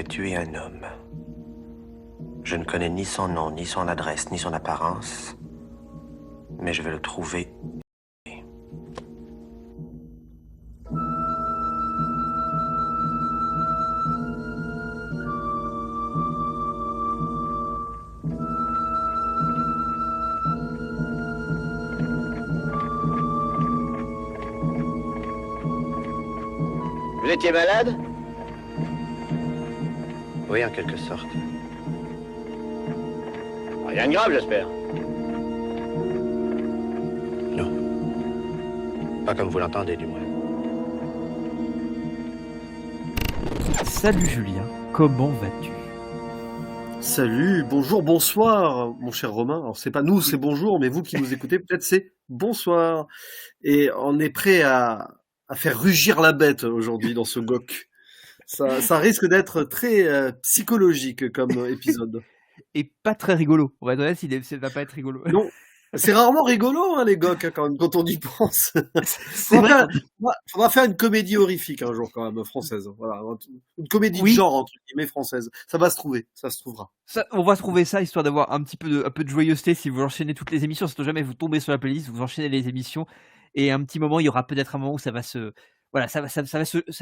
tuer un homme. Je ne connais ni son nom, ni son adresse, ni son apparence, mais je vais le trouver. Vous étiez malade? Oui, en quelque sorte. Rien de grave, j'espère. Non. Pas comme vous l'entendez, du moins. Salut Julien, comment vas-tu? Salut, bonjour, bonsoir, mon cher Romain. Alors, c'est pas nous, c'est bonjour, mais vous qui nous écoutez, peut-être c'est bonsoir. Et on est prêt à faire rugir la bête aujourd'hui dans ce GOC. Ça risque d'être très psychologique comme épisode. Et pas très rigolo. On va être honnête, ça va pas être rigolo. Non, c'est rarement rigolo, hein, les GOC, hein, quand on y pense. C'est vrai. Faudra faire une comédie horrifique un jour, quand même, française. Voilà, une comédie Oui. de genre, entre guillemets, française. Ça va se trouver, ça se trouvera. On va trouver ça, histoire d'avoir un peu de joyeuseté si vous enchaînez toutes les émissions. Si jamais vous tombez sur la playlist, vous enchaînez les émissions. Et un petit moment, il y aura peut-être un moment où ça va ça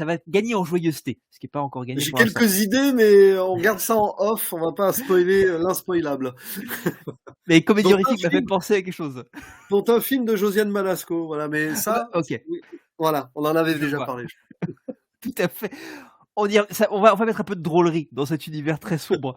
va gagner en joyeuseté. Ce qui n'est pas encore gagné. J'ai pour l'instant. quelques idées, mais on garde ça en off, on va pas spoiler l'inspoilable. Mais comédie Donc, horrifique m'a fait penser à quelque chose. Dont un film de Josiane Malasco, voilà, mais ça, Ok. voilà, on en avait Je déjà vois. parlé. Tout à fait. On va mettre un peu de drôlerie dans cet univers très sombre.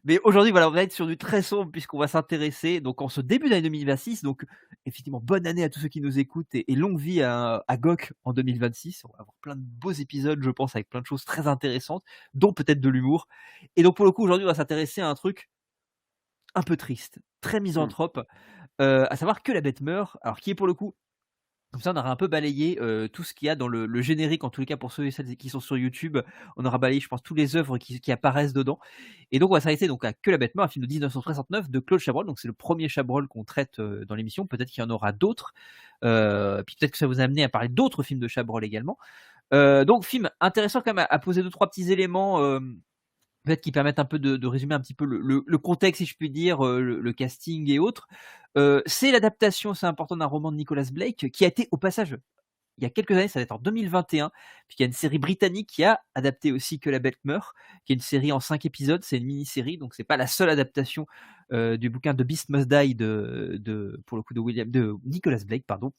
Mais aujourd'hui, voilà, on va être sur du très sombre puisqu'on va s'intéresser donc en ce début d'année 2026. Donc, effectivement, bonne année à tous ceux qui nous écoutent et longue vie à GOC en 2026. On va avoir plein de beaux épisodes, je pense, avec plein de choses très intéressantes, dont peut-être de l'humour. Et donc, pour le coup, aujourd'hui, on va s'intéresser à un truc un peu triste, très misanthrope, à savoir Que la bête meurt. Alors, qui est pour le coup, comme ça, on aura un peu balayé tout ce qu'il y a dans le générique, en tous les cas pour ceux et celles qui sont sur YouTube. On aura balayé, je pense, toutes les œuvres qui apparaissent dedans. Et donc, on va s'arrêter donc à Que la bête meurt, un film de 1969 de Claude Chabrol. Donc, c'est le premier Chabrol qu'on traite dans l'émission. Peut-être qu'il y en aura d'autres. Puis peut-être que ça vous a amené à parler d'autres films de Chabrol également. Donc, film intéressant quand même à poser 2-3 petits éléments. Peut-être qui permettent un peu de résumer un petit peu le contexte, si je puis dire, le casting et autres. C'est l'adaptation, c'est important, d'un roman de Nicholas Blake, qui a été, au passage, il y a quelques années, ça va être en 2021, puisqu'il y a une série britannique qui a adapté aussi Que la bête meurt, qui est une série en 5 épisodes, c'est une mini-série, donc c'est pas la seule adaptation du bouquin The Beast Must Die pour le coup de Nicholas Blake, pardon.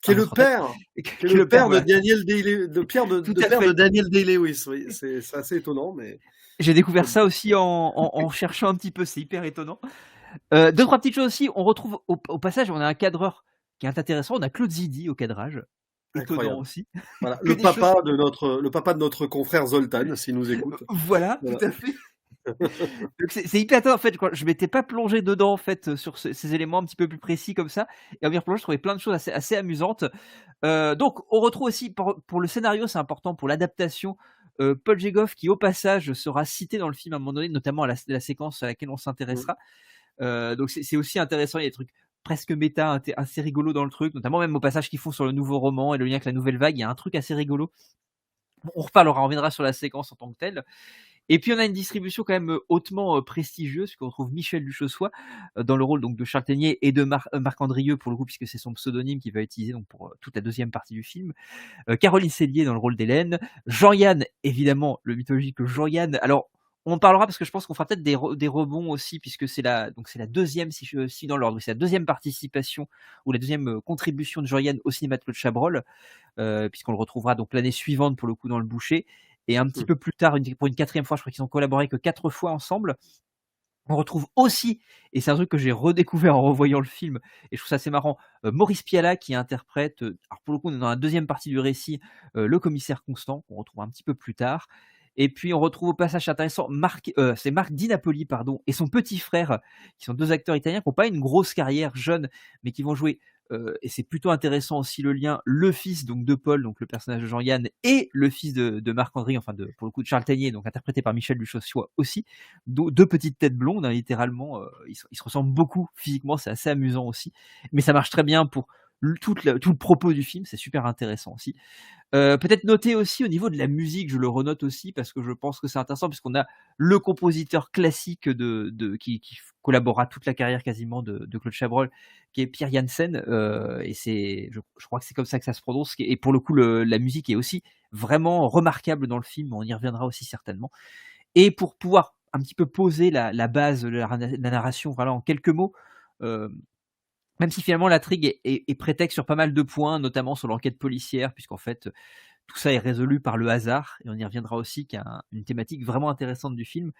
Qui est le père, Qui est le père de voilà. Daniel de Daniel Day-Lewis. Oui, c'est assez étonnant, mais j'ai découvert ça aussi en cherchant un petit peu, c'est hyper étonnant. 2-3 petites choses aussi, on retrouve au passage, on a un cadreur qui est intéressant, on a Claude Zidi au cadrage, étonnant incroyable. aussi. Voilà, Que le des papa de notre confrère Zoltan, s'il nous écoute. Voilà, Voilà. tout à fait. Donc c'est hyper intéressant en fait, quoi. Je m'étais pas plongé dedans en fait sur ces éléments un petit peu plus précis comme ça, et en y replongeant, je trouvais plein de choses assez amusantes. Donc on retrouve aussi pour le scénario, c'est important, pour l'adaptation, Paul Jegoff, qui au passage sera cité dans le film à un moment donné, notamment à la séquence à laquelle on s'intéressera. Donc c'est aussi intéressant, il y a des trucs presque méta, assez rigolos dans le truc, notamment même au passage qu'ils font sur le nouveau roman et le lien avec la nouvelle vague, il y a un truc assez rigolo. On reparlera, on reviendra sur la séquence en tant que telle. Et puis on a une distribution quand même hautement prestigieuse, puisqu'on retrouve Michel Duchossois dans le rôle donc de Charles Ténier et de Marc Andrieux pour le coup, puisque c'est son pseudonyme qu'il va utiliser donc pour toute la deuxième partie du film. Caroline Cellier dans le rôle d'Hélène, Jean-Yann, évidemment le mythologique Jean-Yann. Alors on parlera parce que je pense qu'on fera peut-être des rebonds aussi, puisque c'est la deuxième, si dans l'ordre, c'est la deuxième participation ou la deuxième contribution de Jean-Yann au cinéma de Claude Chabrol, puisqu'on le retrouvera donc l'année suivante pour le coup dans Le Boucher, et un petit peu plus tard pour une 4e fois. Je crois qu'ils ont collaboré que 4 fois ensemble. On retrouve aussi, et c'est un truc que j'ai redécouvert en revoyant le film, et je trouve ça assez marrant, Maurice Pialat qui interprète, alors pour le coup on est dans la deuxième partie du récit, le commissaire Constant, qu'on retrouve un petit peu plus tard. Et puis on retrouve au passage intéressant c'est Marc Di Napoli, pardon, et son petit frère, qui sont 2 acteurs italiens qui n'ont pas une grosse carrière, jeunes, mais qui vont jouer, et c'est plutôt intéressant aussi le lien, le fils donc de Paul, donc le personnage de Jean-Yann, et le fils de Marc-André, enfin pour le coup de Charles Ténier, donc interprété par Michel Duchossois aussi. 2 petites têtes blondes, hein, littéralement, ils se ressemblent beaucoup physiquement, c'est assez amusant aussi. Mais ça marche très bien pour tout le propos du film, c'est super intéressant aussi. Peut-être noter aussi au niveau de la musique, je le renote aussi parce que je pense que c'est intéressant puisqu'on a le compositeur classique qui collabora toute la carrière quasiment de Claude Chabrol, qui est Pierre Janssen, et je crois que c'est comme ça que ça se prononce. Et pour le coup, la musique est aussi vraiment remarquable dans le film. On y reviendra aussi certainement. Et pour pouvoir un petit peu poser la base de la narration, voilà, en quelques mots. euh, Même si finalement l'intrigue est prétexte sur pas mal de points, notamment sur l'enquête policière, puisqu'en fait, tout ça est résolu par le hasard, et on y reviendra aussi, qui est une thématique vraiment intéressante du film.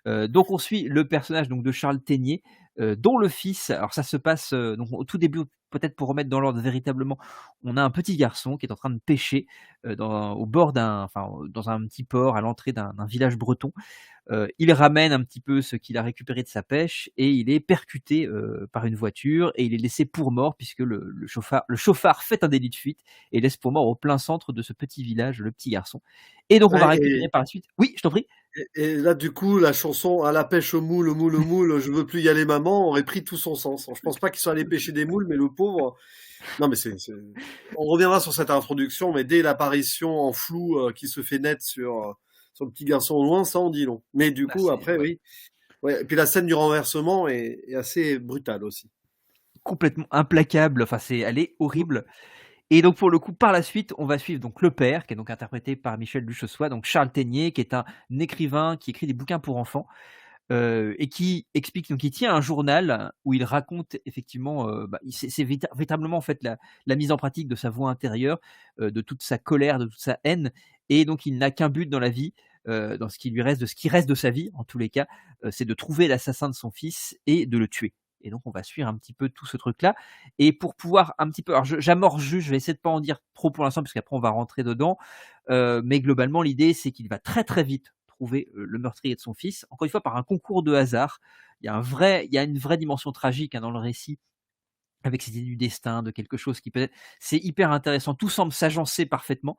Donc on suit le personnage donc de Charles Ténier, dont le fils, alors ça se passe donc au tout début, peut-être pour remettre dans l'ordre véritablement, on a un petit garçon qui est en train de pêcher au bord dans un petit port à l'entrée d'un village breton. Il ramène un petit peu ce qu'il a récupéré de sa pêche et il est percuté par une voiture et il est laissé pour mort puisque le chauffard fait un délit de fuite et laisse pour mort au plein centre de ce petit village le petit garçon. Et donc on va Ouais, récupérer par la suite. Oui, je t'en prie. et là, du coup, la chanson à la pêche au moule, au moule, au moule, je veux plus y aller, maman, aurait pris tout son sens. Je pense pas qu'ils soient allés pêcher des moules, mais le pauvre. Non, mais on reviendra sur cette introduction, mais dès l'apparition en flou qui se fait net sur le petit garçon au loin, ça en dit long. Mais du Bah, coup, après, oui. Ouais, et puis la scène du renversement est assez brutale aussi. complètement implacable. Enfin, elle est horrible. Et donc pour le coup, par la suite, on va suivre donc le père, qui est donc interprété par Michel Duchossois, donc Charles Ténier, qui est un écrivain qui écrit des bouquins pour enfants. Et qui explique, donc il tient un journal où il raconte effectivement, c'est véritablement en fait la mise en pratique de sa voix intérieure, de toute sa colère, de toute sa haine, et donc il n'a qu'un but dans la vie, dans ce qui lui reste, de ce qui reste de sa vie en tous les cas, c'est de trouver l'assassin de son fils et de le tuer. Et donc on va suivre un petit peu tout ce truc-là. Et pour pouvoir un petit peu, alors j'amorce juste, je vais essayer de pas en dire trop pour l'instant, parce qu'après on va rentrer dedans. Mais globalement, l'idée c'est qu'il va très très vite trouver le meurtrier de son fils, encore une fois par un concours de hasard. Il y a une vraie dimension tragique dans le récit, avec cette idée du destin, de quelque chose qui peut-être. C'est hyper intéressant, tout semble s'agencer parfaitement.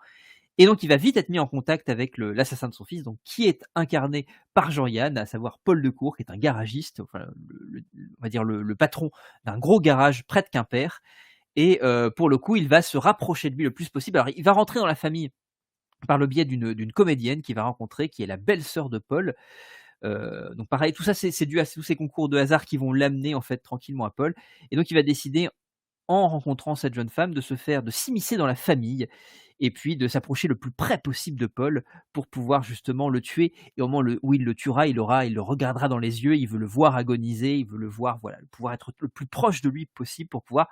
Et donc il va vite être mis en contact avec l'assassin de son fils, donc qui est incarné par Jean-Yann, à savoir Paul Decour, qui est un garagiste, enfin, on va dire le patron d'un gros garage près de Quimper. Et pour le coup, il va se rapprocher de lui le plus possible. Alors il va rentrer dans la famille par le biais d'une comédienne qu'il va rencontrer, qui est la belle-sœur de Paul. Donc pareil, tout ça, c'est dû à tous ces concours de hasard qui vont l'amener en fait tranquillement à Paul. Et donc il va décider, en rencontrant cette jeune femme, de s'immiscer dans la famille et puis de s'approcher le plus près possible de Paul pour pouvoir justement le tuer. Et au moment où il le tuera, il le regardera dans les yeux, il veut le voir agoniser, il veut le voir, voilà, pouvoir être le plus proche de lui possible pour pouvoir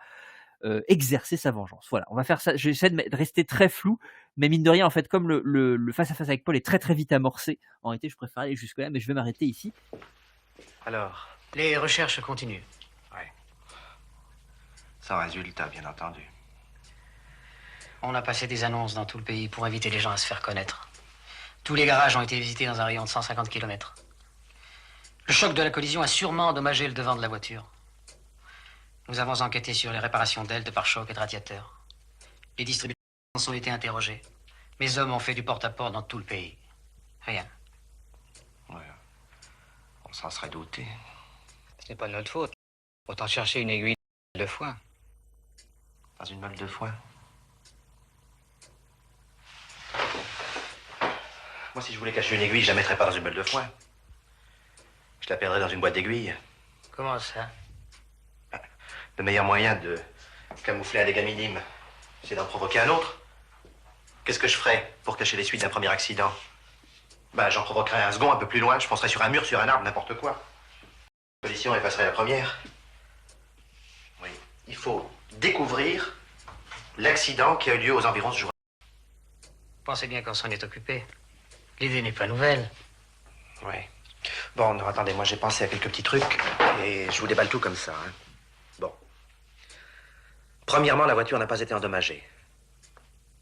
exercer sa vengeance. Voilà, on va faire ça. J'essaie de rester très flou, mais mine de rien, en fait, comme le face-à-face avec Paul est très très vite amorcé, en réalité, je préfère aller jusque-là, mais je vais m'arrêter ici. Alors, Les recherches continuent. ouais. Sans résultat, bien entendu. On a passé des annonces dans tout le pays pour inviter les gens à se faire connaître. Tous les garages ont été visités dans un rayon de 150 km. Le choc de la collision a sûrement endommagé le devant de la voiture. Nous avons enquêté sur les réparations d'ailes, de pare-chocs et de radiateurs. Les distributeurs ont été interrogés. Mes hommes ont fait du porte-à-porte dans tout le pays. Rien. Ouais. On s'en serait douté. Ce n'est pas de notre faute. Autant chercher une aiguille de foin. Dans une meule de foin. Moi, si je voulais cacher une aiguille, je la mettrais pas dans une meule de foin. Je la perdrais dans une boîte d'aiguilles. Comment ça? Le meilleur moyen de camoufler un dégât minime, c'est d'en provoquer un autre. Qu'est-ce que je ferais pour cacher les suites d'un premier accident? J'en provoquerais un second un peu plus loin, je foncerais sur un mur, sur un arbre, n'importe quoi. La collision effacerait la première. Oui, il faut découvrir l'accident qui a eu lieu aux environs ce jour. Pensez bien qu'on s'en est occupé. L'idée n'est pas nouvelle. Oui. Bon, non, attendez, moi j'ai pensé à quelques petits trucs et je vous déballe tout comme ça. Hein. Bon. Premièrement, la voiture n'a pas été endommagée.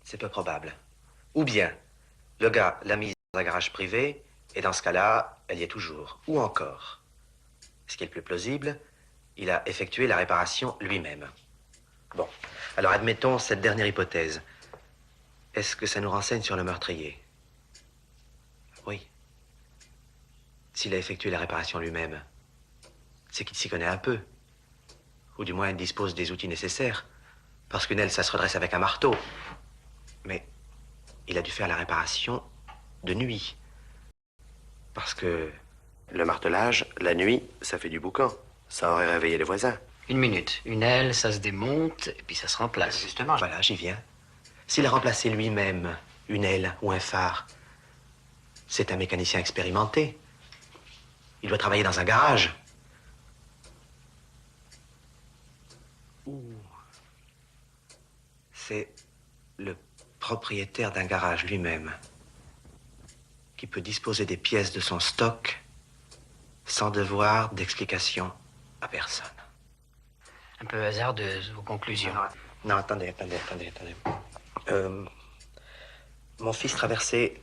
C'est peu probable. Ou bien, le gars l'a mise dans un garage privé et dans ce cas-là, elle y est toujours. Ou encore, ce qui est le plus plausible, il a effectué la réparation lui-même. Bon, alors admettons cette dernière hypothèse. Est-ce que ça nous renseigne sur le meurtrier? Oui. S'il a effectué la réparation lui-même, c'est qu'il s'y connaît un peu. Ou du moins, il dispose des outils nécessaires parce qu'une aile, ça se redresse avec un marteau. Mais il a dû faire la réparation de nuit. Parce que le martelage, la nuit, ça fait du boucan. Ça aurait réveillé les voisins. Une minute. Une aile, ça se démonte et puis ça se remplace. Justement, voilà, j'y viens. S'il a remplacé lui-même une aile ou un phare, c'est un mécanicien expérimenté. Il doit travailler dans un garage. Ou c'est le propriétaire d'un garage lui-même qui peut disposer des pièces de son stock sans devoir d'explication à personne. Un peu hasardeuse, vos conclusions. Non, attendez. Mon fils traversait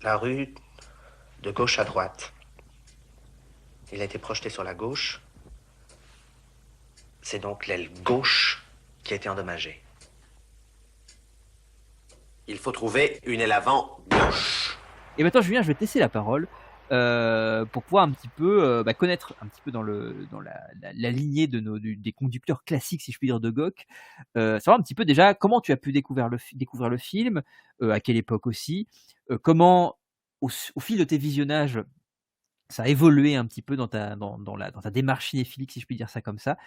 la rue de gauche à droite. Il a été projeté sur la gauche. C'est donc l'aile gauche qui a été endommagée. Il faut trouver une aile avant gauche. Et maintenant, Julien, je vais te laisser la parole pour pouvoir un petit peu connaître un petit peu dans la lignée de des conducteurs classiques, si je puis dire, de GOC. Savoir un petit peu déjà comment tu as pu découvrir le film, à quelle époque aussi, comment au fil de tes visionnages ça a évolué un petit peu dans ta démarche cinéphilique, si je puis dire ça comme ça.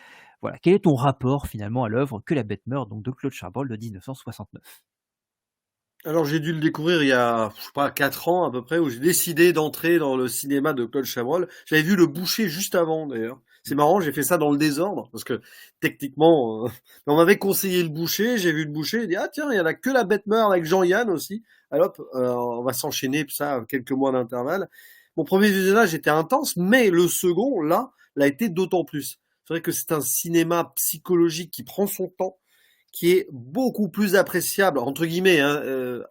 Voilà, quel est ton rapport finalement à l'œuvre Que la bête meurt, donc de Claude Chabrol de 1969? Alors j'ai dû le découvrir il y a, je sais pas, 4 ans à peu près, où j'ai décidé d'entrer dans le cinéma de Claude Chabrol. J'avais vu Le Boucher juste avant d'ailleurs. C'est marrant, j'ai fait ça dans le désordre, parce que techniquement, on m'avait conseillé Le Boucher, j'ai vu Le Boucher, j'ai dit, ah tiens, il y en a Que la bête meurt avec Jean-Yann aussi. Alors hop, on va s'enchaîner, ça, quelques mois d'intervalle. Mon premier visionnage était intense, mais le second, là, l'a été d'autant plus. C'est vrai que c'est un cinéma psychologique qui prend son temps, qui est beaucoup plus appréciable, entre guillemets,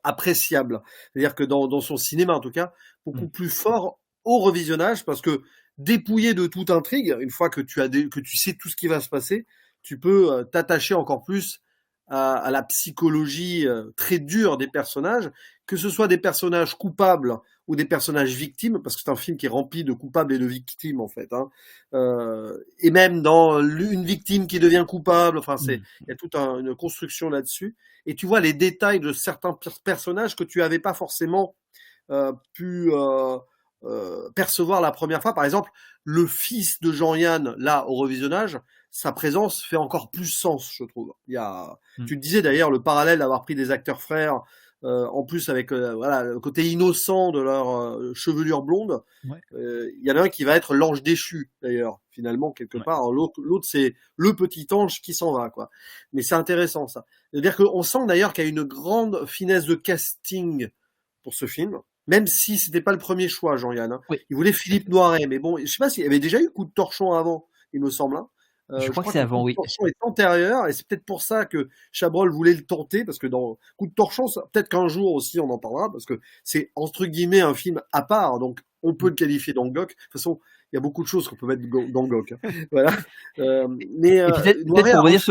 appréciable. C'est-à-dire que dans son cinéma, en tout cas, beaucoup plus fort au revisionnage, parce que dépouillé de toute intrigue, une fois que tu sais tout ce qui va se passer, tu peux t'attacher encore plus à la psychologie très dure des personnages, que ce soit des personnages coupables ou des personnages victimes, parce que c'est un film qui est rempli de coupables et de victimes en fait, hein. Et même dans une victime qui devient coupable, enfin il y a toute une construction là-dessus, et tu vois les détails de certains personnages que tu avais pas forcément pu percevoir la première fois. Par exemple, le fils de Jean-Yann, là au revisionnage, sa présence fait encore plus sens, je trouve. Tu te disais d'ailleurs le parallèle d'avoir pris des acteurs frères, en plus avec le côté innocent de leur chevelure blonde. Il y en a un qui va être l'ange déchu d'ailleurs, finalement quelque part. Alors, l'autre c'est le petit ange qui s'en va, quoi. Mais c'est intéressant ça. C'est-à-dire qu'on sent d'ailleurs qu'il y a une grande finesse de casting pour ce film. Même si c'était pas le premier choix, Jean-Yann. Hein. Il voulait Philippe Noiret, mais bon, je sais pas s'il y avait déjà eu Coup de torchon avant, il me semble. Hein. Je crois que c'est avant, oui. Coup de torchon est antérieur, et c'est peut-être pour ça que Chabrol voulait le tenter, parce que dans Coup de torchon, peut-être qu'un jour aussi on en parlera, parce que c'est entre guillemets un film à part, donc on peut le qualifier d'anglock. De toute façon, il y a beaucoup de choses qu'on peut mettre d'anglock. Hein. Voilà. Mais peut-être pour revenir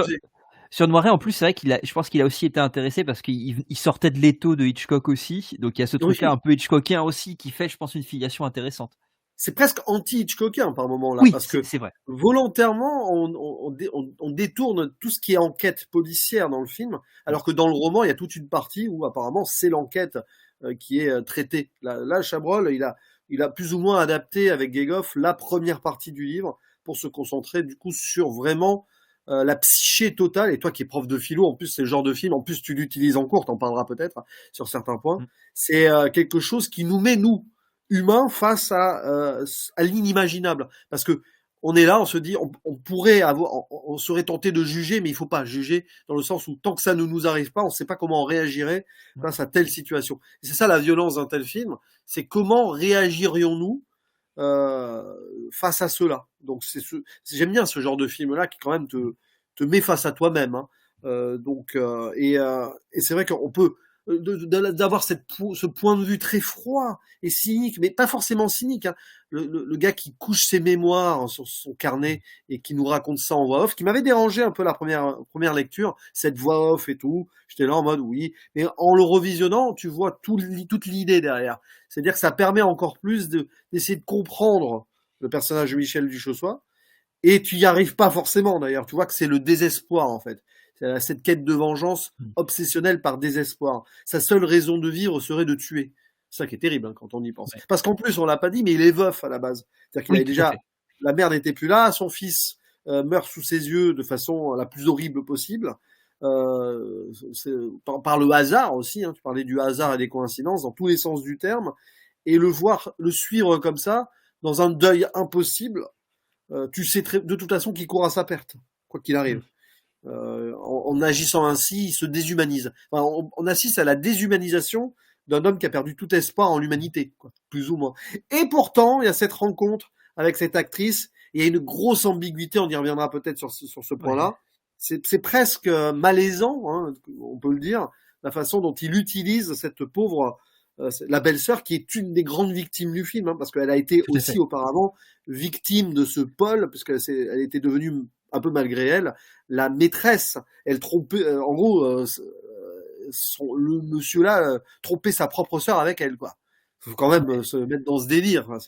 sur Noiret, en plus, c'est vrai je pense qu'il a aussi été intéressé parce qu'il sortait de l'étau de Hitchcock aussi. Donc, il y a ce truc-là un peu Hitchcockien aussi qui fait, je pense, une filiation intéressante. C'est presque anti-Hitchcockien par moment là, parce que c'est vrai. Volontairement, on détourne tout ce qui est enquête policière dans le film, alors que dans le roman, il y a toute une partie où apparemment c'est l'enquête qui est traitée. Là, Chabrol, il a plus ou moins adapté avec Guégoff la première partie du livre pour se concentrer du coup sur vraiment la psyché totale. Et toi qui es prof de philo, en plus c'est le genre de film, en plus tu l'utilises en cours, t'en parleras peut-être sur certains points. C'est quelque chose qui nous met, nous, humains, face à l'inimaginable. Parce que on est là, on se dit, on serait tenté de juger, mais il faut pas juger dans le sens où tant que ça ne nous arrive pas, on sait pas comment on réagirait face à telle situation. Et c'est ça la violence d'un tel film, c'est comment réagirions-nous face à cela. Donc j'aime bien ce genre de film-là qui quand même te met face à toi-même. Hein. Et c'est vrai qu'on peut d'avoir ce point de vue très froid et cynique, mais pas forcément cynique. Hein. Le gars qui couche ses mémoires sur son carnet et qui nous raconte ça en voix off, qui m'avait dérangé un peu la première lecture, cette voix off et tout. J'étais là en mode oui, mais en le revisionnant, tu vois toute l'idée derrière. C'est-à-dire que ça permet encore plus d'essayer de comprendre le personnage de Michel Duchossois, et tu y arrives pas forcément d'ailleurs. Tu vois que c'est le désespoir en fait. Elle a cette quête de vengeance Mmh. obsessionnelle par désespoir. Sa seule raison de vivre serait de tuer. C'est ça qui est terrible hein, quand on y pense. Ouais. Parce qu'en plus, on l'a pas dit, mais il est veuf à la base. C'est-à-dire qu'il Oui, avait tout à déjà, fait. la mère n'était plus là, son fils meurt sous ses yeux de façon la plus horrible possible. Par le hasard aussi, hein, tu parlais du hasard et des coïncidences dans tous les sens du terme, et le suivre comme ça, dans un deuil impossible, tu sais de toute façon qu'il court à sa perte, quoi qu'il arrive. En agissant ainsi, il se déshumanise. Enfin, on assiste à la déshumanisation d'un homme qui a perdu tout espoir en l'humanité, quoi, plus ou moins. Et pourtant, il y a cette rencontre avec cette actrice, il y a une grosse ambiguïté, on y reviendra peut-être sur ce point-là. Ouais. C'est presque malaisant, hein, on peut le dire, la façon dont il utilise cette pauvre, la belle-sœur, qui est une des grandes victimes du film, hein, parce qu'elle a été Tout à aussi fait. auparavant victime de ce Paul, puisqu'elle était devenue, un peu malgré elle, la maîtresse. Elle trompait, en gros, le monsieur-là trompait sa propre sœur avec elle, quoi. Faut quand même se mettre dans ce délire. Hein,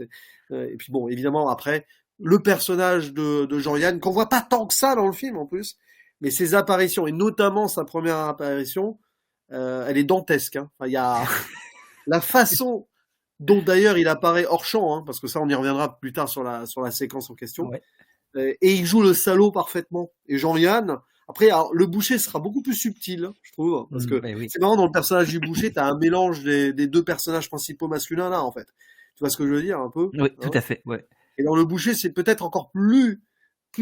et puis bon, évidemment, après, le personnage de Jean-Yann, qu'on voit pas tant que ça dans le film en plus, mais ses apparitions, et notamment sa première apparition, elle est dantesque. Hein. Enfin, il y a la façon dont d'ailleurs il apparaît hors champ, hein, parce que ça on y reviendra plus tard sur la séquence en question. Ouais. Et il joue le salaud parfaitement. Et Jean-Yann, après, alors, le boucher sera beaucoup plus subtil, hein, je trouve, parce que Oui. c'est marrant, dans le personnage du boucher, t'as un mélange des deux personnages principaux masculins là, en fait. Tu vois ce que je veux dire, un peu, Oui, hein. tout à fait. Ouais. Et dans le boucher, c'est peut-être encore plus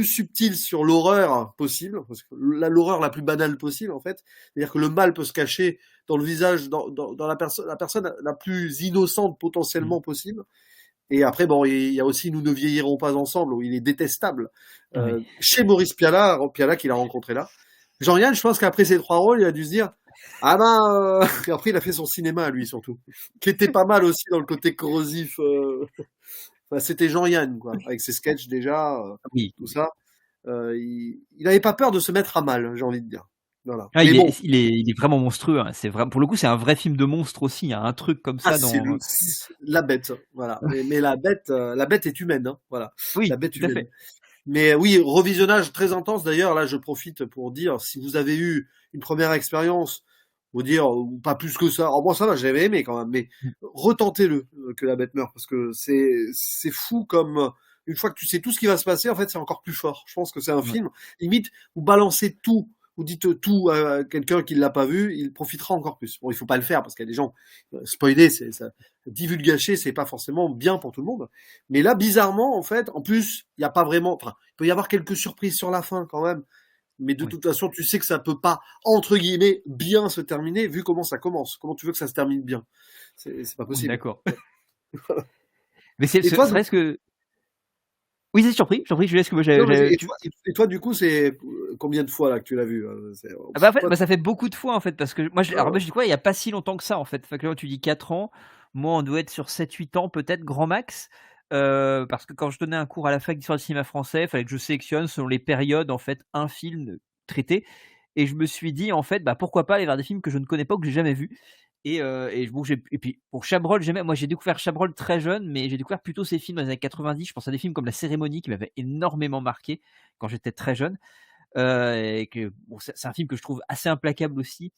subtil sur l'horreur possible, parce que l'horreur la plus banale possible, en fait. C'est-à-dire que le mal peut se cacher dans le visage, dans la personne la plus innocente potentiellement possible. Et après, bon, il y a aussi Nous ne vieillirons pas ensemble, où il est détestable. Oui. Chez Maurice Pialat qu'il a rencontré là. Jean-Yann, je pense qu'après ces 3 rôles, il a dû se dire, ah ben, et après il a fait son cinéma, lui, surtout. Qui était pas mal aussi dans le côté corrosif. Enfin, c'était Jean-Yann, quoi. Avec ses sketchs déjà, Oui. tout ça. Il n'avait pas peur de se mettre à mal, j'ai envie de dire. Voilà. Ah, Mais bon, il est vraiment monstrueux. Hein. C'est vrai, pour le coup, c'est un vrai film de monstre aussi. Il y a un truc comme ça c'est dans. la bête, voilà. Mais la bête est humaine, hein, voilà. Oui, La bête tout à humaine. fait. Mais oui, revisionnage très intense. D'ailleurs, là, je profite pour dire, si vous avez eu une première expérience, vous dire, ou pas plus que ça. Alors moi, ça va, j'avais aimé quand même, mais retentez-le, que la bête meurt, parce que c'est fou comme, une fois que tu sais tout ce qui va se passer, en fait, c'est encore plus fort. Je pense que c'est un film, limite, vous balancez tout, vous dites tout à quelqu'un qui l'a pas vu, il profitera encore plus. Bon, il faut pas le faire, parce qu'il y a des gens, spoiler, divulgacher, c'est pas forcément bien pour tout le monde. Mais là, bizarrement, en fait, en plus, il y a pas vraiment, enfin, il peut y avoir quelques surprises sur la fin, quand même. Mais de toute façon, tu sais que ça peut pas, entre guillemets, bien se terminer, vu comment ça commence. Comment tu veux que ça se termine bien? C'est pas possible. D'accord. Mais c'est Et toi, vrai que. Oui, c'est surpris, je laisse que moi non, j'ai. et toi, du coup, c'est combien de fois là que tu l'as vu? Ah bah, en fait, ça fait beaucoup de fois en fait, parce que moi, alors moi ouais. je dis quoi, il y a pas si longtemps que ça en fait. Fait que là, tu dis 4 ans, moi on doit être sur 7-8 ans peut-être grand max. Parce que quand je donnais un cours à la fac d'histoire du cinéma français, il fallait que je sélectionne selon les périodes en fait un film traité. Et je me suis dit en fait, bah pourquoi pas aller vers des films que je ne connais pas ou que j'ai jamais vus. Et bon, et puis pour Chabrol, moi j'ai découvert Chabrol très jeune, mais j'ai découvert plutôt ses films dans les années 90. Je pense à des films comme La Cérémonie qui m'avaient énormément marqué quand j'étais très jeune. Et que bon, c'est un film que je trouve assez implacable aussi,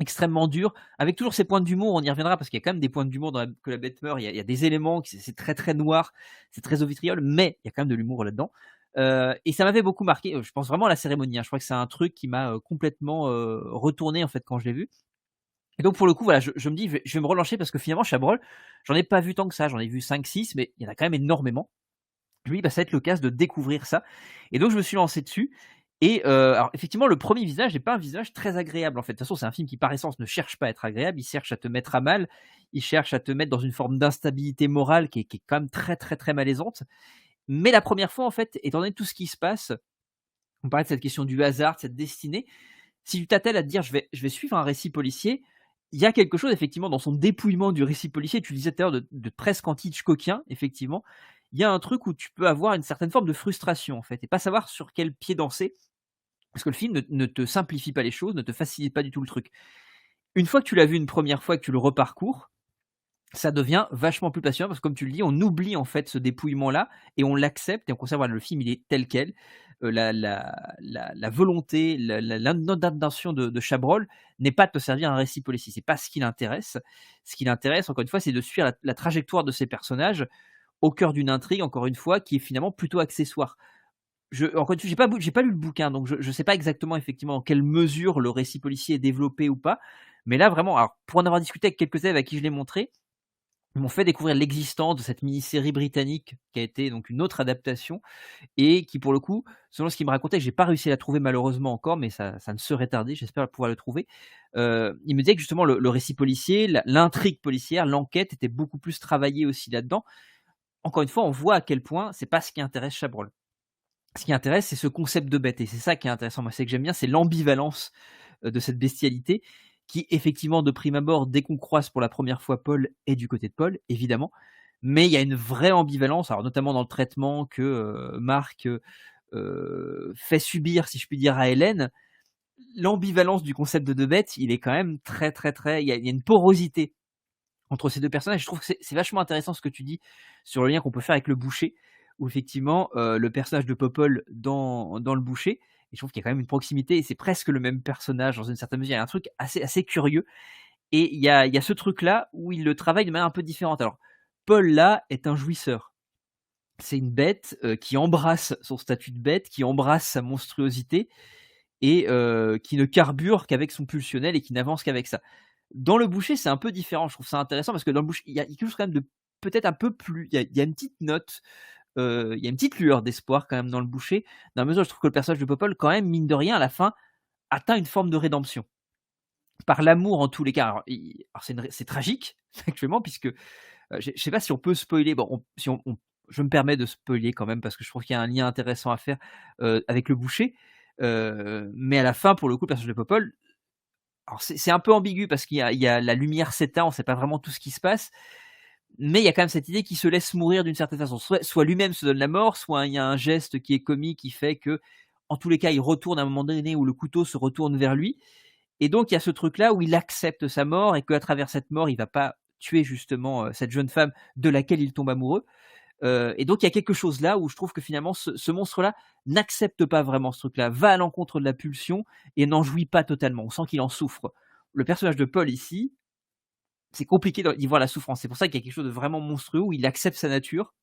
extrêmement dur, avec toujours ses points d'humour. On y reviendra parce qu'il y a quand même des points d'humour dans que la bête meurt. Il y a des éléments qui c'est très très noir, c'est très au vitriol, mais il y a quand même de l'humour là-dedans. Et ça m'avait beaucoup marqué. Je pense vraiment à La Cérémonie. Hein. Je crois que c'est un truc qui m'a complètement retourné en fait quand je l'ai vu. Et donc pour le coup, voilà, je me dis, je vais me relancer parce que finalement Chabrol, j'en ai pas vu tant que ça. J'en ai vu 5-6, mais il y en a quand même énormément. Je me dis, bah, ça va être l'occasion de découvrir ça. Et donc je me suis lancé dessus. Et alors effectivement, le premier visage n'est pas un visage très agréable en fait. De toute façon, c'est un film qui par essence ne cherche pas à être agréable, il cherche à te mettre à mal, il cherche à te mettre dans une forme d'instabilité morale qui est quand même très très très malaisante. Mais la première fois en fait, étant donné tout ce qui se passe, on parlait de cette question du hasard, de cette destinée, si tu t'attelles à te dire je vais suivre un récit policier, il y a quelque chose effectivement dans son dépouillement du récit policier, tu le disais tout à l'heure, de presque anti-Hitchcockien, effectivement. Il y a un truc où tu peux avoir une certaine forme de frustration en fait, et pas savoir sur quel pied danser. Parce que le film ne te simplifie pas les choses, ne te facilite pas du tout le truc. Une fois que tu l'as vu une première fois et que tu le reparcours, ça devient vachement plus passionnant parce que comme tu le dis, on oublie en fait ce dépouillement-là et on l'accepte et on conserve, voilà, le film il est tel quel. la volonté, l'intention de Chabrol n'est pas de te servir un récit policier. C'est pas ce qui l'intéresse. Ce qui l'intéresse, encore une fois, c'est de suivre la trajectoire de ces personnages au cœur d'une intrigue, encore une fois, qui est finalement plutôt accessoire. Encore une fois, j'ai pas lu le bouquin, donc je sais pas exactement effectivement en quelle mesure le récit policier est développé ou pas. Mais là, vraiment, alors, pour en avoir discuté avec quelques élèves à qui je l'ai montré, ils m'ont fait découvrir l'existence de cette mini-série britannique qui a été donc une autre adaptation et qui, pour le coup, selon ce qu'ils me racontaient, j'ai pas réussi à la trouver malheureusement encore, mais ça ne serait tardé, j'espère pouvoir le trouver. Il me disait que justement le récit policier, l'intrigue policière, l'enquête était beaucoup plus travaillée aussi là-dedans. Encore une fois, on voit à quel point c'est pas ce qui intéresse Chabrol. Ce qui intéresse, c'est ce concept de bête, et c'est ça qui est intéressant. Moi, c'est que j'aime bien, c'est l'ambivalence de cette bestialité qui, effectivement, de prime abord, dès qu'on croise pour la première fois Paul, est du côté de Paul, évidemment. Mais il y a une vraie ambivalence, alors notamment dans le traitement que Marc fait subir, si je puis dire, à Hélène. L'ambivalence du concept de bête, il est quand même très, très, très. Il y a une porosité entre ces deux personnages. Je trouve que c'est vachement intéressant ce que tu dis sur le lien qu'on peut faire avec le boucher, où effectivement le personnage de Popol dans le boucher, et je trouve qu'il y a quand même une proximité, et c'est presque le même personnage dans une certaine mesure. Il y a un truc assez curieux, et il y a ce truc-là où il le travaille de manière un peu différente. Alors, Paul, là, est un jouisseur. C'est une bête qui embrasse son statut de bête, qui embrasse sa monstruosité, et qui ne carbure qu'avec son pulsionnel et qui n'avance qu'avec ça. Dans le boucher, c'est un peu différent. Je trouve ça intéressant parce que dans le boucher, il y a quelque chose quand même de peut-être un peu plus. Il y a une petite note, il y a une petite lueur d'espoir quand même dans le boucher. Dans la mesure où je trouve que le personnage de Popol, quand même, mine de rien, à la fin, atteint une forme de rédemption. Par l'amour en tous les cas. Alors c'est tragique, actuellement, puisque je sais pas si on peut spoiler. Bon, je me permets de spoiler quand même parce que je trouve qu'il y a un lien intéressant à faire avec le boucher. Mais à la fin, pour le coup, le personnage de Popol, alors c'est un peu ambigu parce qu'il y a la lumière s'éteint, on ne sait pas vraiment tout ce qui se passe, mais il y a quand même cette idée qu'il se laisse mourir d'une certaine façon. Soit lui-même se donne la mort, soit il y a un geste qui est commis qui fait que, en tous les cas, il retourne à un moment donné où le couteau se retourne vers lui. Et donc il y a ce truc-là où il accepte sa mort et qu'à travers cette mort, il va pas tuer justement cette jeune femme de laquelle il tombe amoureux. Et donc il y a quelque chose là où je trouve que finalement ce monstre-là n'accepte pas vraiment ce truc-là, va à l'encontre de la pulsion et n'en jouit pas totalement. On sent qu'il en souffre. Le personnage de Paul ici, c'est compliqué d'y voir la souffrance. C'est pour ça qu'il y a quelque chose de vraiment monstrueux où il accepte sa nature,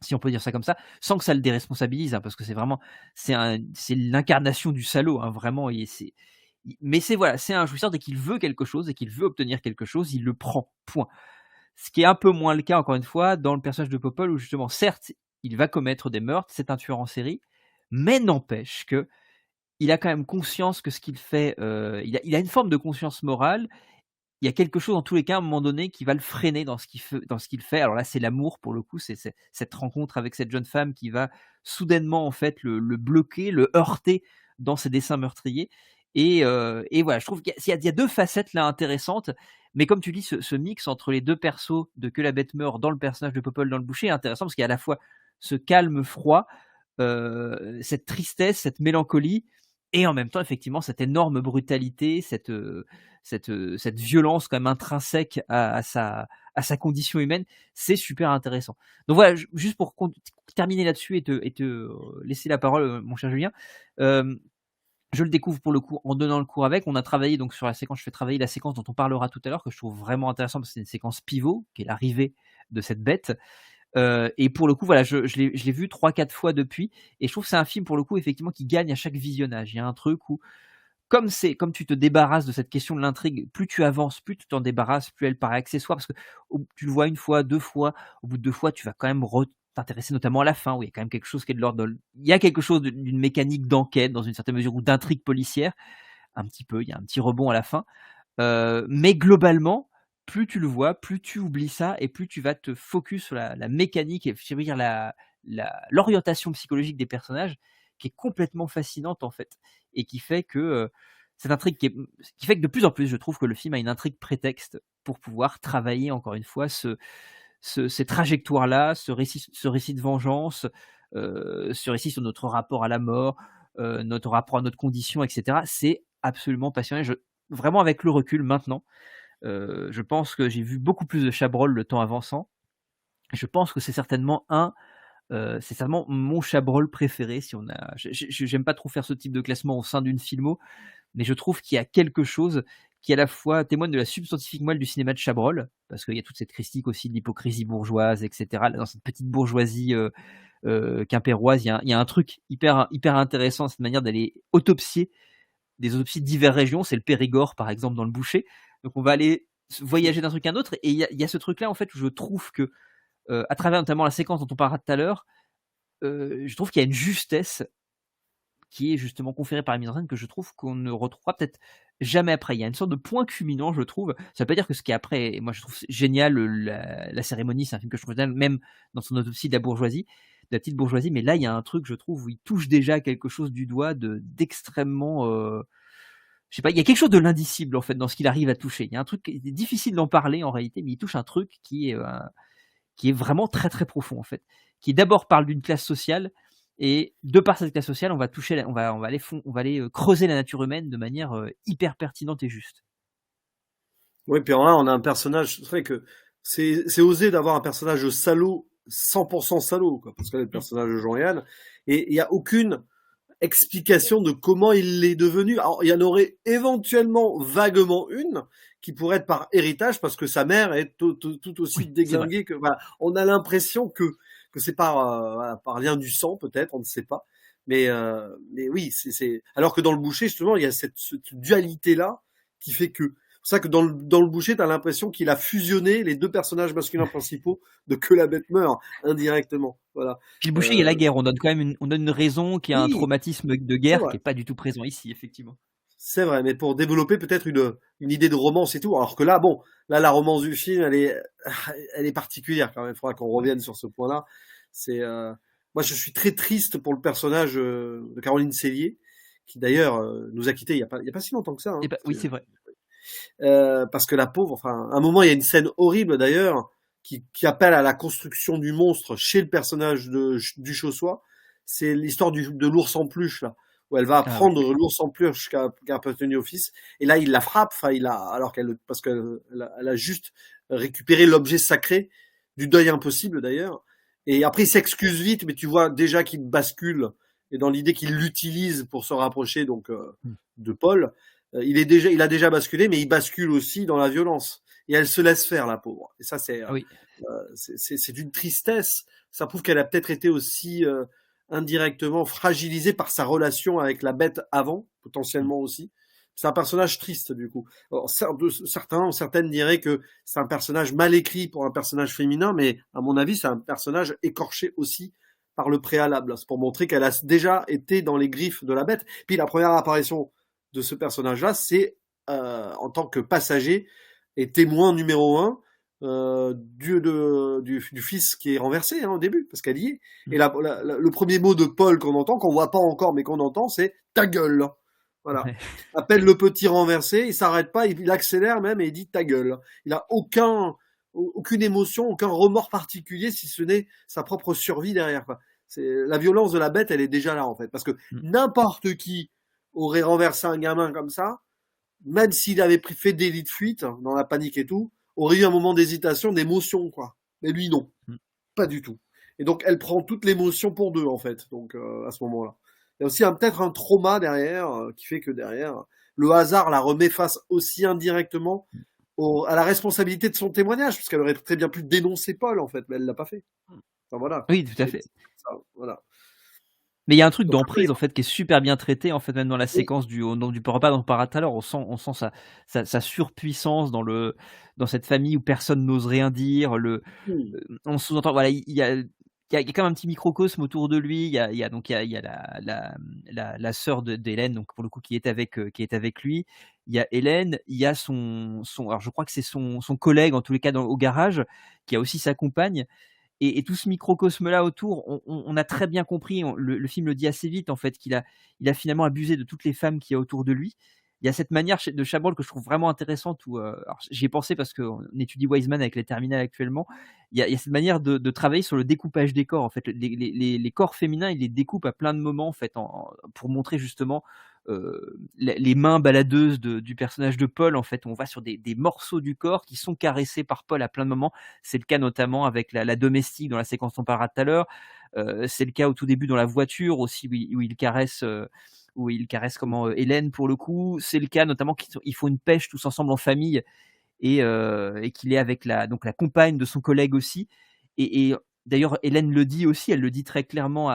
si on peut dire ça comme ça, sans que ça le déresponsabilise, hein, parce que c'est l'incarnation du salaud, hein, vraiment. Mais c'est un jouisseur dès qu'il veut quelque chose, dès qu'il veut obtenir quelque chose, il le prend. Point. Ce qui est un peu moins le cas, encore une fois, dans le personnage de Popol, où justement, certes, il va commettre des meurtres, c'est un tueur en série, mais n'empêche que il a quand même conscience que ce qu'il fait, il a une forme de conscience morale. Il y a quelque chose, en tous les cas, à un moment donné, qui va le freiner dans ce qu'il fait. Alors là, c'est l'amour, pour le coup, c'est cette rencontre avec cette jeune femme qui va soudainement, en fait, le bloquer, le heurter dans ses desseins meurtriers. Et voilà, je trouve qu'il y a deux facettes là intéressantes. Mais comme tu dis, ce mix entre les deux persos de Que la bête meurt dans le personnage de Popol dans le boucher est intéressant parce qu'il y a à la fois ce calme froid, cette tristesse, cette mélancolie, et en même temps, effectivement, cette énorme brutalité, cette violence quand même intrinsèque à sa condition humaine. C'est super intéressant. Donc voilà, juste pour terminer là-dessus et te laisser la parole, mon cher Julien. Je le découvre pour le coup en donnant le cours avec. On a travaillé donc sur la séquence, je fais travailler la séquence dont on parlera tout à l'heure, que je trouve vraiment intéressante parce que c'est une séquence pivot, qui est l'arrivée de cette bête. Et pour le coup, voilà, je l'ai vu 3-4 fois depuis, et je trouve que c'est un film pour le coup effectivement qui gagne à chaque visionnage. Il y a un truc où, comme tu te débarrasses de cette question de l'intrigue, plus tu avances, plus tu t'en débarrasses, plus elle paraît accessoire, parce que tu le vois une fois, deux fois, au bout de 2 fois, tu vas quand même t'intéresser notamment à la fin, où il y a quand même quelque chose qui est de l'ordre il y a quelque chose d'une mécanique d'enquête, dans une certaine mesure, ou d'intrigue policière, un petit peu, il y a un petit rebond à la fin, mais globalement, plus tu le vois, plus tu oublies ça, et plus tu vas te focus sur la mécanique, et je veux dire l'orientation psychologique des personnages, qui est complètement fascinante en fait, et qui fait que cette intrigue qui fait que de plus en plus, je trouve que le film a une intrigue prétexte pour pouvoir travailler encore une fois ces trajectoires-là, ce récit de vengeance, ce récit sur notre rapport à la mort, notre rapport à notre condition, etc. C'est absolument passionnant. Vraiment, avec le recul maintenant, je pense que j'ai vu beaucoup plus de Chabrol le temps avançant. Je pense que c'est certainement un C'est certainement mon Chabrol préféré. Si on a, j'aime pas trop faire ce type de classement au sein d'une filmo, mais je trouve qu'il y a quelque chose qui à la fois témoigne de la substantifique moelle du cinéma de Chabrol, parce qu'il y a toute cette critique aussi de l'hypocrisie bourgeoise, etc. Dans cette petite bourgeoisie quimpéroise, il y a un truc hyper intéressant, cette manière d'aller autopsier des autopsies de diverses régions. C'est le Périgord, par exemple, dans le Boucher. Donc on va aller voyager d'un truc à un autre, et il y a ce truc-là, en fait, où je trouve que, à travers notamment la séquence dont on parlera tout à l'heure, je trouve qu'il y a une justesse qui est justement conférée par la mise en scène que je trouve qu'on ne retrouvera peut-être jamais après. Il y a une sorte de point culminant, je trouve. Ça veut pas dire que ce qui est après, et moi je trouve génial, la cérémonie, c'est un film que je trouve génial, même dans son autopsie de la bourgeoisie, de la petite bourgeoisie, mais là il y a un truc, je trouve, où il touche déjà quelque chose du doigt d'extrêmement... je sais pas, il y a quelque chose de l'indicible en fait dans ce qu'il arrive à toucher. Il y a un truc qui est difficile d'en parler en réalité, mais il touche un truc qui est vraiment très très profond en fait, qui d'abord parle d'une classe sociale, et de par cette classe sociale, on va toucher, on va aller creuser la nature humaine de manière hyper pertinente et juste. Oui, puis là, on a un personnage, c'est vrai que c'est osé d'avoir un personnage salaud, 100% salaud, quoi, parce que le personnage de Jean-Yann, et il n'y a aucune explication de comment il l'est devenu. Alors, il y en aurait éventuellement vaguement une qui pourrait être par héritage, parce que sa mère est tout aussi déglinguée que, voilà. On a l'impression que c'est par lien du sang, peut-être, on ne sait pas. Mais oui, c'est, alors que dans le Boucher, justement, il y a cette dualité-là qui fait que, c'est ça que dans le Boucher, t'as l'impression qu'il a fusionné les deux personnages masculins principaux de Que la bête meurt, indirectement. Voilà. Puis le Boucher, il y a la guerre. On donne quand même une raison qui a un traumatisme de guerre qui est pas du tout présent ici, effectivement. C'est vrai, mais pour développer peut-être une idée de romance et tout. Alors que là, la romance du film, elle est particulière quand même. Il faudra qu'on revienne sur ce point-là. Moi, je suis très triste pour le personnage de Caroline Cellier, qui d'ailleurs nous a quittés il y a pas si longtemps que ça. Hein. Oui, c'est vrai. Parce que la pauvre, enfin, à un moment, il y a une scène horrible d'ailleurs qui appelle à la construction du monstre chez le personnage du Chaussois. C'est l'histoire de l'ours en peluche là, où elle va prendre l'ours en peluche qui a appartenu au fils, et là il la frappe, parce qu'elle a juste récupéré l'objet sacré du deuil impossible d'ailleurs. Et après il s'excuse vite, mais tu vois déjà qu'il bascule, et dans l'idée qu'il l'utilise pour se rapprocher donc de Paul. Il a déjà basculé, mais il bascule aussi dans la violence. Et elle se laisse faire, la pauvre. Et ça, c'est d'une tristesse. Ça prouve qu'elle a peut-être été aussi indirectement fragilisée par sa relation avec la bête avant, potentiellement aussi. C'est un personnage triste, du coup. Alors, certaines diraient que c'est un personnage mal écrit pour un personnage féminin, mais à mon avis, c'est un personnage écorché aussi par le préalable. C'est pour montrer qu'elle a déjà été dans les griffes de la bête. Puis la première apparition de ce personnage-là, c'est en tant que passager et témoin numéro 1 du fils qui est renversé au début, parce qu'elle y est. Et le premier mot de Paul qu'on entend, qu'on voit pas encore, mais qu'on entend, c'est « ta gueule ». Voilà. Ouais. Appelle le petit renversé, il s'arrête pas, il accélère même et il dit « ta gueule ». Il a aucune émotion, aucun remords particulier, si ce n'est sa propre survie derrière. La violence de la bête, elle est déjà là en fait, parce que n'importe qui aurait renversé un gamin comme ça, même s'il avait fait délit de fuite, dans la panique et tout, aurait eu un moment d'hésitation, d'émotion, quoi. Mais lui, non. Pas du tout. Et donc, elle prend toute l'émotion pour deux, en fait, donc, à ce moment-là. Il y a aussi peut-être un trauma derrière, qui fait que derrière, le hasard la remet face aussi indirectement à la responsabilité de son témoignage, parce qu'elle aurait très bien pu dénoncer Paul, en fait, mais elle l'a pas fait. Enfin, voilà. Oui, tout à fait. Ça, voilà. Mais il y a un truc d'emprise en fait qui est super bien traité en fait, même dans la séquence du repas dont on parlait tout à l'heure, on sent sa surpuissance dans cette famille où personne n'ose rien dire. On sous-entend, voilà, il y a quand même un petit microcosme autour de lui. Il y a la sœur d'Hélène, donc pour le coup qui est avec lui. Il y a Hélène, il y a son alors je crois que c'est son collègue en tous les cas au garage qui a aussi sa compagne. Et tout ce microcosme-là autour, on a très bien compris, le film le dit assez vite en fait, qu'il a finalement abusé de toutes les femmes qu'il y a autour de lui. Il y a cette manière de Chabrol que je trouve vraiment intéressante, où alors j'y ai pensé parce qu'on étudie Wiseman avec les terminales actuellement. Il y a cette manière de travailler sur le découpage des corps en fait. Les corps féminins, il les découpe à plein de moments en fait, pour montrer justement les mains baladeuses du personnage de Paul. En fait, on va sur des morceaux du corps qui sont caressés par Paul à plein de moments. C'est le cas notamment avec la domestique dans la séquence dont on parlera tout à l'heure, C'est le cas au tout début dans la voiture aussi où il caresse comment Hélène pour le coup. C'est le cas notamment qu'ils font une pêche tous ensemble en famille et qu'il est avec la compagne de son collègue aussi. Et d'ailleurs, Hélène le dit aussi, elle le dit très clairement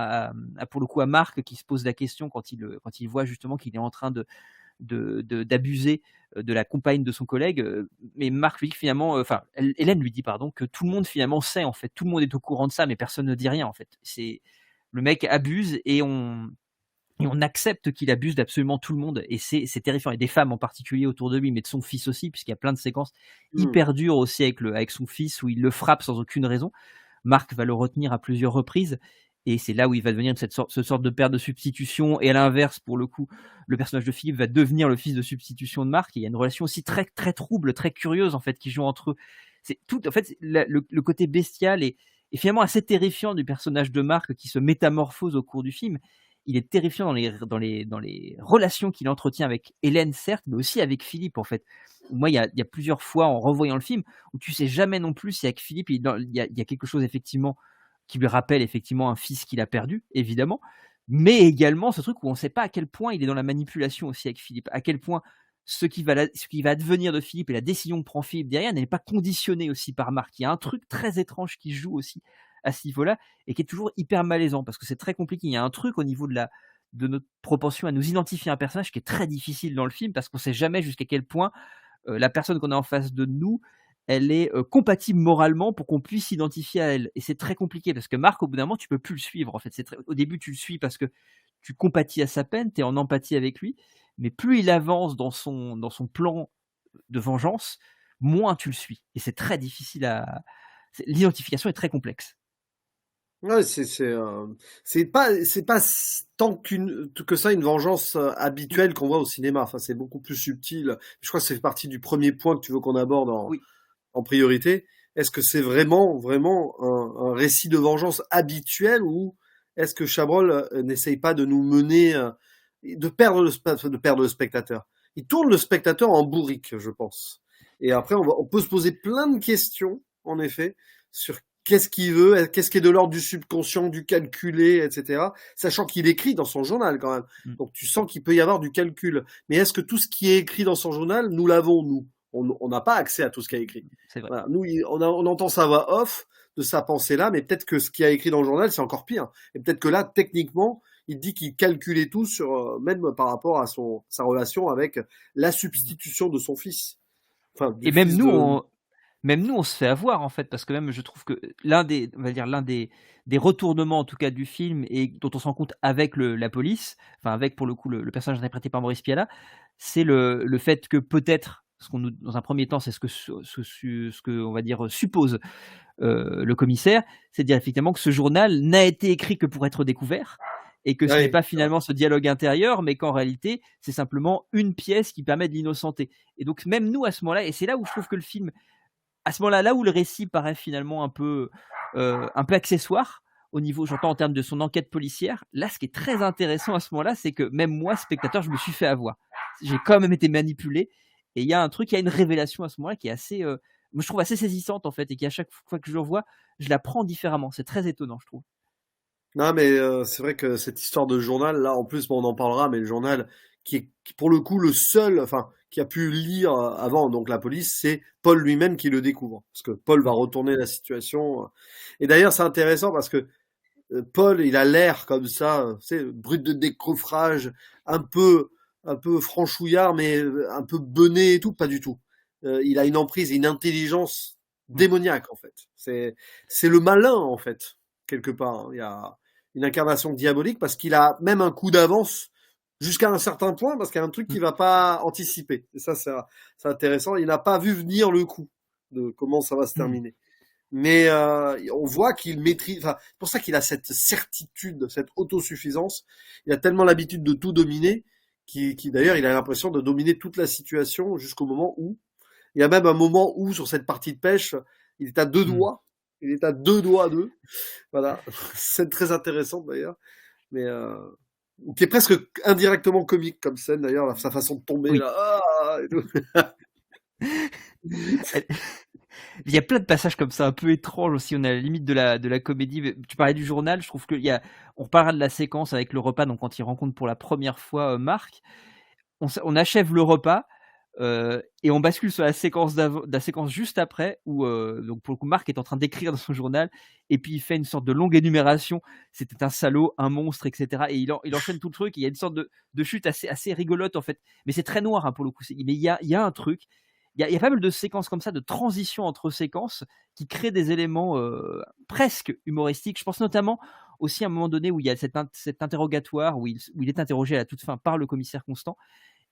pour le coup à Marc qui se pose la question quand il voit justement qu'il est en train d'abuser de la compagne de son collègue. Mais Marc lui dit finalement, Hélène lui dit pardon, que tout le monde finalement sait en fait, tout le monde est au courant de ça, mais personne ne dit rien en fait. C'est le mec abuse et on accepte qu'il abuse d'absolument tout le monde et c'est terrifiant et des femmes en particulier autour de lui, mais de son fils aussi, puisqu'il y a plein de séquences hyper dures aussi avec son fils où il le frappe sans aucune raison. Marc va le retenir à plusieurs reprises et c'est là où il va devenir ce sorte de père de substitution et à l'inverse pour le coup le personnage de Philippe va devenir le fils de substitution de Marc et il y a une relation aussi très très trouble, très curieuse en fait qui joue entre eux. C'est tout en fait le côté bestial et finalement assez terrifiant du personnage de Marc qui se métamorphose au cours du film. Il est terrifiant dans les relations qu'il entretient avec Hélène certes, mais aussi avec Philippe en fait. Moi, il y a plusieurs fois en revoyant le film où tu sais jamais non plus si avec Philippe il y a quelque chose effectivement qui lui rappelle effectivement un fils qu'il a perdu, évidemment, mais également ce truc où on ne sait pas à quel point il est dans la manipulation aussi avec Philippe, à quel point ce qui va advenir de Philippe et la décision que prend Philippe derrière n'est pas conditionné aussi par Marc. Il y a un truc très étrange qui joue aussi à ce niveau-là et qui est toujours hyper malaisant parce que c'est très compliqué. Il y a un truc au niveau de notre propension à nous identifier à un personnage qui est très difficile dans le film parce qu'on ne sait jamais jusqu'à quel point la personne qu'on a en face de nous, elle est compatible moralement pour qu'on puisse s'identifier à elle. Et c'est très compliqué parce que Marc, au bout d'un moment, tu peux plus le suivre. En fait, au début, tu le suis parce que tu compatis à sa peine, tu es en empathie avec lui, mais plus il avance dans son plan de vengeance, moins tu le suis. Et c'est très difficile l'identification est très complexe. Ouais, c'est pas tant que ça une vengeance habituelle qu'on voit au cinéma. Enfin, c'est beaucoup plus subtil. Je crois que c'est partie du premier point que tu veux qu'on aborde en priorité. Est-ce que c'est vraiment un récit de vengeance habituel ou est-ce que Chabrol n'essaye pas de nous mener, de perdre le spectateur? Il tourne le spectateur en bourrique, je pense. Et après, on peut se poser plein de questions, en effet, sur qu'est-ce qu'il veut, qu'est-ce qui est de l'ordre du subconscient, du calculé, etc. Sachant qu'il écrit dans son journal quand même. Donc tu sens qu'il peut y avoir du calcul. Mais est-ce que tout ce qui est écrit dans son journal, nous l'avons, nous? On n'a pas accès à tout ce qu'il a écrit. C'est vrai. Voilà. Nous, on entend sa voix off de sa pensée-là, mais peut-être que ce qu'il a écrit dans le journal, c'est encore pire. Et peut-être que là, techniquement, il dit qu'il calculait tout même par rapport à sa relation avec la substitution de son fils. Enfin, et même nous, on se fait avoir en fait, parce que même je trouve que l'un des retournements en tout cas du film et dont on se rend compte avec la police, enfin avec pour le coup le personnage interprété par Maurice Pialat, c'est le fait que peut-être, dans un premier temps, c'est ce que on va dire suppose le commissaire, c'est de dire effectivement que ce journal n'a été écrit que pour être découvert. Et que ce n'est pas finalement ce dialogue intérieur, mais qu'en réalité, c'est simplement une pièce qui permet de l'innocenter. Et donc, même nous, à ce moment-là, et c'est là où je trouve que le film, à ce moment-là, là où le récit paraît finalement un peu accessoire, au niveau, j'entends en termes de son enquête policière, là, ce qui est très intéressant à ce moment-là, c'est que même moi, spectateur, je me suis fait avoir. J'ai quand même été manipulé. Et il y a un truc, il y a une révélation à ce moment-là qui est assez, moi, je trouve assez saisissante, en fait, et qui, à chaque fois que je le revois, je la prends différemment. C'est très étonnant, je trouve. Non, mais c'est vrai que cette histoire de journal, là, en plus, on en parlera, mais le journal qui est pour le coup le seul, enfin, qui a pu lire avant, donc la police, c'est Paul lui-même qui le découvre, parce que Paul va retourner la situation. Et d'ailleurs, c'est intéressant parce que Paul, il a l'air comme ça, tu sais, brut de décoffrage, un peu franchouillard, mais un peu bené et tout, pas du tout. Il a une emprise, une intelligence démoniaque en fait. C'est le malin en fait, quelque part. Il y a une incarnation diabolique parce qu'il a même un coup d'avance jusqu'à un certain point parce qu'il y a un truc qu'il va pas anticiper. Et ça, c'est intéressant. Il n'a pas vu venir le coup de comment ça va se terminer. Mais on voit qu'il maîtrise. Enfin, c'est pour ça qu'il a cette certitude, cette autosuffisance. Il a tellement l'habitude de tout dominer qui d'ailleurs, il a l'impression de dominer toute la situation jusqu'au moment où. Il y a même un moment où sur cette partie de pêche, il est à deux doigts. Il est à 2 doigts d'eux. Voilà. Scène très intéressante d'ailleurs. Mais qui est presque indirectement comique comme scène d'ailleurs, sa façon de tomber là. Ah, et tout. Il y a plein de passages comme ça, un peu étranges aussi. On est à la limite de la comédie. Mais tu parlais du journal, je trouve on reparlera de la séquence avec le repas. Donc quand il rencontre pour la première fois Marc, on achève le repas et on bascule sur la séquence juste après où donc pour le coup Marc est en train d'écrire dans son journal et puis il fait une sorte de longue énumération. C'était un salaud, un monstre, etc. Et il enchaîne tout le truc. Il y a une sorte de chute assez rigolote en fait. Mais c'est très noir pour le coup. Mais il y a un truc. Il y a pas mal de séquences comme ça, de transition entre séquences, qui créent des éléments presque humoristiques. Je pense notamment aussi à un moment donné où il y a cet interrogatoire, où il est interrogé à la toute fin par le commissaire Constant.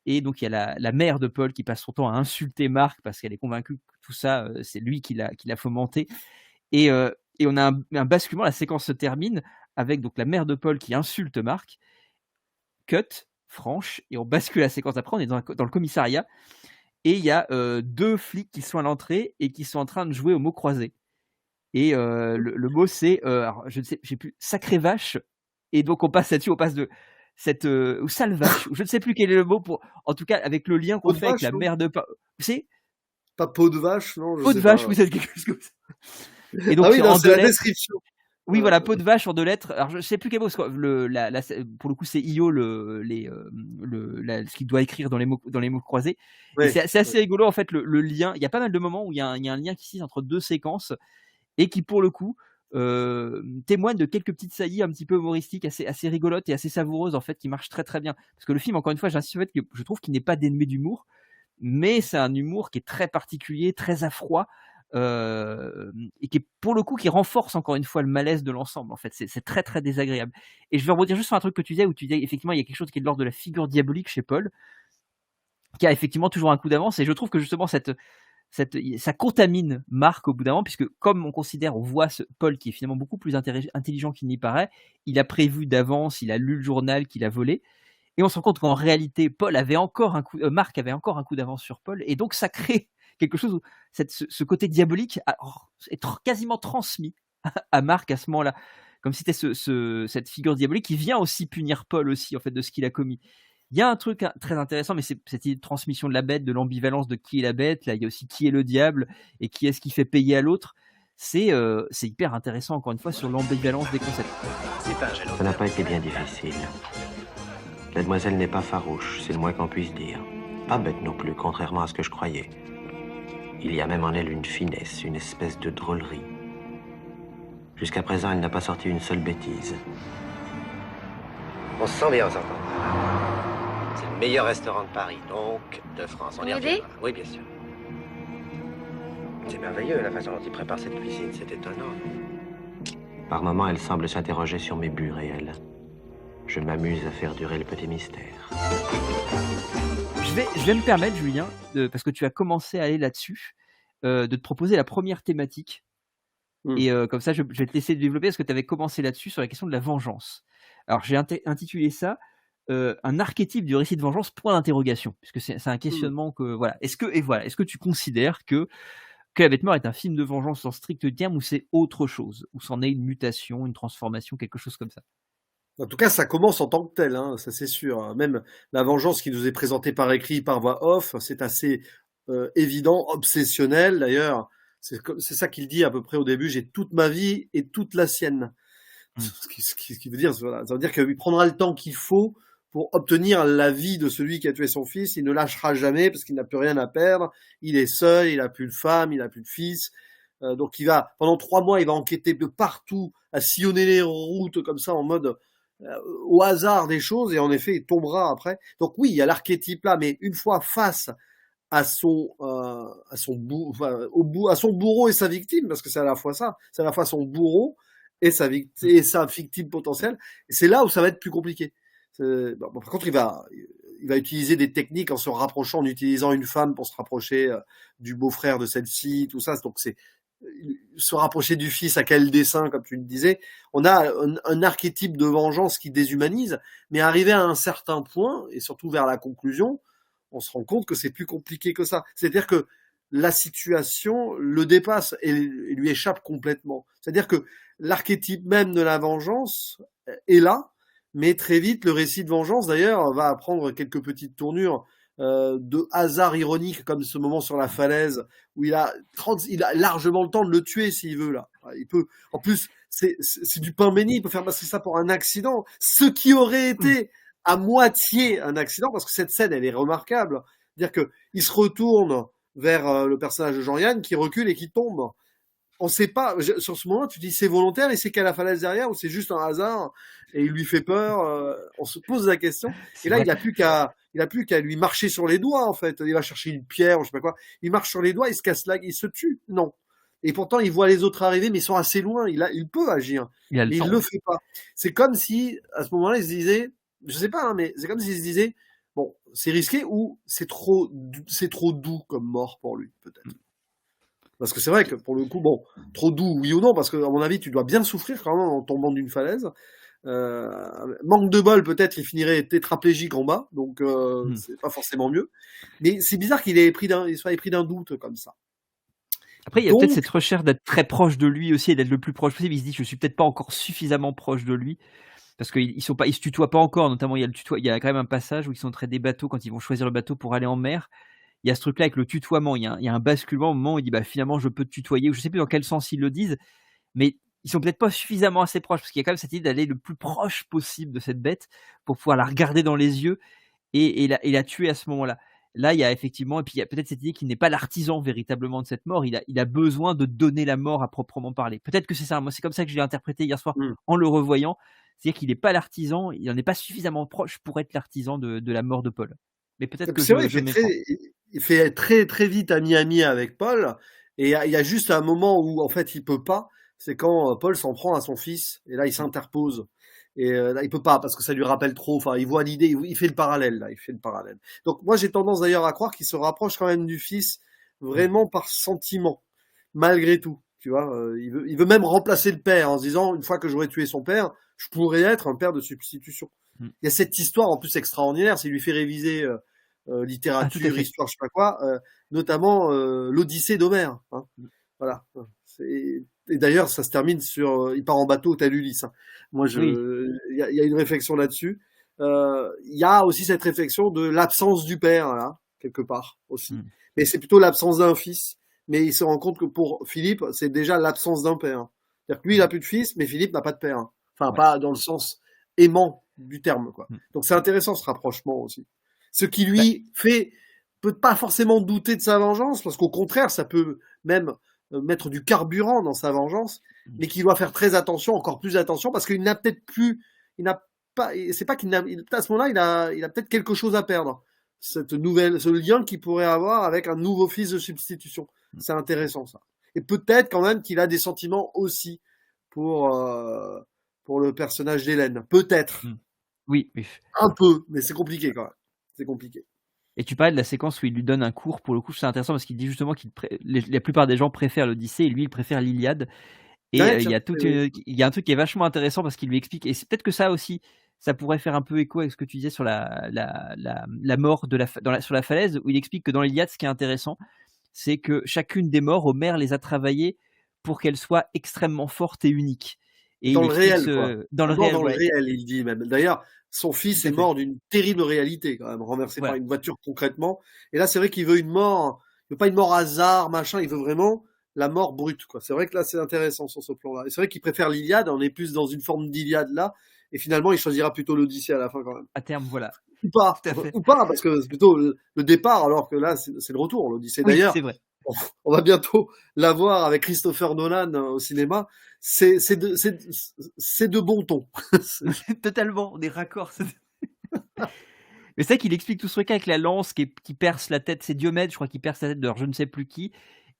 Et donc il y a la mère de Paul qui passe son temps à insulter Marc parce qu'elle est convaincue que tout ça, c'est lui qui l'a fomenté. Et on a un basculement, la séquence se termine avec donc la mère de Paul qui insulte Marc. Cut, franche, et on bascule la séquence après, on est dans le commissariat. Et il y a 2 flics qui sont à l'entrée et qui sont en train de jouer au mot croisé. Et le mot c'est, alors je ne sais plus, sacré vache. Et donc on passe là-dessus, on passe de cette ou sale vache, ou je ne sais plus quel est le mot pour, en tout cas avec le lien qu'on Peau de fait avec vache, la non mère de c'est Pas peau de vache, non, je peau de sais vache, pas. vous savez quelque chose comme ça. Et donc Ah oui, non, en c'est 2 la lettres. description. Oui, voilà, peau de vache en 2 lettres. Alors, je sais plus quel mot. Pour le coup, c'est Io ce qu'il doit écrire dans les mots croisés. Et Ouais. c'est assez rigolo, en fait, le lien. Il y a pas mal de moments où il y a un lien qui se tisse entre 2 séquences et qui, pour le coup, témoigne de quelques petites saillies un petit peu humoristiques, assez rigolotes et assez savoureuses, en fait, qui marchent très très bien. Parce que le film, encore une fois, j'insiste sur le fait que je trouve qu'il n'est pas dénué d'humour, mais c'est un humour qui est très particulier, très à froid. Et qui est pour le coup qui renforce encore une fois le malaise de l'ensemble. En fait, c'est très très désagréable. Et je vais rebondir juste sur un truc que tu disais où tu disais effectivement il y a quelque chose qui est de l'ordre de la figure diabolique chez Paul, qui a effectivement toujours un coup d'avance. Et je trouve que justement ça contamine Marc au bout d'un moment, puisque comme on voit Paul qui est finalement beaucoup plus intelligent qu'il n'y paraît, il a prévu d'avance, il a lu le journal qu'il a volé. Et on se rend compte qu'en réalité, Marc avait encore un coup d'avance sur Paul, et donc ça crée quelque chose où ce côté diabolique est quasiment transmis à Marc à ce moment-là, comme si c'était cette figure diabolique qui vient aussi punir Paul aussi en fait de ce qu'il a commis. Il y a un truc très intéressant, mais c'est cette idée de transmission de la bête, de l'ambivalence de qui est la bête. Là, il y a aussi qui est le diable et qui est-ce qui fait payer à l'autre. C'est hyper intéressant encore une fois sur l'ambivalence des concepts. Ça n'a pas été bien difficile. La demoiselle n'est pas farouche, c'est le moins qu'on puisse dire. Pas bête non plus, contrairement à ce que je croyais. Il y a même en elle une finesse, une espèce de drôlerie. Jusqu'à présent, elle n'a pas sorti une seule bêtise. On se sent bien en sortant. C'est le meilleur restaurant de Paris, donc de France. On y reviendra. Oui, bien sûr. C'est merveilleux la façon dont il prépare cette cuisine, c'est étonnant. Par moments, elle semble s'interroger sur mes buts réels. Je m'amuse à faire durer le petit mystère. Je vais me permettre, Julien, parce que tu as commencé à aller là-dessus, de te proposer la première thématique. Et comme ça, je vais te laisser développer parce que tu avais commencé là-dessus sur la question de la vengeance. Alors, j'ai intitulé ça un archétype du récit de vengeance, point d'interrogation, puisque c'est un questionnement que voilà. Est-ce que tu considères que La Bête Noire est un film de vengeance en strict terme ou c'est autre chose, ou c'en est une mutation, une transformation, quelque chose comme ça? En tout cas, ça commence en tant que tel, hein, ça c'est sûr. Même la vengeance qui nous est présentée par écrit, par voix off, c'est assez évident, obsessionnel d'ailleurs. C'est ça qu'il dit à peu près au début, j'ai toute ma vie et toute la sienne. Ce qui veut dire, voilà, ça veut dire qu'il prendra le temps qu'il faut pour obtenir la vie de celui qui a tué son fils. Il ne lâchera jamais parce qu'il n'a plus rien à perdre. Il est seul, il n'a plus de femme, il n'a plus de fils. Donc pendant 3 mois, il va enquêter de partout, à sillonner les routes comme ça en mode au hasard des choses, et en effet il tombera après. Donc oui, il y a l'archétype là, mais une fois face à son bourreau et sa victime, parce que c'est à la fois ça, c'est à la fois son bourreau et sa victime potentielle, et c'est là où ça va être plus compliqué. Par contre, il va utiliser des techniques en se rapprochant, en utilisant une femme pour se rapprocher du beau-frère de celle-ci, tout ça. Donc c'est se rapprocher du fils à quel dessein, comme tu le disais. On a un archétype de vengeance qui déshumanise, mais arrivé à un certain point, et surtout vers la conclusion, on se rend compte que c'est plus compliqué que ça. C'est-à-dire que la situation le dépasse et lui échappe complètement. C'est-à-dire que l'archétype même de la vengeance est là, mais très vite, le récit de vengeance, d'ailleurs, va prendre quelques petites tournures de hasard ironique comme ce moment sur la falaise où il a largement le temps de le tuer s'il veut là. Il peut. En plus, c'est du pain béni. Il peut faire passer ça pour un accident, ce qui aurait été à moitié un accident parce que cette scène elle est remarquable. C'est-à-dire que il se retourne vers le personnage de Jean-Yann qui recule et qui tombe. On sait pas, sur ce moment, tu dis c'est volontaire et c'est qu'à la falaise derrière ou c'est juste un hasard et il lui fait peur. On se pose la question. Et là, il a plus qu'à lui marcher sur les doigts en fait. Il va chercher une pierre ou je sais pas quoi. Il marche sur les doigts, il se casse il se tue. Non. Et pourtant, il voit les autres arriver, mais ils sont assez loin. Il peut agir. Mais il le fait pas. C'est comme si à ce moment-là, il se disait, je sais pas, hein, mais c'est comme s'il se disait, bon, c'est risqué ou c'est trop doux comme mort pour lui peut-être. Parce que c'est vrai que pour le coup, bon, trop doux, oui ou non, parce que à mon avis, tu dois bien souffrir quand même en tombant d'une falaise. Manque de bol, peut-être, il finirait tétraplégique en bas, donc c'est pas forcément mieux. Mais c'est bizarre qu'il soit pris d'un doute comme ça. Après, il y a peut-être cette recherche d'être très proche de lui aussi et d'être le plus proche possible. Il se dit, je suis peut-être pas encore suffisamment proche de lui. Parce qu'ils se tutoient pas encore, notamment il y a quand même un passage où ils sont traités des bateaux quand ils vont choisir le bateau pour aller en mer. Il y a ce truc-là avec le tutoiement, il y a un basculement au moment où il dit finalement je peux te tutoyer, ou je sais plus dans quel sens ils le disent, mais ils sont peut-être pas suffisamment assez proches, parce qu'il y a quand même cette idée d'aller le plus proche possible de cette bête pour pouvoir la regarder dans les yeux et la tuer à ce moment-là. Là, il y a effectivement, et puis il y a peut-être cette idée qu'il n'est pas l'artisan véritablement de cette mort, il a besoin de donner la mort à proprement parler. Peut-être que c'est ça, moi c'est comme ça que je l'ai interprété hier soir en le revoyant, c'est-à-dire qu'il n'est pas l'artisan, il n'en est pas suffisamment proche pour être l'artisan de la mort de Paul. Mais peut-être que il fait très très vite ami avec Paul, et il y a juste un moment où en fait il peut pas, c'est quand Paul s'en prend à son fils, et là il s'interpose, et là il peut pas parce que ça lui rappelle trop, enfin il voit l'idée, il fait le parallèle. Donc moi j'ai tendance d'ailleurs à croire qu'il se rapproche quand même du fils vraiment par sentiment, malgré tout, tu vois, il veut même remplacer le père en se disant une fois que j'aurai tué son père, je pourrais être un père de substitution. Il y a cette histoire en plus extraordinaire, c'est lui fait réviser littérature, histoire, je sais pas quoi, notamment l'Odyssée d'Homère. Hein. Voilà. Et d'ailleurs, ça se termine sur, il part en bateau, tel Ulysse. Hein. Moi, il y a une réflexion là-dessus. Il y a aussi cette réflexion de l'absence du père, là, quelque part aussi. Mais c'est plutôt l'absence d'un fils. Mais il se rend compte que pour Philippe, c'est déjà l'absence d'un père. C'est-à-dire que lui, il a plus de fils, mais Philippe n'a pas de père. Enfin, pas dans le sens aimant du terme, quoi. Donc c'est intéressant ce rapprochement aussi. Ce qui lui peut pas forcément douter de sa vengeance, parce qu'au contraire, ça peut même mettre du carburant dans sa vengeance, mais qu'il doit faire très attention, encore plus attention, parce qu'il n'a peut-être plus, c'est pas qu'il n'a, à ce moment-là, il a peut-être quelque chose à perdre. Ce lien qu'il pourrait avoir avec un nouveau fils de substitution. C'est intéressant, ça. Et peut-être quand même qu'il a des sentiments aussi pour le personnage d'Hélène. Peut-être. Oui. Un peu, mais c'est compliqué quand même. C'est compliqué. Et tu parlais de la séquence où il lui donne un cours, pour le coup, c'est intéressant parce qu'il dit justement la plupart des gens préfèrent l'Odyssée et lui, il préfère l'Iliade. Et il y a un truc qui est vachement intéressant parce qu'il lui explique, et c'est peut-être que ça aussi, ça pourrait faire un peu écho avec ce que tu disais sur la mort sur la falaise, où il explique que dans l'Iliade, ce qui est intéressant, c'est que chacune des morts, Homère les a travaillées pour qu'elles soient extrêmement fortes et uniques. Et dans le réel, quoi. Dans le réel, il dit même. D'ailleurs, son fils est mort d'une terrible réalité, quand même, renversé par une voiture concrètement. Et là, c'est vrai qu'il veut une mort, il veut pas une mort hasard, machin, il veut vraiment la mort brute, quoi. C'est vrai que là, c'est intéressant sur ce plan-là. Et c'est vrai qu'il préfère l'Iliade, on est plus dans une forme d'Iliade là, et finalement, il choisira plutôt l'Odyssée à la fin, quand même. À terme, voilà. Ou pas, parce que c'est plutôt le départ, alors que là, c'est le retour, l'Odyssée. D'ailleurs, c'est vrai. On va bientôt la voir avec Christopher Nolan au cinéma. C'est de bon ton. Totalement, des raccords. Mais c'est vrai qu'il explique tout ce truc avec la lance qui perce la tête. C'est Diomède, je crois, qui perce la tête de je ne sais plus qui.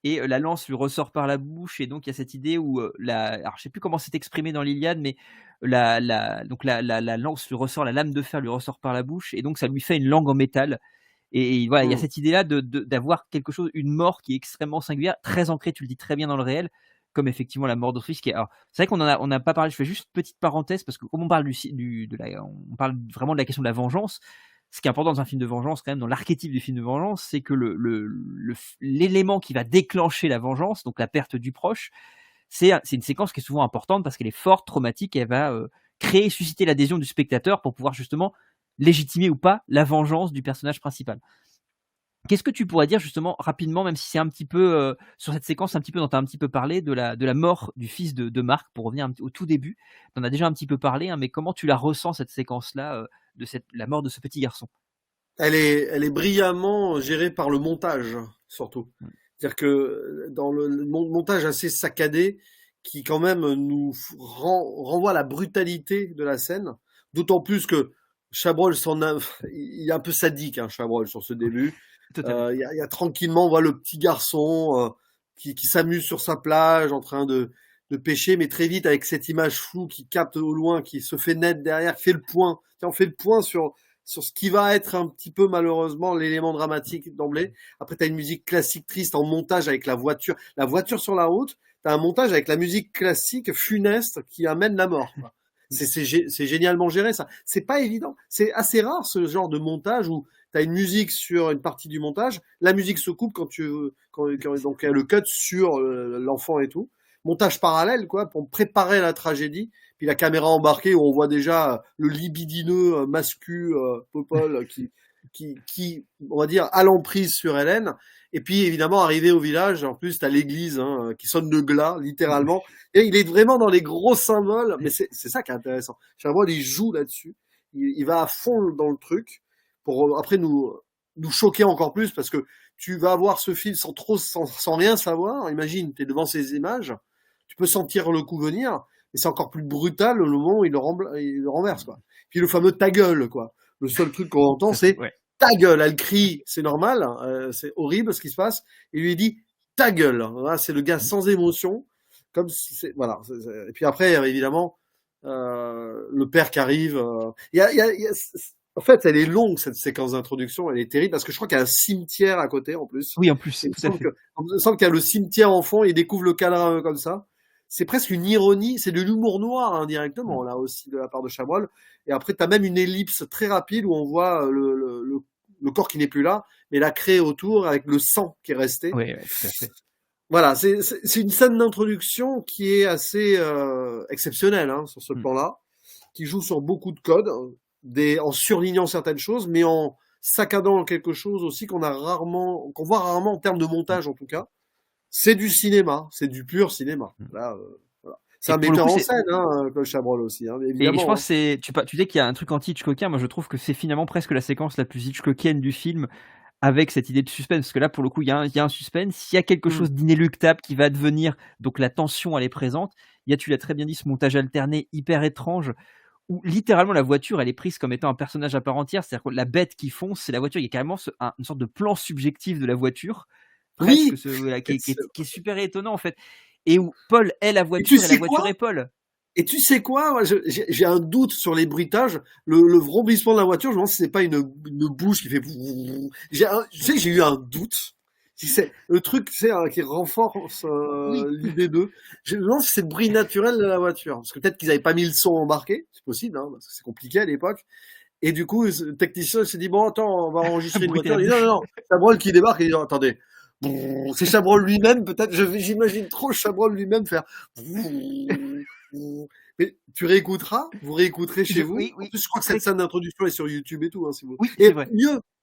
Et la lance lui ressort par la bouche. Et donc, il y a cette idée où alors, je sais plus comment c'est exprimé dans l'Iliade, mais la lance lui ressort, la lame de fer lui ressort par la bouche. Et donc, ça lui fait une langue en métal. Et voilà, il y a cette idée-là d'avoir quelque chose, une mort qui est extrêmement singulière, très ancrée, tu le dis très bien dans le réel, comme effectivement la mort d'Autriche. Alors, c'est vrai qu'on n'a pas parlé. Je fais juste une petite parenthèse parce que comme on parle on parle vraiment de la question de la vengeance. Ce qui est important dans un film de vengeance, quand même, dans l'archétype du film de vengeance, c'est que l'élément qui va déclencher la vengeance, donc la perte du proche, c'est une séquence qui est souvent importante parce qu'elle est forte, traumatique, et elle va susciter l'adhésion du spectateur pour pouvoir justement légitimer ou pas la vengeance du personnage principal. Qu'est-ce que tu pourrais dire justement rapidement, même si c'est un petit peu sur cette séquence, un petit peu dont tu as un petit peu parlé, de la mort du fils de Marc, pour revenir au tout début. Tu en as déjà un petit peu parlé, hein, mais comment tu la ressens cette séquence-là, la mort de ce petit garçon? Elle est brillamment gérée par le montage, surtout. Mm. C'est-à-dire que dans le montage assez saccadé, qui quand même nous renvoie à la brutalité de la scène, d'autant plus que Chabrol il est un peu sadique, hein, Chabrol, sur ce début. Totalement. Il y a tranquillement, on voit le petit garçon qui s'amuse sur sa plage en train de pêcher, mais très vite avec cette image floue qui capte au loin, qui se fait naître derrière, qui fait le point. Tiens, on fait le point sur ce qui va être un petit peu malheureusement l'élément dramatique d'emblée. Après, tu as une musique classique triste en montage avec la voiture sur la route. Tu as un montage avec la musique classique funeste qui amène la mort. C'est génialement géré, ça. C'est pas évident. C'est assez rare, ce genre de montage où tu as une musique sur une partie du montage, la musique se coupe donc il y a le cut sur l'enfant et tout. Montage parallèle, quoi, pour préparer la tragédie. Puis la caméra embarquée où on voit déjà le libidineux mascu Popol qui, on va dire, a l'emprise sur Hélène. Et puis évidemment, arrivé au village, en plus t'as l'église qui sonne le glas, littéralement. Et il est vraiment dans les gros symboles, mais c'est ça qui est intéressant. Chabrol, il joue là-dessus. Il va à fond dans le truc pour après nous choquer encore plus parce que tu vas voir ce film sans rien savoir. Imagine, t'es devant ces images, tu peux sentir le coup venir, et c'est encore plus brutal le moment où il le renverse, quoi. Puis le fameux ta gueule, quoi. Le seul truc qu'on entend, c'est Ouais. ta gueule. Elle crie, c'est normal, c'est horrible ce qui se passe. Et lui dit ta gueule. Voilà, c'est le gars sans émotion, comme si voilà. Et puis après, évidemment, le père qui arrive. En fait, elle est longue cette séquence d'introduction. Elle est terrible parce que je crois qu'il y a un cimetière à côté en plus. Oui, en plus, Il tout à fait. me semble qu'il y a le cimetière en fond. Il découvre le cadavre comme ça. C'est presque une ironie, c'est de l'humour noir indirectement là aussi de la part de Chabrol. Et après, tu as même une ellipse très rapide où on voit le corps qui n'est plus là, mais la craie autour avec le sang qui est resté. Oui, tout à fait. Voilà, c'est une scène d'introduction qui est assez exceptionnelle sur ce plan-là, qui joue sur beaucoup de codes, en surlignant certaines choses, mais en saccadant quelque chose aussi qu'on voit rarement en termes de montage en tout cas. C'est du cinéma, c'est du pur cinéma. Là, voilà. C'est un metteur en scène, comme Chabrol aussi, évidemment. Et je pense que tu dis qu'il y a un truc anti-Hitchcockien. Moi, je trouve que c'est finalement presque la séquence la plus Hitchcockienne du film, avec cette idée de suspense. Parce que là, pour le coup, il y a un suspense. Il y a quelque chose d'inéluctable qui va advenir. Donc la tension, elle est présente. Il y a, tu l'as très bien dit, ce montage alterné hyper étrange, où littéralement la voiture, elle est prise comme étant un personnage à part entière. C'est-à-dire que la bête qui fonce, c'est la voiture. Il y a carrément une sorte de plan subjectif de la voiture. Oui, qui est super étonnant en fait, et où Paul est la voiture et la voiture est Paul. Et tu sais quoi, moi, j'ai un doute sur les bruitages. Le vrombissement de la voiture, je me demande si c'est pas une bouche qui fait. J'ai eu un doute. Si c'est le truc, qui renforce l'idée d'eux. Je me demande si c'est le bruit naturel de la voiture, parce que peut-être qu'ils avaient pas mis le son embarqué, c'est possible, parce que c'est compliqué à l'époque. Et du coup, le technicien s'est dit bon, attends, on va enregistrer une voiture. Il dit non, Chabrol qui débarque et il dit attendez. C'est Chabrol lui-même, peut-être, j'imagine trop Chabrol lui-même faire. Mais vous réécouterez chez vous. Oui, en plus, je crois que cette scène d'introduction est sur YouTube et tout. Si vous... Oui, et c'est vrai.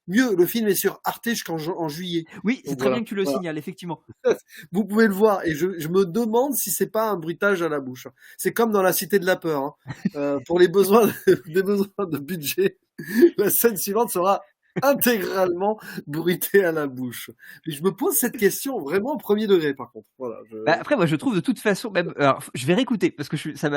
mieux, le film est sur Arte jusqu'en juillet. Oui, c'est très bien que tu le signales, effectivement. Vous pouvez le voir, et je me demande si c'est pas un bruitage à la bouche. C'est comme dans La Cité de la Peur. Pour les besoins de budget, la scène suivante sera intégralement bruité à la bouche. Mais je me pose cette question vraiment au premier degré, par contre. Voilà, après, moi, je trouve de toute façon, même, alors, je vais réécouter parce que ça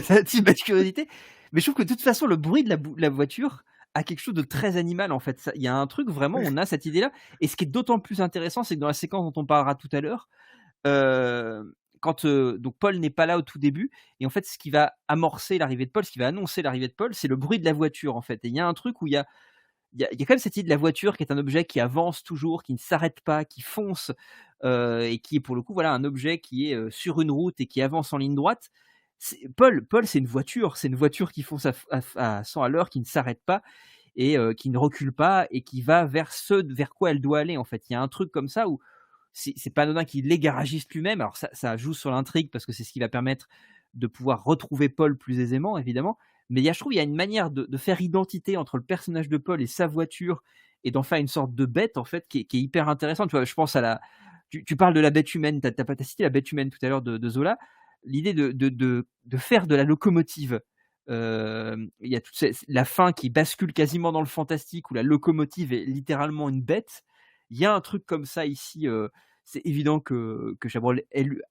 attise ma curiosité. Mais je trouve que de toute façon, le bruit de la voiture a quelque chose de très animal en fait. Il y a un truc vraiment, on a cette idée-là. Et ce qui est d'autant plus intéressant, c'est que dans la séquence dont on parlera tout à l'heure, quand donc Paul n'est pas là au tout début, et en fait, ce qui va amorcer l'arrivée de Paul, ce qui va annoncer l'arrivée de Paul, c'est le bruit de la voiture en fait. Et il y a un truc où il y a quand même cette idée de la voiture qui est un objet qui avance toujours, qui ne s'arrête pas, qui fonce, et qui est pour le coup un objet qui est sur une route et qui avance en ligne droite. Paul, c'est une voiture qui fonce à 100 à l'heure, qui ne s'arrête pas et qui ne recule pas et qui va vers vers quoi elle doit aller en fait. Il y a un truc comme ça où c'est pas anodin qu'il est garagiste lui-même. Alors ça joue sur l'intrigue parce que c'est ce qui va permettre de pouvoir retrouver Paul plus aisément, évidemment. Mais je trouve qu'il y a une manière de faire identité entre le personnage de Paul et sa voiture et d'en faire une sorte de bête en fait qui est hyper intéressante. Tu vois, je pense à tu parles de la bête humaine, t'as cité la bête humaine tout à l'heure de Zola. L'idée de faire de la locomotive. Il y a la fin qui bascule quasiment dans le fantastique où la locomotive est littéralement une bête. Il y a un truc comme ça ici. C'est évident que Chabrol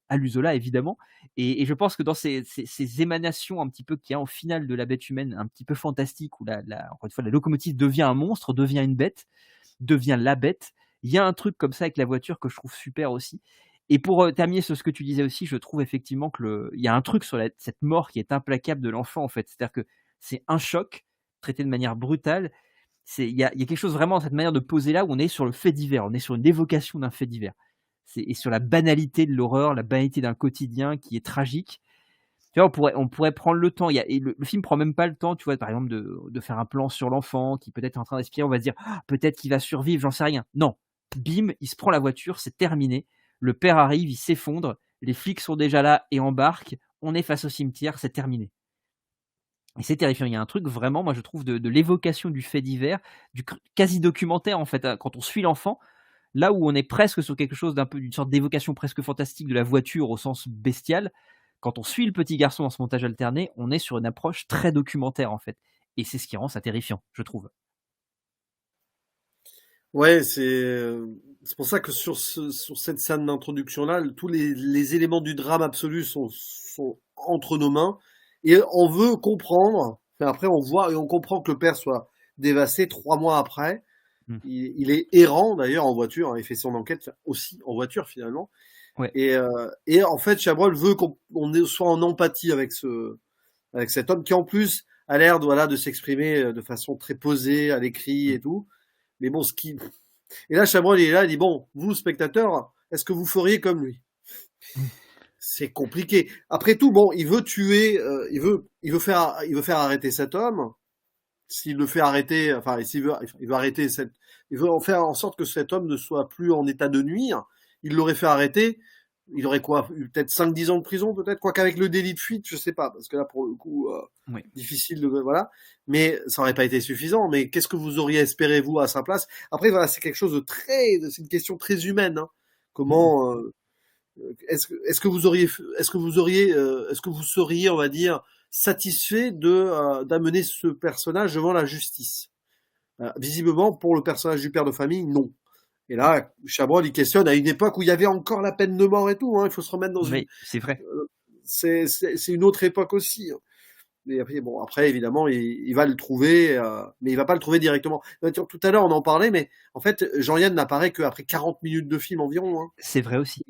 a lu Zola, évidemment. Et je pense que dans ces émanations un petit peu qu'il y a au final de la bête humaine, un petit peu fantastique, où encore une fois, la locomotive devient un monstre, devient une bête, devient la bête. Il y a un truc comme ça avec la voiture que je trouve super aussi. Et pour terminer sur ce que tu disais aussi, je trouve effectivement il y a un truc sur cette mort qui est implacable de l'enfant, en fait. C'est-à-dire que c'est un choc traité de manière brutale. Il y a quelque chose vraiment dans cette manière de poser là où on est sur le fait divers, on est sur une évocation d'un fait divers. Et sur la banalité de l'horreur, la banalité d'un quotidien qui est tragique. Tu vois, on pourrait prendre le temps. Le film prend même pas le temps, tu vois, par exemple, de faire un plan sur l'enfant qui peut-être est en train d'aspirer. On va se dire, peut-être qu'il va survivre, j'en sais rien. Non. Bim, il se prend la voiture, c'est terminé. Le père arrive, il s'effondre. Les flics sont déjà là et embarquent. On est face au cimetière, c'est terminé. Et c'est terrifiant. Il y a un truc vraiment, moi je trouve, de l'évocation du fait divers, du quasi-documentaire en fait, quand on suit l'enfant. Là où on est presque sur quelque chose d'une sorte d'évocation presque fantastique de la voiture au sens bestial, quand on suit le petit garçon dans ce montage alterné, on est sur une approche très documentaire en fait. Et c'est ce qui rend ça terrifiant, je trouve. Ouais, c'est pour ça que sur cette scène d'introduction là, tous les éléments du drame absolu sont entre nos mains et on veut comprendre. Enfin, après, on voit et on comprend que le père soit dévasté 3 mois après. Il est errant d'ailleurs en voiture, hein, il fait son enquête aussi en voiture finalement. Ouais. Et en fait, Chabrol veut qu'on soit en empathie avec cet homme qui en plus a l'air de s'exprimer de façon très posée à l'écrit et tout. Mais bon, et là, Chabrol il est là, il dit bon, vous spectateurs, est-ce que vous feriez comme lui? C'est compliqué. Après tout, bon, il veut tuer, il veut faire arrêter cet homme. S'il le fait arrêter, enfin, il veut arrêter il veut en faire en sorte que cet homme ne soit plus en état de nuire. Il l'aurait fait arrêter. Il aurait peut-être 5-10 ans de prison, peut-être, quoi qu'avec le délit de fuite, je sais pas, parce que là, pour le coup, oui. difficile voilà. Mais ça aurait pas été suffisant. Mais qu'est-ce que vous auriez espéré, vous, à sa place? Après, voilà, c'est quelque chose c'est une question très humaine, hein. Comment, est-ce que vous seriez, on va dire, satisfait d'amener ce personnage devant la justice? Visiblement, pour le personnage du père de famille, non. Et là, Chabrol, il questionne à une époque où il y avait encore la peine de mort et tout, hein. Il faut se remettre dans c'est vrai. C'est une autre époque aussi. Mais après, évidemment, il va le trouver, mais il va pas le trouver directement. Tout à l'heure, on en parlait, mais en fait, Jean-Yann n'apparaît qu'après 40 minutes de film environ, hein. C'est vrai aussi.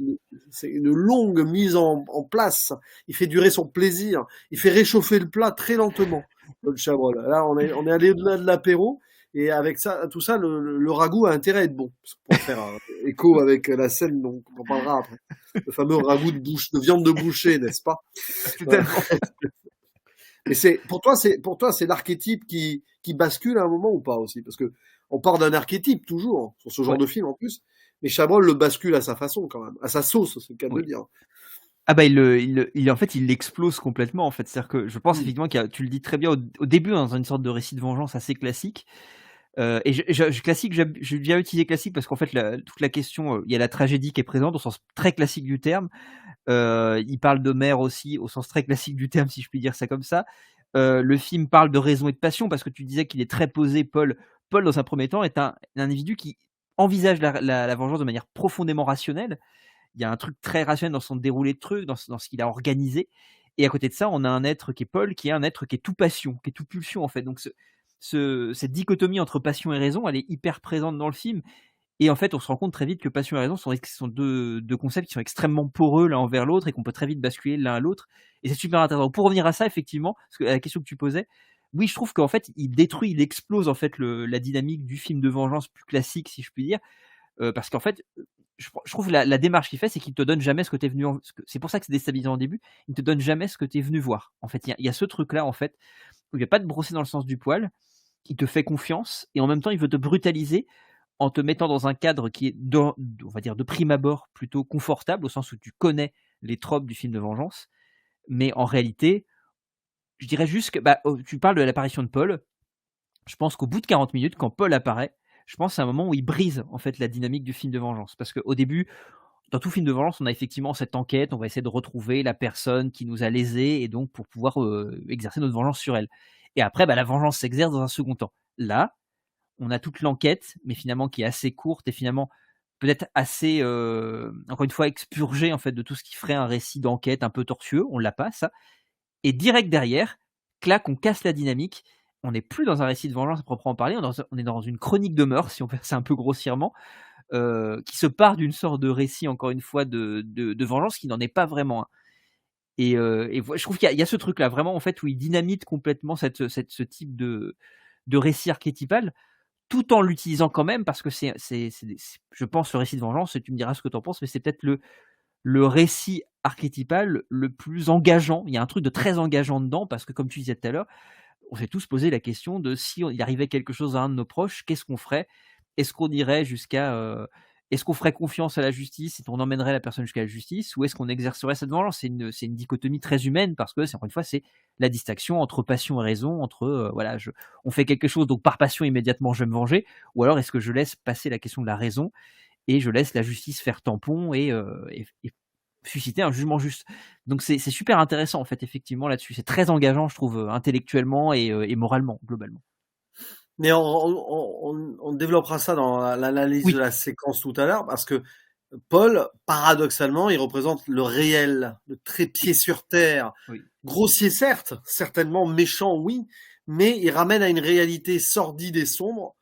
C'est une longue mise en place. Il fait durer son plaisir. Il fait réchauffer le plat très lentement, le Chabrol. Là, on est allé au-delà de l'apéro. Et avec ça, tout ça, le ragoût a intérêt à être bon. Pour faire écho avec la scène dont on parlera après. Le fameux ragoût de viande de boucher, n'est-ce pas? Mais pour toi, c'est l'archétype qui bascule à un moment ou pas aussi? Parce que on part d'un archétype toujours, sur ce genre de film en plus. Mais Chabrol le bascule à sa façon quand même. À sa sauce, c'est le cas de le dire. Ah bah en fait il l'explose complètement en fait, c'est-à-dire que je pense effectivement tu le dis très bien au début dans une sorte de récit de vengeance assez classique. Et classique, j'ai bien utilisé classique parce qu'en fait toute la question, il y a la tragédie qui est présente au sens très classique du terme. Il parle de mère aussi au sens très classique du terme, si je puis dire ça comme ça. Le film parle de raison et de passion parce que tu disais qu'il est très posé. Paul dans un premier temps est un individu qui envisage la vengeance de manière profondément rationnelle. Il y a un truc très rationnel dans son déroulé de trucs, dans ce qu'il a organisé. Et à côté de ça, on a un être qui est Paul, qui est un être qui est tout passion, qui est tout pulsion en fait. Donc cette dichotomie entre passion et raison, elle est hyper présente dans le film. Et en fait, on se rend compte très vite que passion et raison sont deux concepts qui sont extrêmement poreux l'un envers l'autre et qu'on peut très vite basculer l'un à l'autre. Et c'est super intéressant. Pour revenir à ça, effectivement, à la question que tu posais, oui, je trouve qu'en fait, il explose en fait la dynamique du film de vengeance plus classique, si je puis dire, parce qu'en fait, je trouve la démarche qu'il fait, c'est qu'il te donne jamais ce que tu es venu. C'est pour ça que c'est déstabilisant au début. Il te donne jamais ce que tu es venu voir. En fait, il y a ce truc-là, en fait, où il n'y a pas de brosser dans le sens du poil. Il te fait confiance et en même temps, il veut te brutaliser en te mettant dans un cadre qui est, on va dire, de prime abord plutôt confortable, au sens où tu connais les tropes du film de vengeance. Mais en réalité, je dirais juste que tu parles de l'apparition de Paul. Je pense qu'au bout de 40 minutes, quand Paul apparaît, je pense que c'est un moment où il brise en fait la dynamique du film de vengeance. Parce qu'au début, dans tout film de vengeance, on a effectivement cette enquête, on va essayer de retrouver la personne qui nous a lésés et donc pour pouvoir exercer notre vengeance sur elle. Et après, la vengeance s'exerce dans un second temps. Là, on a toute l'enquête, mais finalement qui est assez courte et finalement peut-être assez, encore une fois, expurgée en fait de tout ce qui ferait un récit d'enquête un peu tortueux. On l'a pas ça. Et direct derrière, clac, on casse la dynamique. On n'est plus dans un récit de vengeance à proprement parler. On est dans une chronique de meurtre, si on fait ça un peu grossièrement, qui se part d'une sorte de récit, encore une fois, de vengeance qui n'en est pas vraiment un. Et je trouve qu'il y a ce truc-là, vraiment, en fait, où il dynamite complètement ce type de récit archétypal, tout en l'utilisant quand même, parce que je pense, le récit de vengeance, et tu me diras ce que tu en penses, mais c'est peut-être le récit archétypal le plus engageant. Il y a un truc de très engageant dedans, parce que comme tu disais tout à l'heure, on s'est tous posé la question de si il arrivait quelque chose à un de nos proches, qu'est-ce qu'on ferait? Est-ce qu'on irait jusqu'à... est-ce qu'on ferait confiance à la justice et on emmènerait la personne jusqu'à la justice, ou est-ce qu'on exercerait cette vengeance? C'est une dichotomie très humaine, parce que, encore une fois, c'est la distinction entre passion et raison, entre, on fait quelque chose, donc par passion, immédiatement, je vais me venger, ou alors est-ce que je laisse passer la question de la raison et je laisse la justice faire tampon et susciter un jugement juste. Donc c'est super intéressant en fait, effectivement, là-dessus. C'est très engageant, je trouve, intellectuellement et moralement, globalement. Mais on développera ça dans l'analyse Oui. de la séquence tout à l'heure, parce que Paul, paradoxalement, il représente le réel, le trépied sur terre. Oui. Grossier certes, certainement méchant oui, mais il ramène à une réalité sordide et sombre,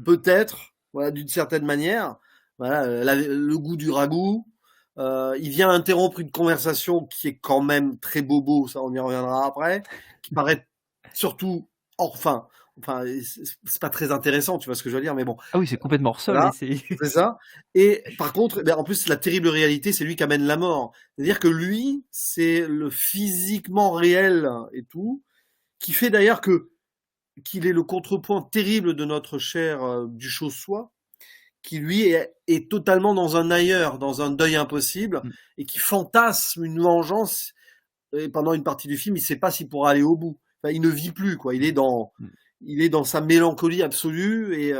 peut-être, voilà, d'une certaine manière. Voilà, le goût du ragoût. Il vient interrompre une conversation qui est quand même très bobo, ça on y reviendra après, qui paraît surtout enfin, c'est pas très intéressant, tu vois ce que je veux dire, mais bon. Ah oui, c'est complètement hors sol. Voilà, C'est ça. Et par contre, en plus, la terrible réalité, c'est lui qui amène la mort. C'est-à-dire que lui, c'est le physiquement réel et tout, qui fait d'ailleurs qu'il est le contrepoint terrible de notre cher Duchossois, qui lui est totalement dans un ailleurs, dans un deuil impossible, et qui fantasme une vengeance. Et pendant une partie du film, il sait pas s'il pourra aller au bout. Enfin, il ne vit plus, quoi. Il est dans sa mélancolie absolue et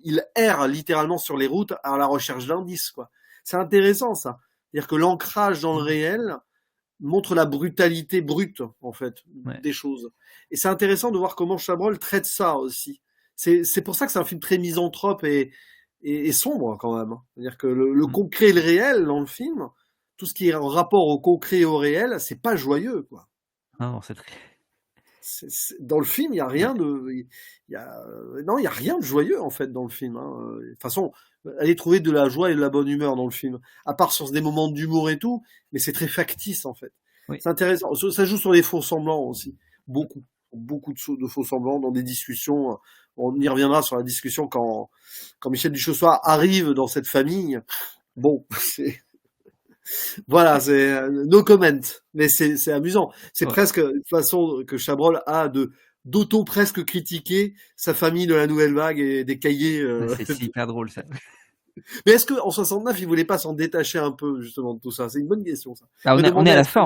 il erre littéralement sur les routes à la recherche d'indices, quoi. C'est intéressant, ça. C'est-à-dire que l'ancrage dans le réel montre la brutalité brute, en fait, des choses. Et c'est intéressant de voir comment Chabrol traite ça aussi. C'est pour ça que c'est un film très misanthrope et sombre, quand même. C'est-à-dire que le concret et le réel dans le film, tout ce qui est en rapport au concret et au réel, c'est pas joyeux, quoi. Non, c'est très... Dans le film, il y a rien de, il y a rien de joyeux en fait dans le film. Hein. De toute façon, allez trouver de la joie et de la bonne humeur dans le film, à part sur des moments d'humour et tout, mais c'est très factice en fait. Oui. C'est intéressant. Ça joue sur les faux semblants aussi, beaucoup de faux semblants dans des discussions. On y reviendra sur la discussion quand Michel Duchossois arrive dans cette famille. Bon, c'est voilà, c'est no comment, mais c'est amusant. C'est presque une façon que Chabrol a d'auto presque critiquer sa famille de la Nouvelle Vague et des cahiers. C'est hyper drôle ça. Mais est-ce qu'en 69 il voulait pas s'en détacher un peu justement de tout ça? C'est une bonne question ça. Ah, on est à la fin.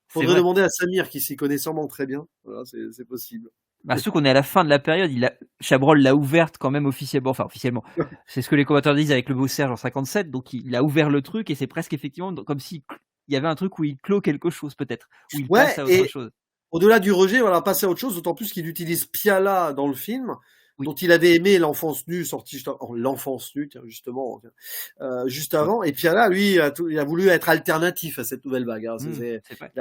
Faudrait demander à Samir qui s'y connaît sûrement très bien. Voilà, c'est possible. Surtout qu'on est à la fin de la période, Chabrol l'a ouverte quand même officiellement. Enfin, officiellement. C'est ce que les commentateurs disent avec le beau Serge en 57. Donc, il a ouvert le truc et c'est presque effectivement comme s'il y avait un truc où il clôt quelque chose, peut-être. Où il passe à autre chose. Au-delà du rejet, voilà, passer à autre chose, d'autant plus qu'il utilise Piala dans le film, dont il avait aimé L'Enfance nue, sorti L'Enfance nue, tiens, justement, juste avant. Et Piala, lui, il a voulu être alternatif à cette nouvelle vague. Hein.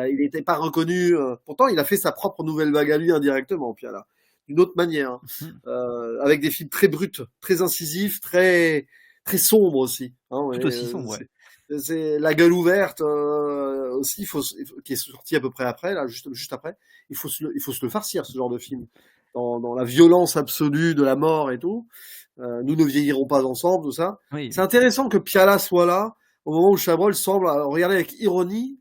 Il n'était pas reconnu. Pourtant, il a fait sa propre nouvelle vague à lui indirectement, Piala, d'une autre manière, avec des films très bruts, très incisifs, très très sombres aussi. Hein, tout aussi sombre. Ouais. C'est La Gueule ouverte aussi, qui est sorti à peu près après, là, juste après. Il faut se le farcir, ce genre de film. Dans la violence absolue de la mort et tout. Nous ne vieillirons pas ensemble, tout ça. Oui. C'est intéressant que Piala soit là, au moment où Chabrol semble regarder avec ironie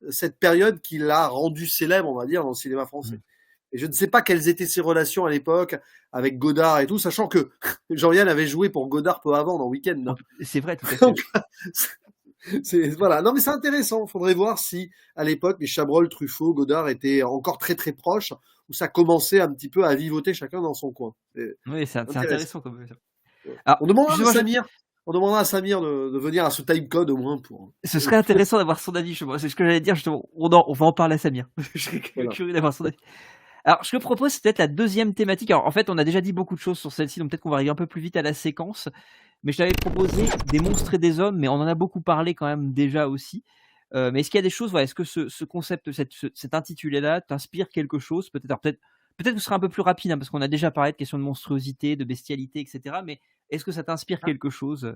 cette période qui l'a rendu célèbre, on va dire, dans le cinéma français. Et je ne sais pas quelles étaient ses relations à l'époque avec Godard et tout, sachant que Jean-Yann avait joué pour Godard peu avant dans Week-end. Hein. C'est vrai, tout à fait. Voilà. Non, mais c'est intéressant. Faudrait voir si, à l'époque, les Chabrol, Truffaut, Godard étaient encore très très proches, où ça commençait un petit peu à vivoter chacun dans son coin. Oui, c'est intéressant comme ça. Alors, On demandera à justement, Samir, de venir à ce timecode au moins pour. ce serait intéressant d'avoir son avis, justement. C'est ce que j'allais dire, justement. On va en parler à Samir. Je serais Voilà. curieux d'avoir son avis. Alors, ce que je propose, c'est peut-être la deuxième thématique. Alors, en fait, on a déjà dit beaucoup de choses sur celle-ci, donc peut-être qu'on va arriver un peu plus vite à la séquence. Mais je t'avais proposé des monstres et des hommes, mais on en a beaucoup parlé quand même déjà aussi. Mais est-ce qu'il y a des choses, voilà, est-ce que ce concept, cet intitulé-là, t'inspire quelque chose? Peut-être que ce sera un peu plus rapide, hein, parce qu'on a déjà parlé de questions de monstruosité, de bestialité, etc. Mais est-ce que ça t'inspire quelque chose?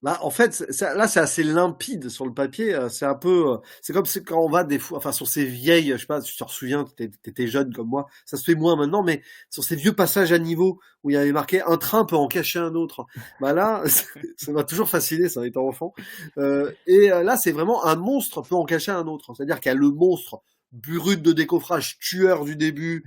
Là, en fait, là, c'est assez limpide sur le papier. C'est un peu, c'est comme quand on va des fois, enfin, sur ces vieilles, je sais pas, tu te souviens, t'étais jeune comme moi, ça se fait moins maintenant, mais sur ces vieux passages à niveau où il y avait marqué un train peut en cacher un autre. Bah là, ça m'a toujours fasciné, ça, étant enfant. Là, c'est vraiment un monstre peut en cacher un autre. C'est-à-dire qu'il y a le monstre brut de décoffrage, tueur du début,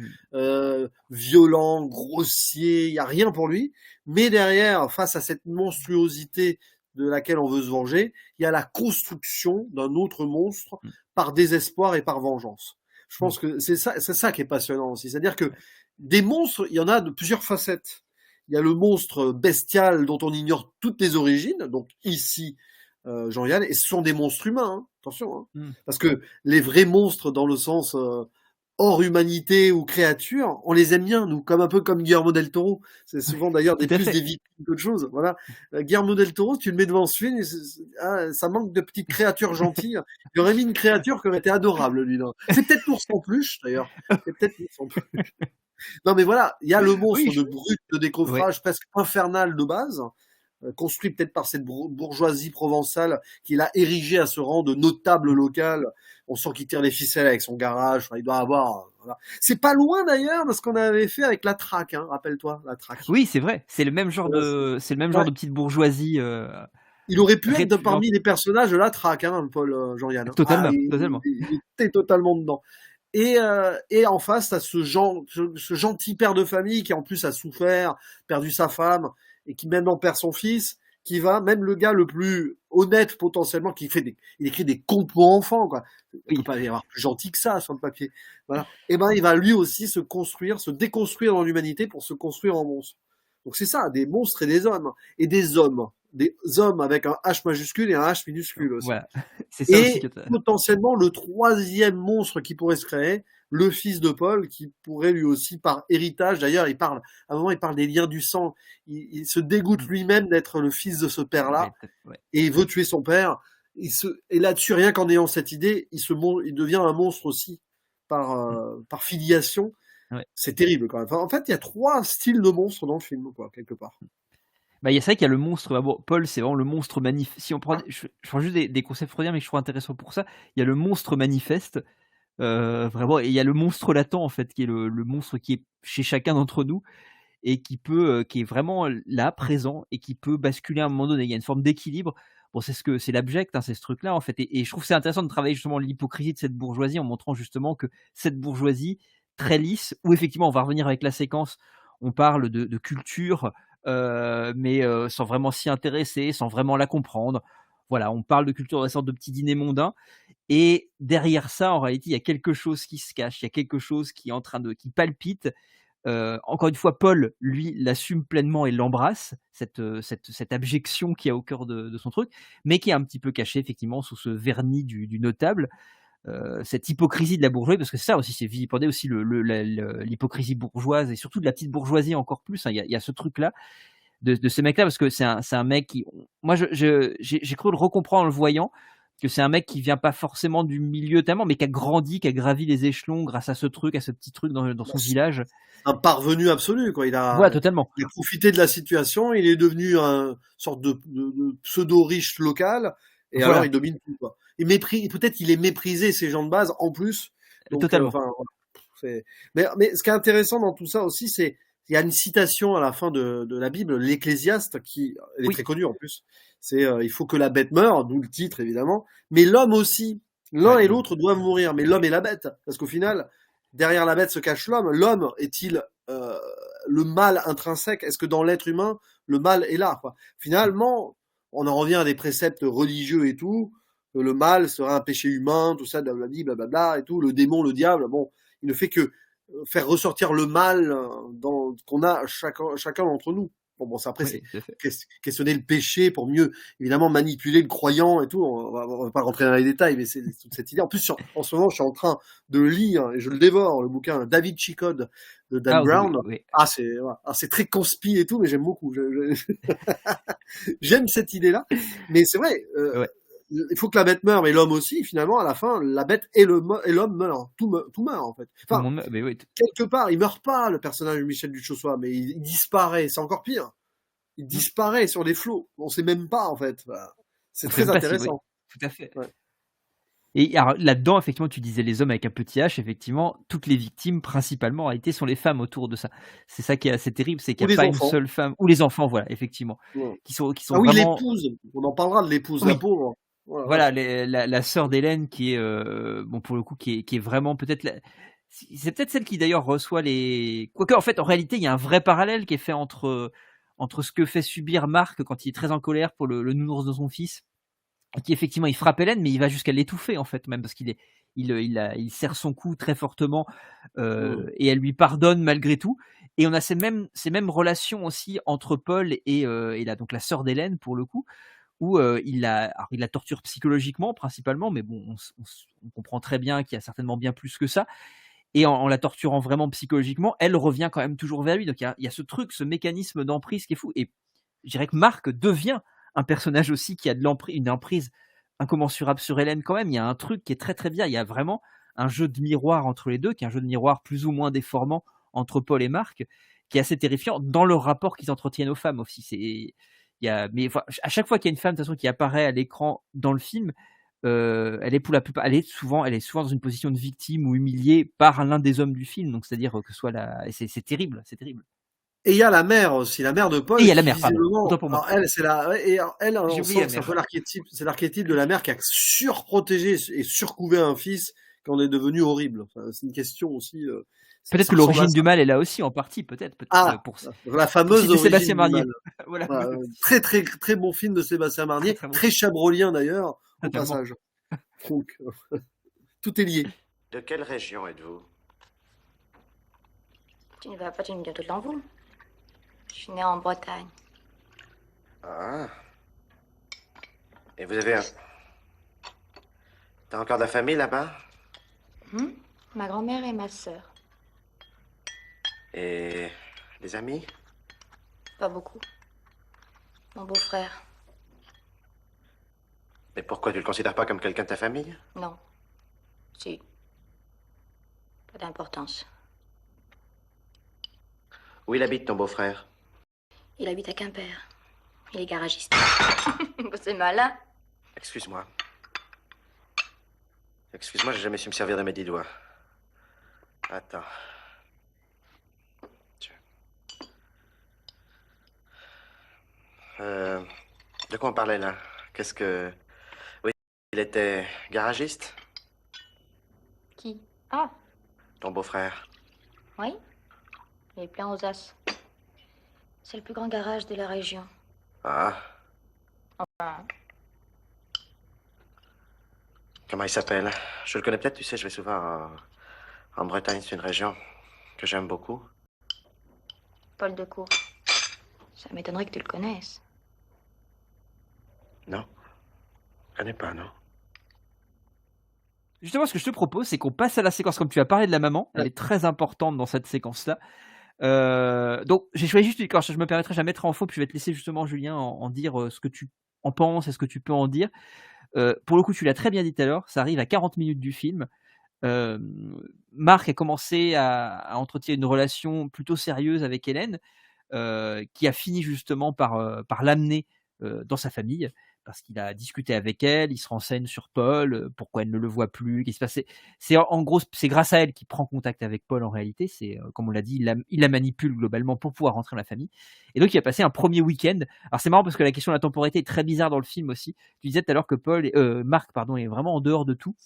violent, grossier, il y a rien pour lui. Mais derrière, face à cette monstruosité de laquelle on veut se venger, il y a la construction d'un autre monstre par désespoir et par vengeance. Je pense que c'est ça qui est passionnant aussi. C'est-à-dire que des monstres, il y en a de plusieurs facettes. Il y a le monstre bestial dont on ignore toutes les origines, donc ici, Jean-Yann, et ce sont des monstres humains, hein, attention, hein, parce que les vrais monstres dans le sens hors humanité ou créature, on les aime bien, nous, comme un peu comme Guillermo del Toro. C'est souvent d'ailleurs des victimes qu'autre chose. Voilà. Guillermo del Toro, tu le mets devant ce film, ça manque de petites créatures gentilles. Il aurait mis une créature qui aurait été adorable, lui. Là. C'est peut-être l'ours en peluche, d'ailleurs. C'est peut-être l'ours en peluche. Non, mais voilà, il y a le monstre de brut, de décoffrage presque infernal de base, construit peut-être par cette bourgeoisie provençale qu'il a érigé à ce rang de notable local. On sent qu'il tire les ficelles avec son garage. Enfin, il doit avoir. Voilà. C'est pas loin d'ailleurs de ce qu'on avait fait avec la Traque. Hein, rappelle-toi, la Traque. Oui, c'est vrai. C'est le même genre de petite bourgeoisie. Il aurait pu être parmi les personnages de la Traque, hein, Paul Jean-Yann. Totalement, totalement. Il était totalement dedans. Et en face, t'as ce gentil père de famille qui en plus a souffert, perdu sa femme et qui maintenant perd son fils. Qui va, même le gars le plus honnête potentiellement, il écrit des contes pour enfants, quoi. Il peut pas y avoir plus gentil que ça sur le papier. Voilà. Et ben, il va lui aussi se déconstruire dans l'humanité pour se construire en monstre. Donc c'est ça, des monstres et des hommes. Et des hommes avec un H majuscule et un H minuscule aussi. Voilà. C'est ça aussi que potentiellement le troisième monstre qui pourrait se créer, le fils de Paul, qui pourrait lui aussi par héritage, d'ailleurs à un moment il parle des liens du sang, il se dégoûte lui-même d'être le fils de ce père-là, et il veut tuer son père, et là-dessus, rien qu'en ayant cette idée, il devient un monstre aussi, par filiation. C'est terrible quand même. Enfin, en fait, il y a 3 styles de monstres dans le film, quoi, quelque part. Bah, c'est vrai qu'il y a le monstre. Bon, Paul, c'est vraiment le monstre manifeste. Si on prend, je prends juste des concepts freudiens, mais que je trouve intéressant pour ça. Il y a le monstre manifeste, vraiment, et il y a le monstre latent en fait, qui est le monstre qui est chez chacun d'entre nous et qui est vraiment là, présent, et qui peut basculer à un moment donné. Il y a une forme d'équilibre. Bon, c'est l'abject, hein, c'est ce truc-là en fait. Et je trouve que c'est intéressant de travailler justement l'hypocrisie de cette bourgeoisie en montrant justement que cette bourgeoisie très lisse, où effectivement on va revenir avec la séquence, on parle de culture. Mais sans vraiment s'y intéresser, sans vraiment la comprendre. Voilà, on parle de culture dans une sorte de petit dîner mondain. Et derrière ça, en réalité, il y a quelque chose qui se cache, il y a quelque chose qui est qui palpite. Encore une fois, Paul, lui, l'assume pleinement et l'embrasse, cette abjection qui est au cœur de son truc, mais qui est un petit peu cachée, effectivement, sous ce vernis du notable. Cette hypocrisie de la bourgeoisie, parce que ça aussi, c'est vilipender aussi l'hypocrisie bourgeoise, et surtout de la petite bourgeoisie encore plus. Hein. Il y a ce truc-là de ces mecs-là, parce que c'est un mec qui... Moi, j'ai cru le recomprendre en le voyant, que c'est un mec qui vient pas forcément du milieu tellement, mais qui a grandi, qui a gravi les échelons grâce à ce petit truc dans son village. Un parvenu absolu, quoi. Totalement. Il a profité de la situation, il est devenu un sorte de pseudo-riche local, et alors il domine tout, quoi. Peut-être qu'il est méprisé, ces gens de base, en plus. Donc, totalement. Mais ce qui est intéressant dans tout ça aussi, c'est il y a une citation à la fin de la Bible, l'Ecclésiaste, qui elle est très connue en plus. C'est il faut que la bête meure, d'où le titre évidemment, mais l'homme aussi. L'un et l'autre doivent mourir, mais l'homme et la bête, parce qu'au final, derrière la bête se cache l'homme. L'homme est-il le mal intrinsèque? Est-ce que dans l'être humain, le mal est là, quoi? Finalement, on en revient à des préceptes religieux et tout. Le mal serait un péché humain, tout ça, blablabla, et tout. Le démon, le diable, bon, il ne fait que faire ressortir le mal qu'on a chacun d'entre nous. Bon, ça, après, Oui, c'est tout à fait. questionner le péché pour mieux, évidemment, manipuler le croyant et tout. On va pas rentrer dans les détails, mais c'est toute cette idée. En plus, en ce moment, je suis en train de lire, et je le dévore, le bouquin David Chicode de Dan Ah oui, Brown. oui. Voilà. C'est très conspi et tout, mais j'aime beaucoup. J'aime cette idée-là. Mais c'est vrai, Ouais. il faut que la bête meure, mais l'homme aussi, finalement, à la fin, la bête et l'homme meurent. Tout meurt, en fait. Tout le Enfin, monde, mais oui, quelque part, il meurt pas, le personnage de Michel Duchossois, mais il disparaît. C'est encore pire. Il disparaît sur les flots. On sait même pas, en fait. Voilà. C'est on sait très même pas si, oui, intéressant. tout à fait. Ouais. Et alors, là-dedans, effectivement, tu disais les hommes avec un petit H, effectivement, toutes les victimes, principalement, en réalité, sont les femmes autour de ça. C'est ça qui est assez terrible, c'est Ou qu'il n'y a les pas enfants. une seule femme, ou les enfants, voilà, effectivement, Ouais. qui sont Ah oui, vraiment, l'épouse. On en parlera de l'épouse, oui, la pauvre. Voilà. voilà, la sœur d'Hélène qui est, bon, pour le coup, qui est vraiment peut-être c'est peut-être celle qui d'ailleurs reçoit les, quoique, en fait, en réalité, il y a un vrai parallèle qui est fait entre ce que fait subir Marc quand il est très en colère pour le nounours de son fils, qui effectivement il frappe Hélène, mais il va jusqu'à l'étouffer en fait, même parce il serre son cou très fortement, et elle lui pardonne malgré tout. Et on a ces mêmes relations aussi entre Paul et donc la sœur d'Hélène pour le coup, où alors il la torture psychologiquement principalement, mais bon, on comprend très bien qu'il y a certainement bien plus que ça. Et en la torturant vraiment psychologiquement, elle revient quand même toujours vers lui. Donc il y a ce truc, ce mécanisme d'emprise qui est fou. Et je dirais que Marc devient un personnage aussi qui a une emprise incommensurable sur Hélène quand même. Il y a un truc qui est très très bien. Il y a vraiment un jeu de miroir entre les deux, qui est un jeu de miroir plus ou moins déformant entre Paul et Marc, qui est assez terrifiant dans le rapport qu'ils entretiennent aux femmes aussi. Mais à chaque fois qu'il y a une femme de toute façon qui apparaît à l'écran dans le film, elle est pour la plupart, elle est souvent dans une position de victime ou humiliée par l'un des hommes du film. Donc c'est-à-dire que ce soit et c'est terrible, c'est terrible. Et il y a la mère aussi, la mère de Et Paul, il y a la qui mère, pardon. visiblement, Autant pour moi. alors elle, elle, J'ai on oublié sent la que c'est un mère. peu l'archétype de la mère qui a surprotégé et surcouvé un fils quand on est devenu horrible. Enfin, c'est une question aussi. Peut-être Ça que ressemble à l'origine ça. du mal est là aussi en partie, peut-être Ah, pour la fameuse citer Sébastien origine du Marnier. mal. Voilà. Voilà, très très très bon film de Sébastien Marnier, Très, très bon. très chabrolien d'ailleurs, au Totalement. passage. Donc, tout est lié. De quelle région êtes-vous? Tu ne vas pas, tu me dis tout l'envol. Je suis née en Bretagne. Ah. Et vous avez T'as encore de la famille là-bas? Ma grand-mère et ma sœur. Et des amis? Pas beaucoup. Mon beau-frère. Mais pourquoi tu le considères pas comme quelqu'un de ta famille? Non. Si. Pas d'importance. Où il habite ton beau-frère? Il habite à Quimper. Il est garagiste. C'est malin. Excuse-moi. Excuse-moi, j'ai jamais su me servir de mes 10 doigts. Attends. De quoi on parlait là? Qu'est-ce que... Oui, il était garagiste, Qui? Ah, ton beau-frère. oui. Il est plein aux as. C'est le plus grand garage de la région. Ah, Ah. comment il s'appelle? Je le connais peut-être, tu sais, je vais souvent en Bretagne, c'est une région que j'aime beaucoup. Paul de Cour. Ça m'étonnerait que tu le connaisses. Non, je connais pas, non. Justement, ce que je te propose, c'est qu'on passe à la séquence. Comme tu as parlé de la maman, elle est très importante dans cette séquence-là. Donc, j'ai choisi juste, quand je me permettrai, je la mettrai en faux, puis je vais te laisser justement, Julien, en dire ce que tu en penses et ce que tu peux en dire. Pour le coup, tu l'as très bien dit tout à l'heure, ça arrive à 40 minutes du film. Marc a commencé à entretenir une relation plutôt sérieuse avec Hélène, qui a fini justement par l'amener dans sa famille, parce qu'il a discuté avec elle, il se renseigne sur Paul, pourquoi elle ne le voit plus, qu'est-ce qui se passe. C'est en gros, c'est grâce à elle qu'il prend contact avec Paul en réalité. C'est comme on l'a dit, il la manipule globalement pour pouvoir rentrer dans la famille. Et donc il a passé un premier week-end. Alors c'est marrant parce que la question de la temporalité est très bizarre dans le film aussi. Tu disais tout à l'heure que Marc pardon, est vraiment en dehors de tout.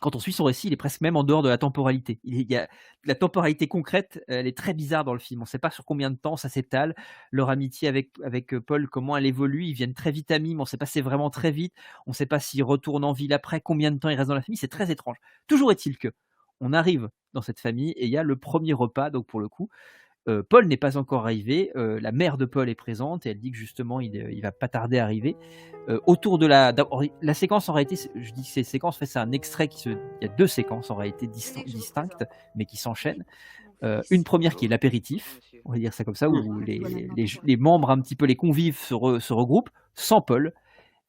Quand on suit son récit, il est presque même en dehors de la temporalité. Il y a la temporalité concrète, elle est très bizarre dans le film. On ne sait pas sur combien de temps ça s'étale. Leur amitié avec Paul, comment elle évolue. Ils viennent très vite amis, mais on ne sait pas si c'est vraiment très vite. On ne sait pas s'ils retournent en ville après, combien de temps ils restent dans la famille. C'est très étrange. Toujours est-il que on arrive dans cette famille et il y a le premier repas, donc pour le coup. Paul n'est pas encore arrivé. La mère de Paul est présente et elle dit que justement il va pas tarder à arriver. Autour de la séquence, en réalité, je dis que c'est séquence, en fait, c'est un extrait il y a 2 séquences en réalité distinctes, mais qui s'enchaînent. Une première qui est l'apéritif, on va dire ça comme ça, où les membres, un petit peu les convives, se regroupent sans Paul.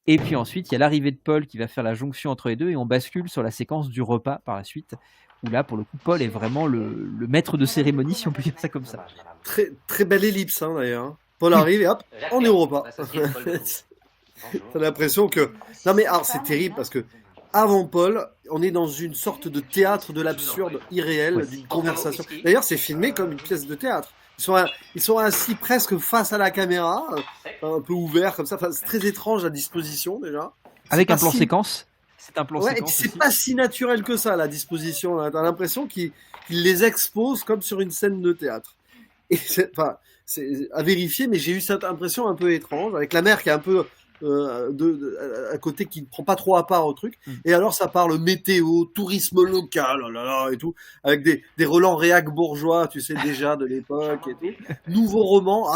Et puis ensuite, il y a l'arrivée de Paul qui va faire la jonction entre les deux, et on bascule sur la séquence du repas par la suite, où là, pour le coup, Paul est vraiment le maître de cérémonie, si on peut dire ça comme ça. Très, très belle ellipse, hein, d'ailleurs. Paul arrive et hop, on est au repas. T'as l'impression que... Non mais alors, c'est terrible parce que avant Paul, on est dans une sorte de théâtre de l'absurde irréel, d'une conversation. D'ailleurs, c'est filmé comme une pièce de théâtre. Ils sont assis presque face à la caméra, un peu ouvert comme ça. Enfin, c'est très étrange la disposition déjà. Avec un plan séquence. C'est un plan ouais, séquence. Et puis c'est pas si naturel que ça la disposition. T'as l'impression qu'il les expose comme sur une scène de théâtre. Et c'est à vérifier, mais j'ai eu cette impression un peu étrange avec la mère qui est un peu à côté, qui ne prend pas trop à part au truc. Et alors ça parle météo, tourisme local, oh là là, et tout, avec des relents réac bourgeois, tu sais déjà de l'époque et tout. Nouveau roman,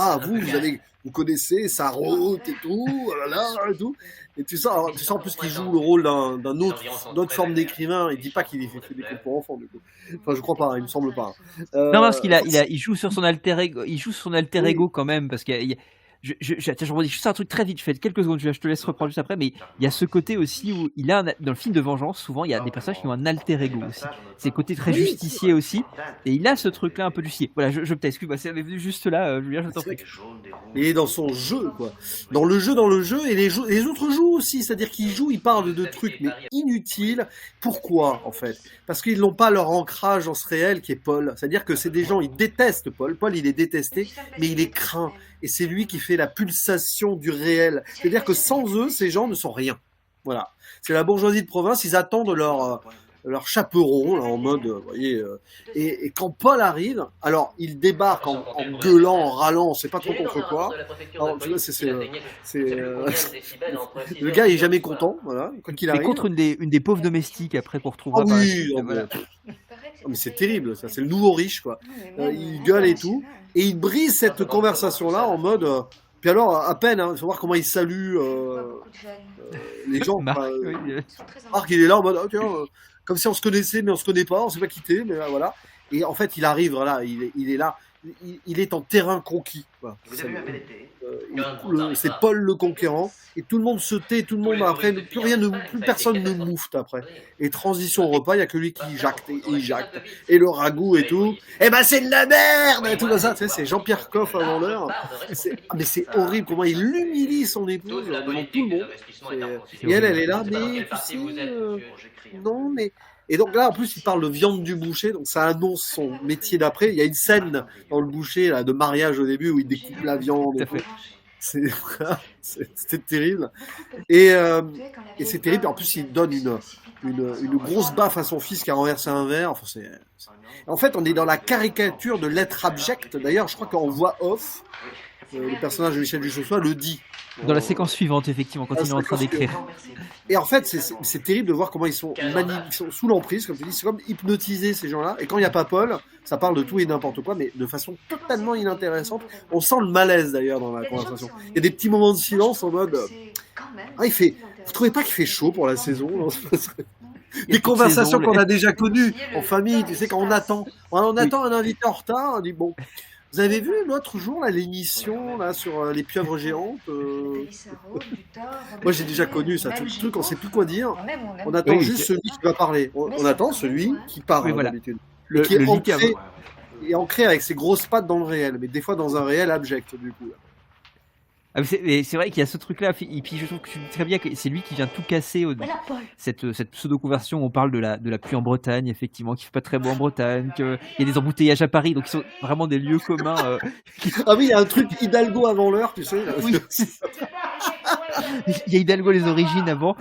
vous connaissez Sarraute et tout, oh là là, et tout. Et tu sens en plus qu'il joue le rôle d'autre forme d'écrivain. Il dit pas qu'il fait des cours pour enfants, du coup. Enfin, je crois pas, il me semble pas. Non, parce il joue sur son alter ego. Il joue sur son alter ego quand même, parce qu'il y a, je redis juste un truc très vite, je fais quelques secondes, je te laisse reprendre juste après, mais il y a ce côté aussi où dans le film de vengeance, souvent il y a des personnages qui ont un alter ego aussi. C'est le côté très justicier aussi, et il a ce truc-là un peu justicier. Voilà, je t'excuse, ça m'est venu juste là, Julien, je t'en prie. Il est dans son jeu, quoi. Dans le jeu, et les autres jouent aussi, c'est-à-dire qu'ils jouent, ils parlent de trucs, mais inutiles. Pourquoi, en fait? Parce qu'ils n'ont pas leur ancrage dans ce réel qui est Paul. C'est-à-dire que c'est des gens, ils détestent Paul. Paul, il est détesté, mais il est craint. Et c'est lui qui fait la pulsation du réel. C'est-à-dire que sans eux, ces gens ne sont rien. Voilà. C'est la bourgeoisie de province, ils attendent leur chaperon, là, en mode, vous voyez, et quand Paul arrive, alors, il débarque en gueulant, en râlant, on sait pas trop contre quoi. Alors, tu vois, le gars, il est jamais content, voilà, quand il arrive. Mais contre une des pauvres domestiques, après, qu'on retrouvera par la suite, suite, voilà. Mais c'est terrible, ça, c'est le nouveau riche, quoi. Il gueule et tout, et il brise cette conversation-là en mode, puis alors, à peine, il faut voir comment il salue les gens. Marc, Marc, il est là en mode, comme si on se connaissait, mais on se connaît pas, on s'est pas quitté, mais voilà. Et en fait, il arrive, voilà, il est là, il est en terrain conquis. Voilà. C'est Paul le conquérant, et tout le monde se tait, tout le monde après, plus personne ne moufte après. Et transition au repas, il y a que lui qui jacte, et il jacte, et le ragoût et tout. Eh ben c'est de la merde, et tout ça. Tu sais, c'est Jean-Pierre Coff avant l'heure. Mais c'est horrible comment il humilie son épouse devant tout le monde. Et elle est là, mais tu sais, non, mais. Et donc là, en plus, il parle de viande du boucher, donc ça annonce son métier d'après. Il y a une scène dans le boucher là, de mariage au début où il découpe la viande. C'était terrible. Et c'est terrible. En plus, il donne une grosse baffe à son fils qui a renversé un verre. Enfin, en fait, on est dans la caricature de l'être abject. D'ailleurs, je crois qu'en voix off, le personnage de Michel Duchossois le dit. Dans la séquence suivante, effectivement, quand il est en train d'écrire. Et en fait, c'est terrible de voir comment ils sont sous l'emprise, comme tu dis, c'est comme hypnotiser ces gens-là. Et quand il n'y a pas Paul, ça parle de tout et n'importe quoi, mais de façon totalement inintéressante. On sent le malaise d'ailleurs dans la conversation. Il y a des petits moments de silence en mode. Vous trouvez pas qu'il fait chaud pour la saison? Des conversations qu'on a déjà connues en famille, tu sais, quand on attend un invité en retard, on dit bon. Vous avez vu l'autre jour là, l'émission là, sur les pieuvres géantes Moi j'ai déjà connu ça, tout le truc, on sait plus quoi dire. On attend juste celui qui va parler. On attend celui qui parle d'habitude. Qui est ancré avec ses grosses pattes dans le réel, mais des fois dans un réel abject du coup. C'est vrai qu'il y a ce truc-là, et puis je trouve que tu dis très bien que c'est lui qui vient tout casser cette pseudo-conversion. On parle de la pluie en Bretagne, effectivement, qui fait pas très beau en Bretagne, qu'il y a des embouteillages à Paris, donc ils sont vraiment des lieux communs. Ah oui, il y a un truc Hidalgo avant l'heure, tu sais. Là. Oui. Il y a Hidalgo les origines avant.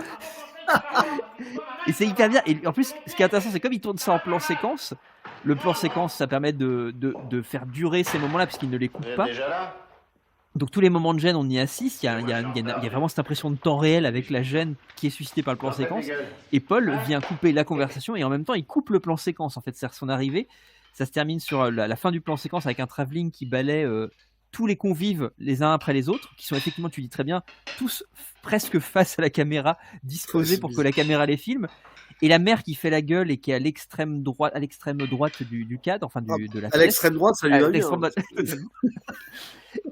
Et c'est hyper bien. Et en plus, ce qui est intéressant, c'est comme il tourne ça en plan séquence. Le plan séquence, ça permet de faire durer ces moments-là, puisqu'il ne les coupe pas. Donc tous les moments de gêne, on y assiste. Il y a vraiment cette impression de temps réel avec la gêne qui est suscitée par le plan séquence. Et Paul vient couper la conversation et en même temps, il coupe le plan séquence. En fait, c'est son arrivée. Ça se termine sur la fin du plan séquence avec un travelling qui balaie tous les convives les uns après les autres, qui sont effectivement, tu dis très bien, tous presque face à la caméra, disposés pour que la caméra les filme. Et la mère qui fait la gueule et qui est à l'extrême droite du cadre, enfin de la à l'extrême droite, ça lui va bien.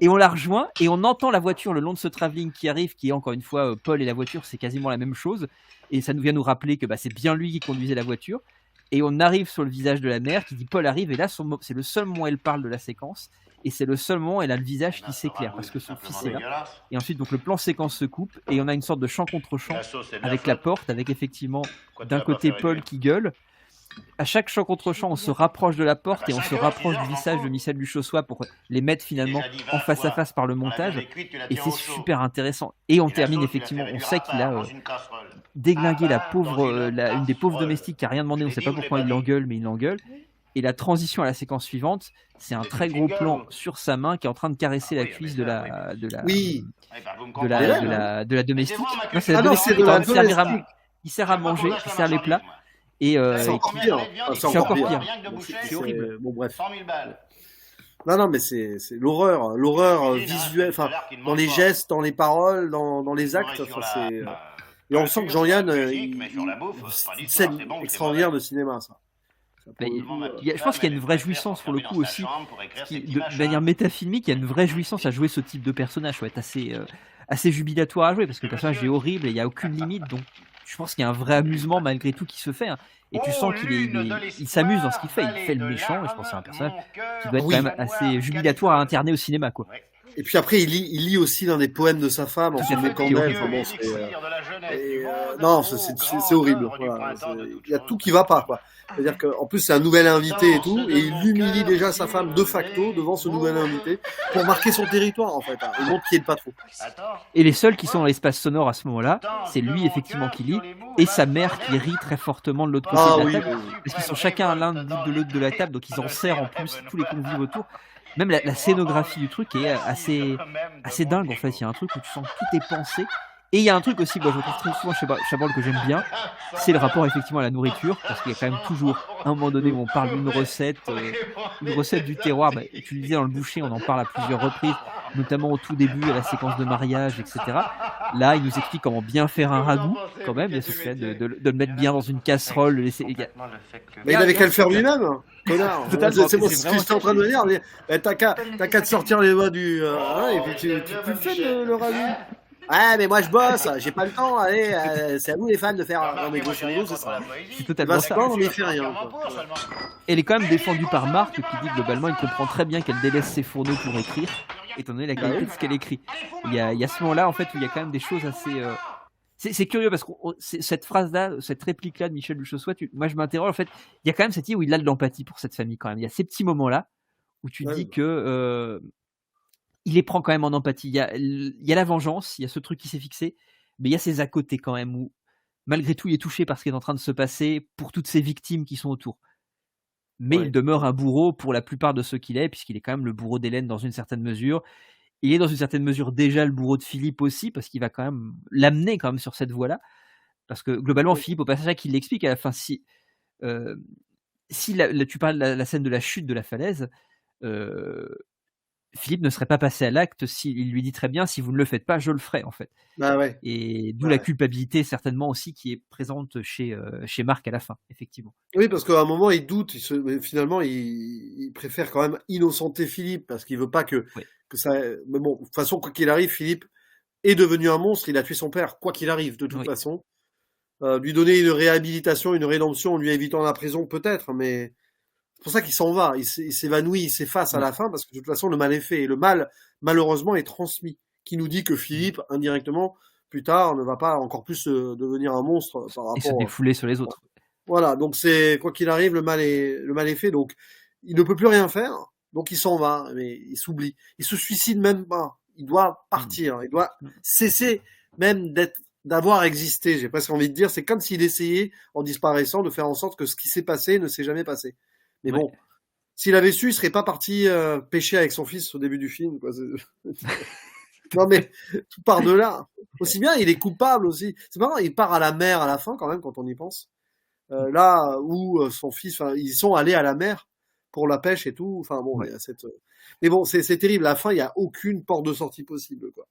Et on la rejoint et on entend la voiture le long de ce travelling qui arrive, qui est encore une fois Paul et la voiture, c'est quasiment la même chose. Et ça nous vient nous rappeler que c'est bien lui qui conduisait la voiture. Et on arrive sur le visage de la mère qui dit Paul arrive, et là c'est le seul moment où elle parle de la séquence, et c'est le seul moment où elle a le visage qui s'éclaire parce que son fils est là. Et ensuite donc le plan séquence se coupe et on a une sorte de chant contre chant avec la porte, avec effectivement d'un côté Paul qui gueule. À chaque chant contre chant, on se rapproche de la porte et on se rapproche du visage de Michel Duchossois pour les mettre finalement en face à face par le montage. Et c'est super intéressant. Et on termine effectivement, on sait qu'il a déglingué la pauvre, une des pauvres domestiques qui a rien demandé. On ne sait pas pourquoi il l'engueule, mais il l'engueule. Et la transition à la séquence suivante, c'est un très gros plan sur sa main qui est en train de caresser la cuisse de la domestique. Non, c'est la domestique qui est en train de servir à, il sert à manger, il sert les plats. Et c'est encore pire. C'est encore pire. C'est horrible. Bon bref. Non, mais c'est l'horreur visuelle, enfin dans les gestes, dans les paroles, dans les actes. Et on sent que Jean-Yann, c'est une scène extraordinaire de cinéma, ça. Je pense qu'il y a une vraie jouissance pour le coup aussi, de manière métafilmique, il y a une vraie jouissance à jouer ce type de personnage. Ça va être assez jubilatoire à jouer parce que le personnage est horrible et il n'y a aucune limite, donc je pense qu'il y a un vrai amusement malgré tout qui se fait. Et tu sens qu'il s'amuse dans ce qu'il fait. Il fait le méchant, et je pense que c'est un personnage qui doit être quand même assez jubilatoire à interner au cinéma, quoi. Et puis après, il lit aussi l'un des poèmes de sa femme en se moquant d'elle. Non, c'est horrible. Voilà. Il y a tout qui va pas, quoi. C'est-à-dire qu'en plus, c'est un nouvel invité et tout, et il humilie déjà sa femme de facto devant ce nouvel invité pour marquer son territoire, en fait. Il montre qu'il est le patron. Et les seuls qui sont dans l'espace sonore à ce moment-là, c'est lui, effectivement, qui lit, et sa mère qui rit très fortement de l'autre côté de la table. Parce qu'ils sont chacun l'un bout de l'autre de la table, donc ils en serrent en plus tous les convives autour. Même la scénographie du truc est assez dingue, en fait. Il y a un truc où tu sens que tout est pensé. Et il y a un truc aussi, moi je retrouve très souvent chez Chabrol que j'aime bien, c'est le rapport effectivement à la nourriture, parce qu'il y a quand même toujours un moment donné où on parle d'une recette du terroir. Tu le disais dans le boucher, on en parle à plusieurs reprises, notamment au tout début, à la séquence de mariage, etc. Là, il nous explique comment bien faire un ragoût, quand même, il y a ce fait de le mettre bien dans une casserole, le laisser... Mais il avait qu'à le faire lui-même, connard. C'est bon, ce que j'étais en train de me dire. T'as qu'à te sortir les doigts du... et puis tu le fais le ragoût. Ouais, mais moi je bosse, j'ai pas le temps, allez, c'est à vous les fans de faire. Non, mais grosso modo, c'est ça. C'est totalement ça. On n'y fait rien. Elle est quand même défendue par Marc qui dit globalement, il comprend très bien qu'elle délaisse ses fourneaux pour écrire, étant donné la qualité de ce qu'elle écrit. Il y a ce moment-là, en fait, où il y a quand même des choses assez. C'est curieux parce que cette phrase-là, cette réplique-là de Michel Duchossois, moi je m'interroge, en fait, il y a quand même cette idée où il a de l'empathie pour cette famille quand même. Il y a ces petits moments-là où tu dis que. Il les prend quand même en empathie. Il y a la vengeance, il y a ce truc qui s'est fixé, mais il y a ces à côté quand même où, malgré tout, il est touché par ce qui est en train de se passer pour toutes ces victimes qui sont autour. Mais il demeure un bourreau pour la plupart de ceux qu'il est, puisqu'il est quand même le bourreau d'Hélène dans une certaine mesure. Il est dans une certaine mesure déjà le bourreau de Philippe aussi, parce qu'il va quand même l'amener quand même sur cette voie-là. Parce que globalement, Philippe, au passage, il l'explique à la fin, si tu parles de la scène de la chute de la falaise, Philippe ne serait pas passé à l'acte s'il lui dit très bien si vous ne le faites pas, je le ferai en fait. Et d'où la culpabilité certainement aussi qui est présente chez Marc à la fin, effectivement. Oui, parce qu'à un moment il doute, finalement il préfère quand même innocenter Philippe parce qu'il veut pas que ça. Mais bon, de toute façon, quoi qu'il arrive, Philippe est devenu un monstre, il a tué son père, quoi qu'il arrive, de toute façon. Lui donner une réhabilitation, une rédemption en lui évitant la prison peut-être, mais c'est pour ça qu'il s'en va, il s'évanouit, il s'efface à la fin, parce que de toute façon, le mal est fait. Et le mal, malheureusement, est transmis. Qui nous dit que Philippe, indirectement, plus tard, ne va pas encore plus devenir un monstre par rapport... Et se défouler sur les autres. Voilà, donc c'est, quoi qu'il arrive, le mal est fait. Donc, il ne peut plus rien faire, donc il s'en va, mais il s'oublie. Il se suicide même pas. Il doit partir, il doit cesser même d'avoir existé. J'ai presque envie de dire, c'est comme s'il essayait, en disparaissant, de faire en sorte que ce qui s'est passé ne s'est jamais passé. Mais bon, s'il avait su, il serait pas parti pêcher avec son fils au début du film, quoi. Non mais tout part de là. Aussi bien, il est coupable aussi. C'est marrant, il part à la mer à la fin quand même quand on y pense. Là où son fils, ils sont allés à la mer pour la pêche et tout. Enfin bon, Ouais. il y a mais bon, c'est terrible. À la fin, il y a aucune porte de sortie possible, quoi.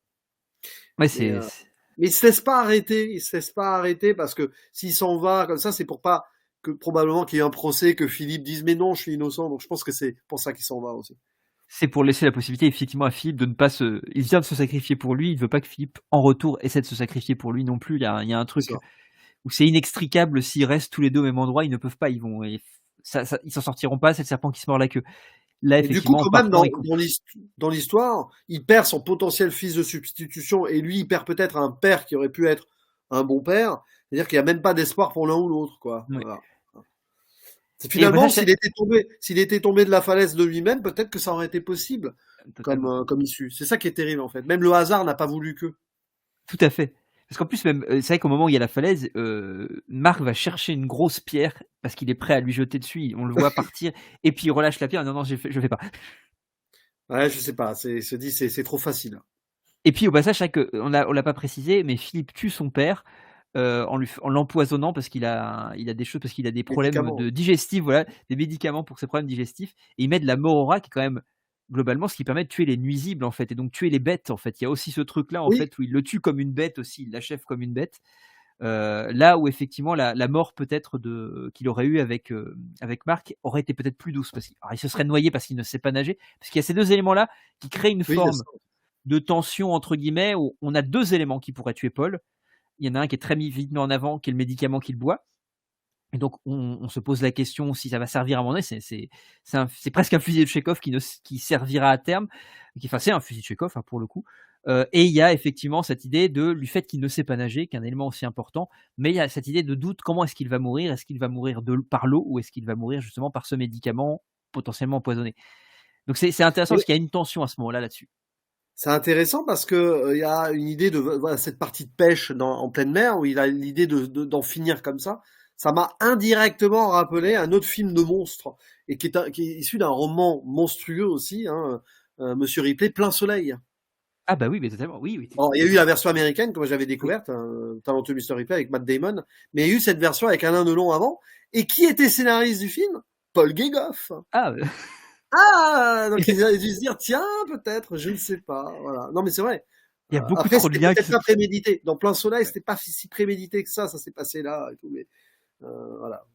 Ouais, Mais, mais il se laisse pas arrêter. Il se laisse pas arrêter parce que s'il s'en va comme ça, c'est pour pas que probablement qu'il y ait un procès, que Philippe dise mais non, je suis innocent. Donc je pense que c'est pour ça qu'il s'en va aussi. c'est pour laisser la possibilité effectivement à Philippe de ne pas se. Il vient de se sacrifier pour lui, il veut pas que Philippe en retour essaie de se sacrifier pour lui non plus. Il y a un C'est truc ça. où c'est inextricable. S'ils restent tous les deux au même endroit, ils ne peuvent pas. Ils s'en sortiront pas. C'est le serpent qui se mord la queue. Là, Et du coup, effectivement, en quand même, partant, il coupe. dans l'histoire, il perd son potentiel fils de substitution et lui, il perd peut-être un père qui aurait pu être un bon père. C'est-à-dire qu'il n'y a même pas d'espoir pour l'un ou l'autre, quoi. Ouais. Voilà. Et au Finalement, passage, s'il était tombé de la falaise de lui-même, peut-être que ça aurait été possible totalement. comme issue. C'est ça qui est terrible, en fait. Même le hasard n'a pas voulu que. Tout à fait. Parce qu'en plus, même, c'est vrai qu'au moment où il y a la falaise, Marc va chercher une grosse pierre parce qu'il est prêt à lui jeter dessus. On le voit partir et puis il relâche la pierre. Non, non, je fais pas. Ouais, je sais pas. Se dit, c'est trop facile. Et puis au passage, c'est vrai qu'on l'a pas précisé, mais Philippe tue son père en l'empoisonnant parce qu'il a des choses, parce qu'il a des problèmes Médicaments. de digestifs, voilà, des médicaments pour ses problèmes digestifs. Et il met de la morora qui est quand même globalement ce qui permet de tuer les nuisibles en fait, et donc tuer les bêtes en fait. Il y a aussi ce truc là en Oui, fait où il le tue comme une bête aussi, il l'achève comme une bête. Là où effectivement la mort peut-être qu'il aurait eu avec Marc aurait été peut-être plus douce parce qu'il se serait noyé parce qu'il ne sait pas nager, parce qu'il y a ces deux éléments là qui créent une oui, il y a forme ça. de tension entre guillemets où on a deux éléments qui pourraient tuer Paul. Il y en a un qui est très vite mis en avant, qui est le médicament qu'il boit. Et donc on se pose la question si ça va servir à un moment donné. C'est presque un fusil de Chekhov qui servira à terme. Enfin, c'est un fusil de Chekhov hein, pour le coup. Et il y a effectivement cette idée du fait qu'il ne sait pas nager, qui est un élément aussi important. Mais il y a cette idée de doute, comment est-ce qu'il va mourir? Est-ce qu'il va mourir par l'eau ou est-ce qu'il va mourir justement par ce médicament potentiellement empoisonné? Donc c'est intéressant Et parce qu'il y a une tension à ce moment-là là-dessus. c'est intéressant parce que il y a une idée de voilà, cette partie de pêche en pleine mer où il a l'idée d'en finir comme ça. Ça m'a indirectement rappelé un autre film de monstre et qui est issu d'un roman monstrueux aussi, hein, Monsieur Ripley, Plein Soleil. Ah bah oui, mais totalement. Oui, oui. Alors, il y a eu la version américaine que moi j'avais découverte, Talentueux Mr. Ripley avec Matt Damon, mais il y a eu cette version avec Alain Delon avant. Et qui était scénariste du film? Paul Guégoff. Ah, Ah, donc ils ont dû se dire, tiens, peut-être, je ne sais pas. Voilà. Non, mais c'est vrai. il y a beaucoup Après, trop de c'était liens peut-être pas prémédité. Dans Plein Soleil, c'était pas si prémédité que ça s'est passé là et tout, mais voilà.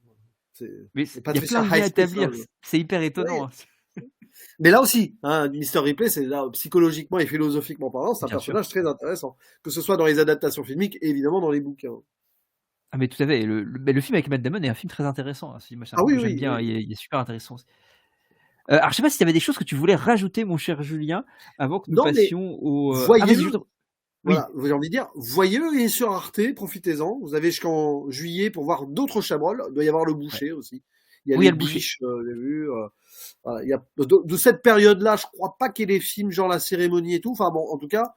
Mais C'est il y a plein de liens à établir. C'est hyper étonnant. Oui. Mais là aussi, hein, Mr. Ripley, c'est là, psychologiquement et philosophiquement parlant, c'est un Bien personnage très intéressant. Que ce soit dans les adaptations filmiques et évidemment dans les bouquins. Ah mais tout à fait. Le film avec Matt Damon est un film très intéressant. Hein. Moi, c'est un Ah film oui, que j'aime oui, bien. oui. Il est super intéressant. Alors, je sais pas si tu avais des choses que tu voulais rajouter, mon cher Julien, avant que nous Non, mais passions au. voyez-le. Oui. Voilà, j'ai envie de dire, voyez-le, il est sur Arte, profitez-en. Vous avez jusqu'en juillet pour voir d'autres Chabrol. Il doit y avoir le Boucher aussi. Il y a Oui, il y les a le Boucher. Biches, j'ai vu. Voilà, il y a de cette période-là, je crois pas qu'il y ait des films genre La Cérémonie et tout. Enfin bon, en tout cas,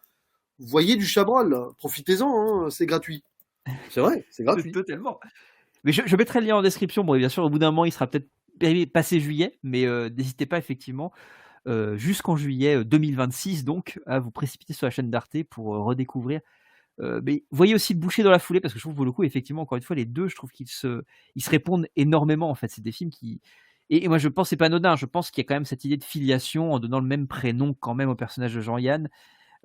voyez du Chabrol, profitez-en, hein, c'est gratuit. C'est vrai, c'est gratuit. Totalement. Mais je mettrai le lien en description. Bon, et bien sûr, au bout d'un moment, il sera peut-être passé juillet, mais n'hésitez pas effectivement jusqu'en juillet 2026, donc à vous précipiter sur la chaîne d'Arte pour redécouvrir. Mais voyez aussi le Boucher dans la foulée, parce que je trouve pour le coup, effectivement, encore une fois, les deux, je trouve qu'ils se répondent énormément. En fait, c'est des films qui. Et moi, je pense que c'est pas anodin. Je pense qu'il y a quand même cette idée de filiation en donnant le même prénom quand même au personnage de Jean-Yann.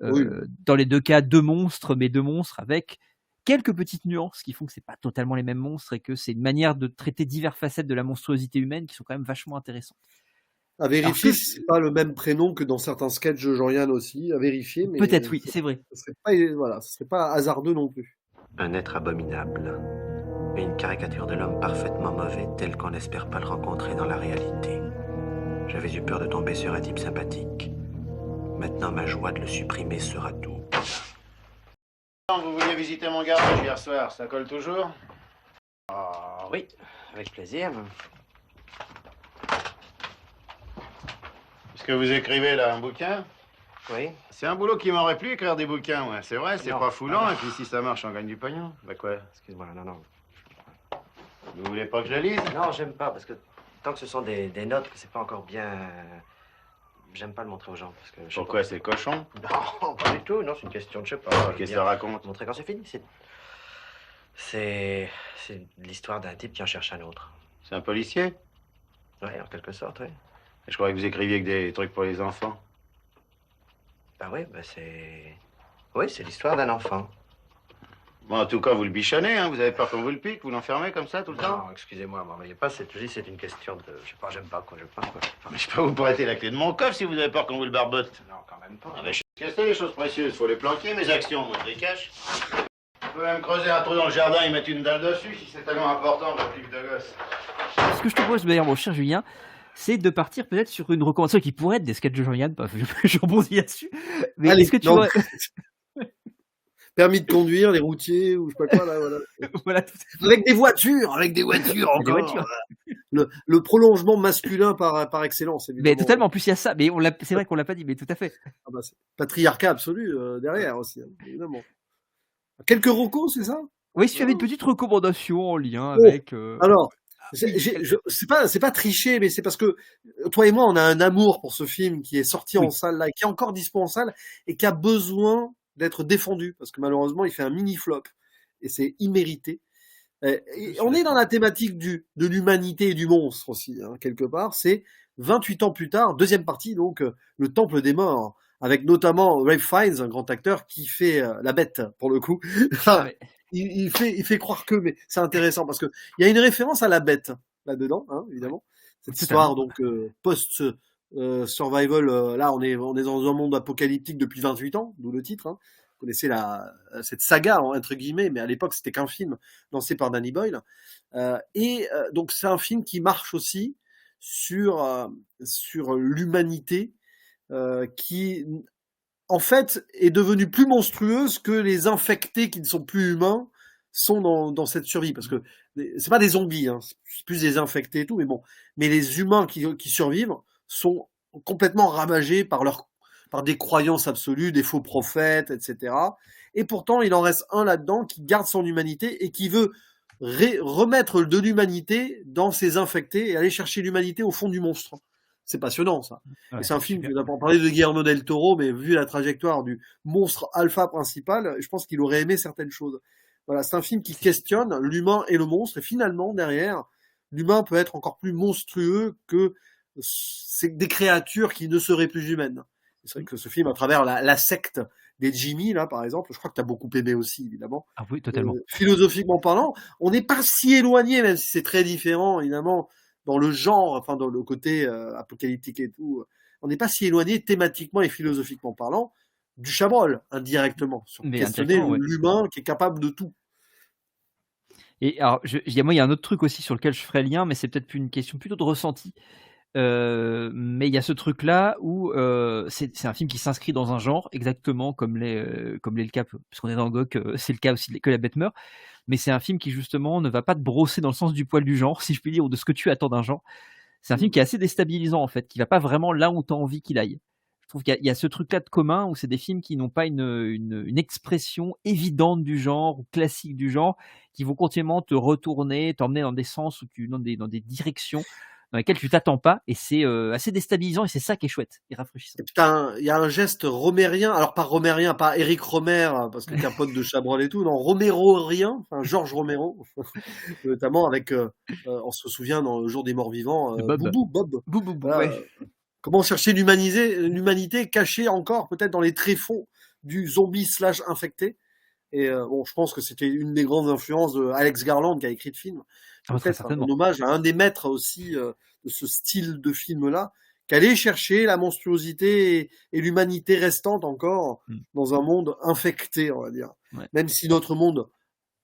Oui. Dans les deux cas, deux monstres, mais deux monstres avec quelques petites nuances qui font que c'est pas totalement les mêmes monstres et que c'est une manière de traiter diverses facettes de la monstruosité humaine qui sont quand même vachement intéressantes. À vérifier si c'est pas le même prénom que dans certains sketchs de Jean-Yann aussi, à vérifier, mais. Peut-être, oui, c'est vrai. Ce serait pas hasardeux non plus. Un être abominable. Et une caricature de l'homme parfaitement mauvais tel qu'on n'espère pas le rencontrer dans la réalité. J'avais eu peur de tomber sur un type sympathique. Maintenant, ma joie de le supprimer sera double. Vous vouliez visiter mon garage hier soir, ça colle toujours? Oui, avec plaisir. Ce que vous écrivez là, un bouquin? Oui. C'est un boulot qui m'aurait plu, écrire des bouquins, ouais. C'est vrai, c'est Non, pas foulant, non. et puis si ça marche, on gagne du pognon. Bah quoi? Excuse-moi, non. Vous voulez pas que je la lise? Non, j'aime pas, parce que tant que ce sont des notes, que c'est pas encore bien... J'aime pas le montrer aux gens, parce que... Pourquoi, c'est cochon? Non, pas du tout, non, c'est une question de, je sais pas... Qu'est-ce que ça raconte? Montrer quand c'est fini, c'est l'histoire d'un type qui en cherche un autre. C'est un policier? Ouais, en quelque sorte, oui. Je croyais que vous écriviez que des trucs pour les enfants. Ben oui, c'est... Oui, c'est l'histoire d'un enfant. Bon, en tout cas, vous le bichonnez, hein. Vous avez peur qu'on vous le pique, vous l'enfermez comme ça tout le temps. Non, excusez-moi, m'en voyez pas, c'est une question de... Je sais pas, j'aime pas quoi, je pense quoi. Mais je peux vous prêter la clé de mon coffre si vous avez peur qu'on vous le barbote. Non, quand même pas. Ah ben, je sais que c'est les choses précieuses, faut les planquer, mes actions, moi je les cache. On peut même creuser un trou dans le jardin et mettre une dalle dessus si c'est tellement important pour le de gosse. Ce que je te propose d'ailleurs, mon cher Julien, c'est de partir peut-être sur une recommandation qui pourrait être des sketchs de Jean-Yann. Je rebondis là-dessus. Mais Allez, est-ce que tu non. vois... Permis de conduire, les routiers, ou je sais pas quoi, là, voilà. voilà, tout à fait. Avec des voitures Des encore. voitures. Le prolongement masculin par excellence, Mais évidemment. totalement, en plus il y a ça, mais c'est vrai qu'on l'a pas dit, mais tout à fait. Ah bah, c'est patriarcat absolu derrière aussi, hein, évidemment. Quelques recos, c'est ça? Oui, si tu avais une petite recommandation en lien Oh, avec... Alors, oui, c'est pas tricher, mais c'est parce que toi et moi, on a un amour pour ce film qui est sorti Oui. en salle là, et qui est encore dispo en salle et qui a besoin d'être défendu parce que malheureusement, il fait un mini flop et c'est immérité. Et on est dans la thématique de l'humanité et du monstre aussi, hein, quelque part. C'est 28 ans plus tard, deuxième partie, donc le Temple des Morts, avec notamment Ralph Fiennes, un grand acteur qui fait la bête pour le coup. Enfin, Ouais. il fait croire que, mais c'est intéressant parce que il y a une référence à la bête là-dedans, hein, évidemment. Cette histoire donc post survival. Là, on est dans un monde apocalyptique depuis 28 ans, d'où le titre. Hein. Vous connaissez cette saga entre guillemets, mais à l'époque c'était qu'un film lancé par Danny Boyle. Donc c'est un film qui marche aussi sur l'humanité qui en fait est devenue plus monstrueuse que les infectés qui ne sont plus humains sont dans cette survie, parce que c'est pas des zombies, hein, c'est plus des infectés et tout, mais les humains qui survivent sont complètement ravagés par des croyances absolues, des faux prophètes, etc. Et pourtant, il en reste un là-dedans qui garde son humanité et qui veut remettre de l'humanité dans ses infectés et aller chercher l'humanité au fond du monstre. C'est passionnant, ça. Ouais, et c'est un film, je vais pas parler de Guillermo del Toro, mais vu la trajectoire du monstre alpha principal, je pense qu'il aurait aimé certaines choses. Voilà, c'est un film qui questionne l'humain et le monstre, et finalement, derrière, l'humain peut être encore plus monstrueux que des créatures qui ne seraient plus humaines. C'est vrai que ce film, à travers la secte des Jimmy, là, par exemple, je crois que tu as beaucoup aimé aussi, évidemment. Ah oui, totalement. Philosophiquement parlant, on n'est pas si éloigné, même si c'est très différent, évidemment, dans le genre, enfin, dans le côté apocalyptique et tout. On n'est pas si éloigné, thématiquement et philosophiquement parlant, du Chabrol, indirectement, sur questionner l'humain qui est capable de tout. Et alors, il y a un autre truc aussi sur lequel je ferais lien, mais c'est peut-être une question plutôt de ressenti. Mais il y a ce truc-là où c'est un film qui s'inscrit dans un genre, exactement comme l'est le cas, parce qu'on est dans GOC, c'est le cas aussi que La Bête meurt, mais c'est un film qui justement ne va pas te brosser dans le sens du poil du genre, si je puis dire, ou de ce que tu attends d'un genre. C'est un film qui est assez déstabilisant en fait, qui va pas vraiment là où tu as envie qu'il aille. Je trouve qu'il y a ce truc-là de commun où c'est des films qui n'ont pas une expression évidente du genre ou classique du genre, qui vont continuellement te retourner, t'emmener dans des sens dans des directions dans lesquelles tu t'attends pas, et c'est assez déstabilisant, et c'est ça qui est chouette et rafraîchissant. Et putain, il y a un geste romérien, alors pas romérien, pas Éric Romer, parce que t'es un pote de Chabrol et tout, non, Romero-rien, enfin Georges Romero, notamment avec, on se souvient dans Le Jour des Morts Vivants, Bob. Bobo, Voilà, ouais. Comment chercher l'humanité cachée encore peut-être dans les tréfonds du zombie / infecté. Et je pense que c'était une des grandes influences de Alex Garland qui a écrit le film. Peut-être un hommage à un des maîtres aussi de ce style de film-là, qui allait chercher la monstruosité et l'humanité restante encore dans un monde infecté, on va dire. Ouais. Même si notre monde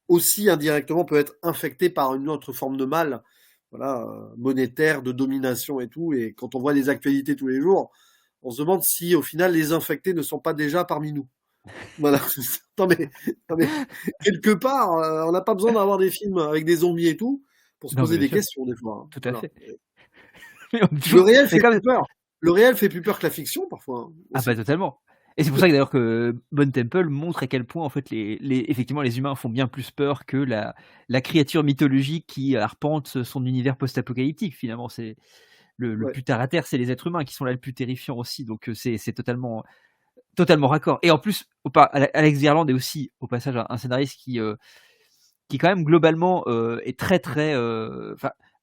aussi indirectement peut être infecté par une autre forme de mal, voilà, monétaire, de domination et tout. Et quand on voit les actualités tous les jours, on se demande si au final les infectés ne sont pas déjà parmi nous. Voilà. Non mais quelque part, on n'a pas besoin d'avoir des films avec des zombies et tout pour se poser des questions des fois. Hein. Tout à fait. Le réel fait plus peur. Le réel fait plus peur que la fiction parfois. Hein, ah bah totalement. Et c'est pour ça que d'ailleurs que Bon Temple montre à quel point en fait effectivement les humains font bien plus peur que la créature mythologique qui arpente son univers post-apocalyptique. Finalement, c'est le plus terre à terre, c'est les êtres humains qui sont là le plus terrifiants aussi. Donc c'est totalement raccord. Et en plus, Alex Garland est aussi au passage un scénariste qui quand même globalement est très très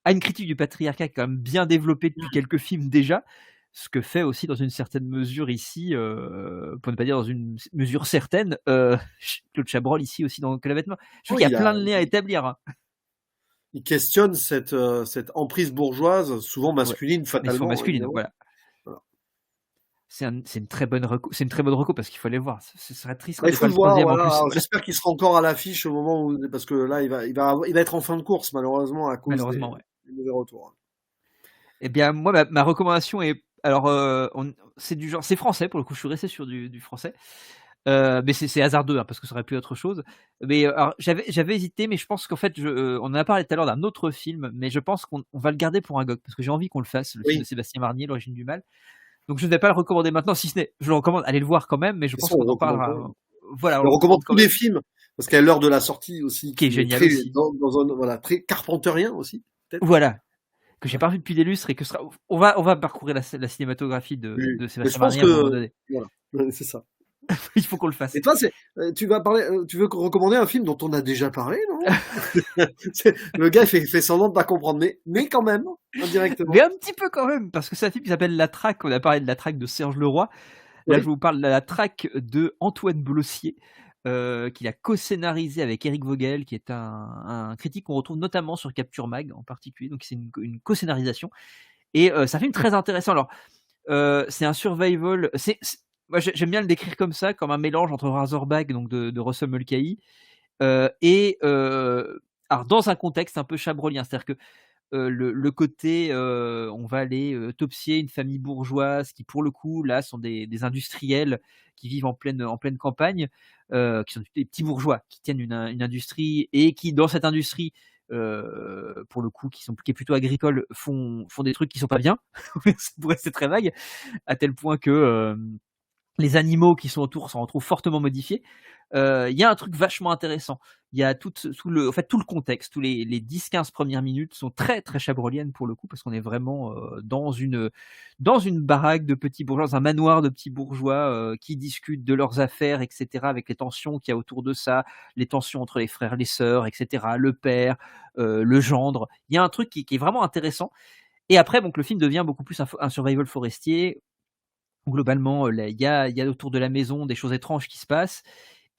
a une critique du patriarcat quand même bien développée depuis quelques films déjà, ce que fait aussi dans une certaine mesure ici, pour ne pas dire dans une mesure certaine, Claude Chabrol ici aussi dans Que la vêtement. Je trouve Oui, qu'il y a plein de liens à établir. Hein. il questionne cette emprise bourgeoise, souvent Ouais. masculine, Mais souvent fatalement, masculine, évidemment. voilà. Voilà. C'est une très bonne reco parce qu'il faut aller voir. Ce serait triste Bah, qu'on il ait faut pas le le voir, troisième en voilà. plus. Alors, Voilà. j'espère qu'il sera encore à l'affiche au moment où, parce que là, il va être en fin de course, malheureusement, à cause Malheureusement, ouais. des mauvais retours. Eh bien, moi, ma recommandation est. Alors, c'est du genre. C'est français, pour le coup, je suis resté sur du français. Mais c'est hasardeux, hein, parce que ça aurait pu être autre chose. Mais alors, j'avais hésité, mais je pense qu'en fait, on en a parlé tout à l'heure d'un autre film, mais je pense qu'on va le garder pour un GOG, parce que j'ai envie qu'on le fasse, le film de Oui, Sébastien Marnier, L'origine du mal. Donc, je ne vais pas le recommander maintenant, si ce n'est. Je le recommande, allez le voir quand même, mais je c'est pense ça, on qu'on le en recommande parlera. quand même. Voilà, on Je le recommande recommande quand tous les même. films, parce qu'à l'heure de la sortie aussi, Qui est qui est génial très, aussi. dans un, voilà, très carpenterien aussi, peut-être. Voilà. Que j'ai Voilà. pas vu depuis des lustres et que on va parcourir la cinématographie de Oui. Mais je Sébastien pense Marnier à un moment que, donné. voilà, c'est ça. Il faut qu'on le fasse. Et toi, tu vas parler, tu veux recommander un film dont on a déjà parlé, non? Le gars, il fait semblant de pas comprendre, mais quand même, indirectement. Mais un petit peu quand même, parce que c'est un film qui s'appelle La Traque. On a parlé de La Traque de Serge Leroy. Là, je Oui. vous parle de La Traque de Antoine Blossier, qu'il a co-scénarisé avec Éric Vogel, qui est un critique qu'on retrouve notamment sur Capture Mag en particulier. Donc, c'est une co-scénarisation. Et c'est un film très intéressant. Alors, c'est un survival. Moi, j'aime bien le décrire comme ça, comme un mélange entre Razorback, donc de Russell Mulcahy, et alors dans un contexte un peu chabrolien, c'est-à-dire que le côté, on va aller topsier une famille bourgeoise qui, pour le coup, là, sont des industriels qui vivent en pleine campagne, qui sont des petits bourgeois qui tiennent une industrie et qui, dans cette industrie, pour le coup, qui est plutôt agricole, font des trucs qui sont pas bien. Pour rester très vague, à tel point que les animaux qui sont autour s'en retrouvent fortement modifiés. Il y a un truc vachement intéressant. Il y a tout le contexte, tous les 10-15 premières minutes sont très très chabroliennes pour le coup, parce qu'on est vraiment dans une baraque de petits bourgeois, dans un manoir de petits bourgeois qui discutent de leurs affaires, etc. Avec les tensions qu'il y a autour de ça, les tensions entre les frères, les sœurs, etc. Le père, le gendre. Il y a un truc qui est vraiment intéressant. Et après, donc le film devient beaucoup plus un survival forestier. Globalement, il y a autour de la maison des choses étranges qui se passent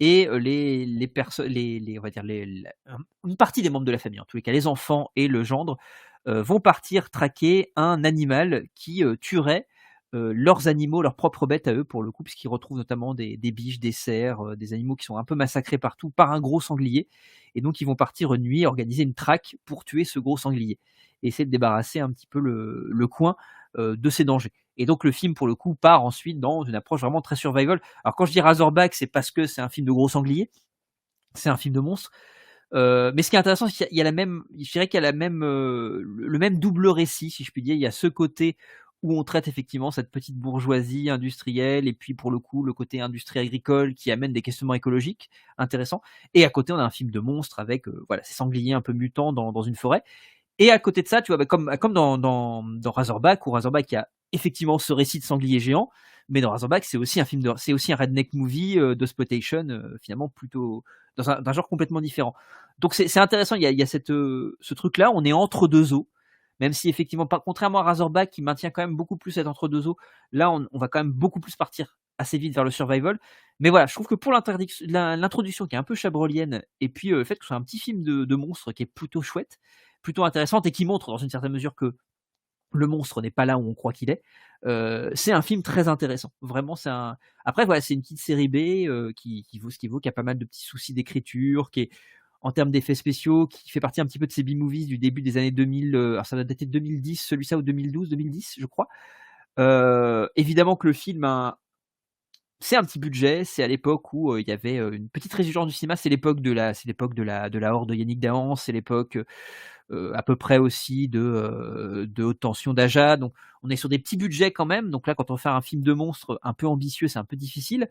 et les personnes, on va dire une partie des membres de la famille, en tous les cas les enfants et le gendre, vont partir traquer un animal qui tuerait leurs animaux, leurs propres bêtes à eux pour le coup, puisqu'ils retrouvent notamment des biches, des cerfs, des animaux qui sont un peu massacrés partout par un gros sanglier. Et donc ils vont partir une nuit, organiser une traque pour tuer ce gros sanglier et essayer de débarrasser un petit peu le coin de ces dangers. Et donc le film, pour le coup, part ensuite dans une approche vraiment très survival. Alors quand je dis Razorback, c'est parce que c'est un film de gros sangliers, c'est un film de monstres. Mais ce qui est intéressant, c'est qu'il y a la même, je dirais qu'il y a le même double récit, si je puis dire. Il y a ce côté où on traite effectivement cette petite bourgeoisie industrielle, et puis pour le coup le côté industrie agricole qui amène des questionnements écologiques intéressants. Et à côté, on a un film de monstres avec voilà, ces sangliers un peu mutants dans une forêt. Et à côté de ça, tu vois, comme dans Razorback, où Razorback, il y a effectivement ce récit de sanglier géant, mais dans Razorback, c'est aussi un redneck movie de Spotation, finalement plutôt d'un genre complètement différent. Donc c'est intéressant, il y a ce truc-là, on est entre deux eaux, même si effectivement, contrairement à Razorback, qui maintient quand même beaucoup plus cet entre deux eaux, là on va quand même beaucoup plus partir assez vite vers le survival. Mais voilà, je trouve que pour l'introduction qui est un peu chabrolienne, et puis le fait que ce soit un petit film de monstres qui est plutôt chouette, plutôt intéressante et qui montre dans une certaine mesure que le monstre n'est pas là où on croit qu'il est. C'est un film très intéressant. Vraiment, Après, voilà, c'est une petite série B qui vaut ce qu'il vaut, qui a pas mal de petits soucis d'écriture, qui est, en termes d'effets spéciaux, qui fait partie un petit peu de ces B-movies du début des années 2000. Alors, ça doit dater de 2010, celui-là, ou 2012, 2010, je crois. Évidemment que le film c'est un petit budget, c'est à l'époque où il y avait une petite résurgence du cinéma, c'est l'époque de la horde de Yannick Dahan, c'est l'époque à peu près aussi de Haute Tension d'Aja, donc on est sur des petits budgets quand même, donc là quand on fait un film de monstre un peu ambitieux, c'est un peu difficile,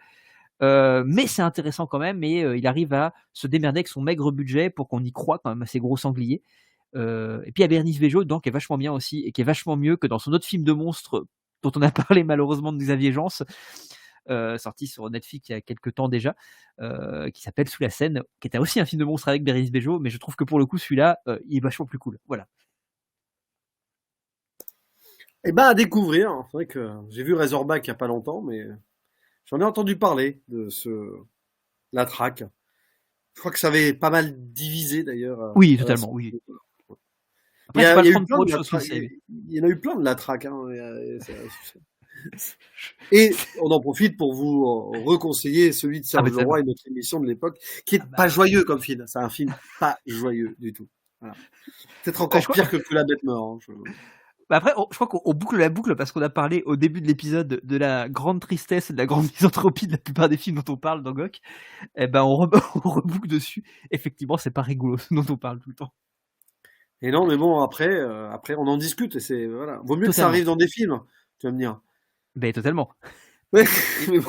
mais c'est intéressant quand même, et il arrive à se démerder avec son maigre budget pour qu'on y croit quand même à ces gros sangliers. Et puis il y a Bérénice Bejo dedans qui est vachement bien aussi, et qui est vachement mieux que dans son autre film de monstre dont on a parlé malheureusement de Xavier Jeance, sorti sur Netflix il y a quelques temps déjà, qui s'appelle Sous la Seine, qui était aussi un film de monstre avec Bérénice Bejo, mais je trouve que pour le coup celui-là il est vachement plus cool. Voilà. Eh ben, à découvrir. C'est vrai que j'ai vu Razorback il y a pas longtemps, mais j'en ai entendu parler de la traque. Je crois que ça avait pas mal divisé d'ailleurs. Oui, à la totalement, sortie. oui. Il Après, y faut a, pas il y le a eu prendre plein pour de autre la chose que traque. c'est. Il y en a eu plein de la traque. Hein. Et on en profite pour vous reconseiller celui de Ah, Serge mais Leroy tellement. et notre émission de l'époque, qui est Ah, bah, pas joyeux comme film. C'est un film pas joyeux du tout. Voilà. Peut-être bah, encore je crois, pire que la bête meurt. Hein. bah après, je crois qu'on boucle la boucle parce qu'on a parlé au début de l'épisode de la grande tristesse et de la grande misanthropie de la plupart des films dont on parle dans Gok. Eh ben, on reboucle dessus. Effectivement, c'est pas rigolo ce dont on parle tout le temps. Et non, mais bon, après, on en discute. Et c'est voilà. Vaut mieux que ça Totalement. arrive dans des films. Tu vas me dire. Ben, totalement. Ouais.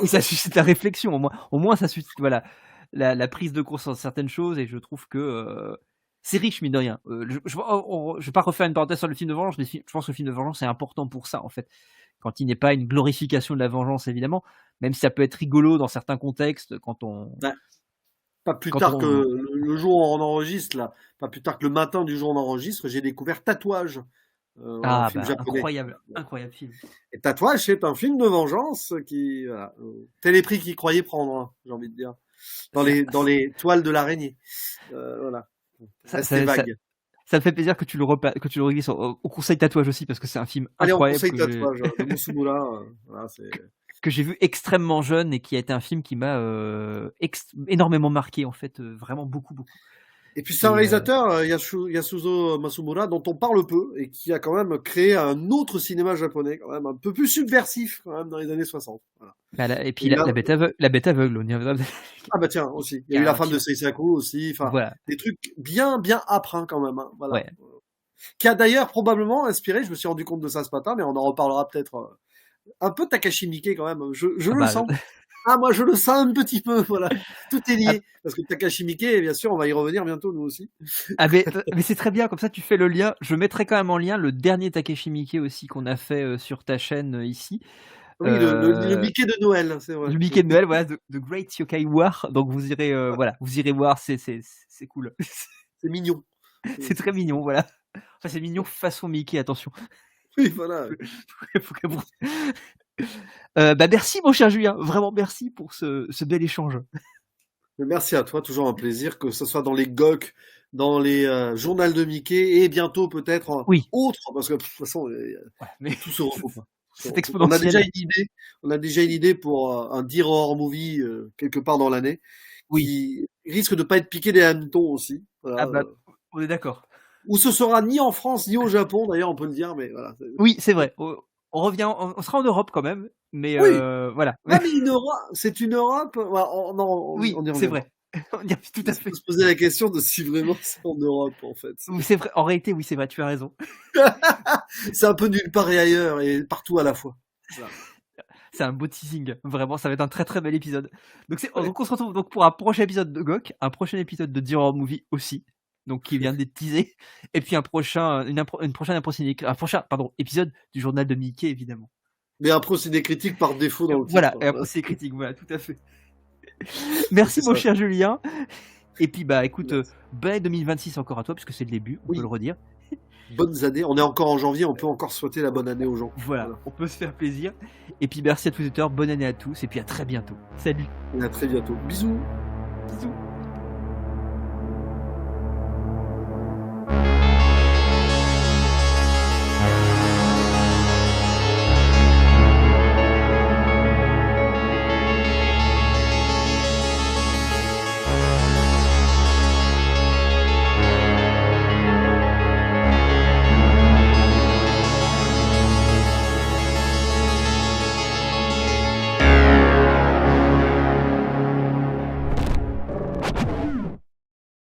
Et ça suscite la réflexion. Au moins ça suscite voilà, la prise de conscience de certaines choses. Et je trouve que c'est riche, mine de rien. Je vais pas refaire une parenthèse sur le film de vengeance, mais je pense que le film de vengeance est important pour ça, en fait. Quand il n'est pas une glorification de la vengeance, évidemment, même si ça peut être rigolo dans certains contextes, quand on. Ouais. Pas plus Quand tard on- que le jour où on enregistre, là, pas plus tard que le matin du jour où on enregistre, j'ai découvert Tatouage, un Ah, film bah, japonais. incroyable film. Et Tatouage, c'est un film de vengeance qui, voilà, tel est prix qu'il croyait prendre, hein, j'ai envie de dire, dans les toiles de l'araignée. Voilà. Ça, Restez ça, ça, vague. ça me fait plaisir que tu le reglisses au conseil tatouage aussi, parce que c'est un film Allez, on incroyable conseille Tatouage de Musumura. Voilà, c'est... que j'ai vu extrêmement jeune et qui a été un film qui m'a énormément marqué, en fait, vraiment beaucoup. Et puis c'est un Et, réalisateur, Yasuzo Masumura, dont on parle peu et qui a quand même créé un autre cinéma japonais, quand même un peu plus subversif, quand même, dans les années 60. Voilà. et puis Et là- la bête aveugle, on y reviendra. Ah bah tiens, aussi. Il y Il y a a eu la un femme de film. Seisaku aussi. Enfin, Voilà. des trucs bien âpres hein, quand même. Hein, voilà. Ouais. Qui a d'ailleurs probablement inspiré, je me suis rendu compte de ça ce matin, mais on en reparlera peut-être un peu Takashi Miike quand même. Je Ah le bah, sens. Ah moi je le sens un petit peu. Voilà. Tout est lié. Parce que Takashi Miike, bien sûr, on va y revenir bientôt nous aussi. Ah mais c'est très bien, comme ça tu fais le lien. Je mettrai quand même en lien le dernier Takeshi Miike aussi qu'on a fait sur ta chaîne ici. Oui, le Miike de Noël, c'est vrai. Le Miike de Noël, voilà, The Great Yokai War. Donc vous irez, voilà, vous irez voir, c'est cool. C'est mignon. C'est très mignon, voilà. Enfin, c'est mignon façon Mickey, attention. Oui, voilà. Bah merci mon cher Julien, vraiment merci pour ce bel échange. Mais merci à toi, toujours un plaisir, que ce soit dans les GOC, dans les journaux de Mickey et bientôt peut-être Oui. autres, parce que de toute façon, Mais tout se regroupe. c'est On a exponentiel. déjà une idée pour un Dear Horror Movie quelque part dans l'année. Oui. Qui risque de pas être piqué des hannetons aussi. Voilà, Ah bah, on est d'accord. où ce sera ni en France ni au Japon, d'ailleurs, on peut le dire, mais voilà. Oui, c'est vrai. On revient, on sera en Europe quand même, mais Oui. voilà. Ah, mais c'est une Europe. Ouais, Oui, on y c'est reviendra. vrai. On y revient tout à On fait. peut se poser la question de si vraiment c'est en Europe, en fait. Oui, c'est vrai. En réalité, oui, c'est vrai. Tu as raison. C'est un peu nulle part et ailleurs et partout à la fois. Voilà. C'est un beau teasing. Vraiment, ça va être un très très bel épisode. Donc, donc on se retrouve donc pour un prochain épisode de GOK, un prochain épisode de Dear Horror Movie aussi, donc qui vient d'être teasé, et puis un prochain épisode du journal de Mickey évidemment. Mais après c'est des critiques par défaut dans le Voilà, titre. et après c'est critique, voilà, tout à fait. Merci mon cher Julien. Et puis bah écoute, bonne année 2026 encore à toi, puisque c'est le début, on peut le redire. Bonnes années, on est encore en janvier, on peut encore souhaiter la bonne année aux gens. Voilà, on peut se faire plaisir. Et puis merci à tous les auditeurs, bonne année à tous, et puis à très bientôt. Salut. Et à très bientôt. Bisous. Bisous.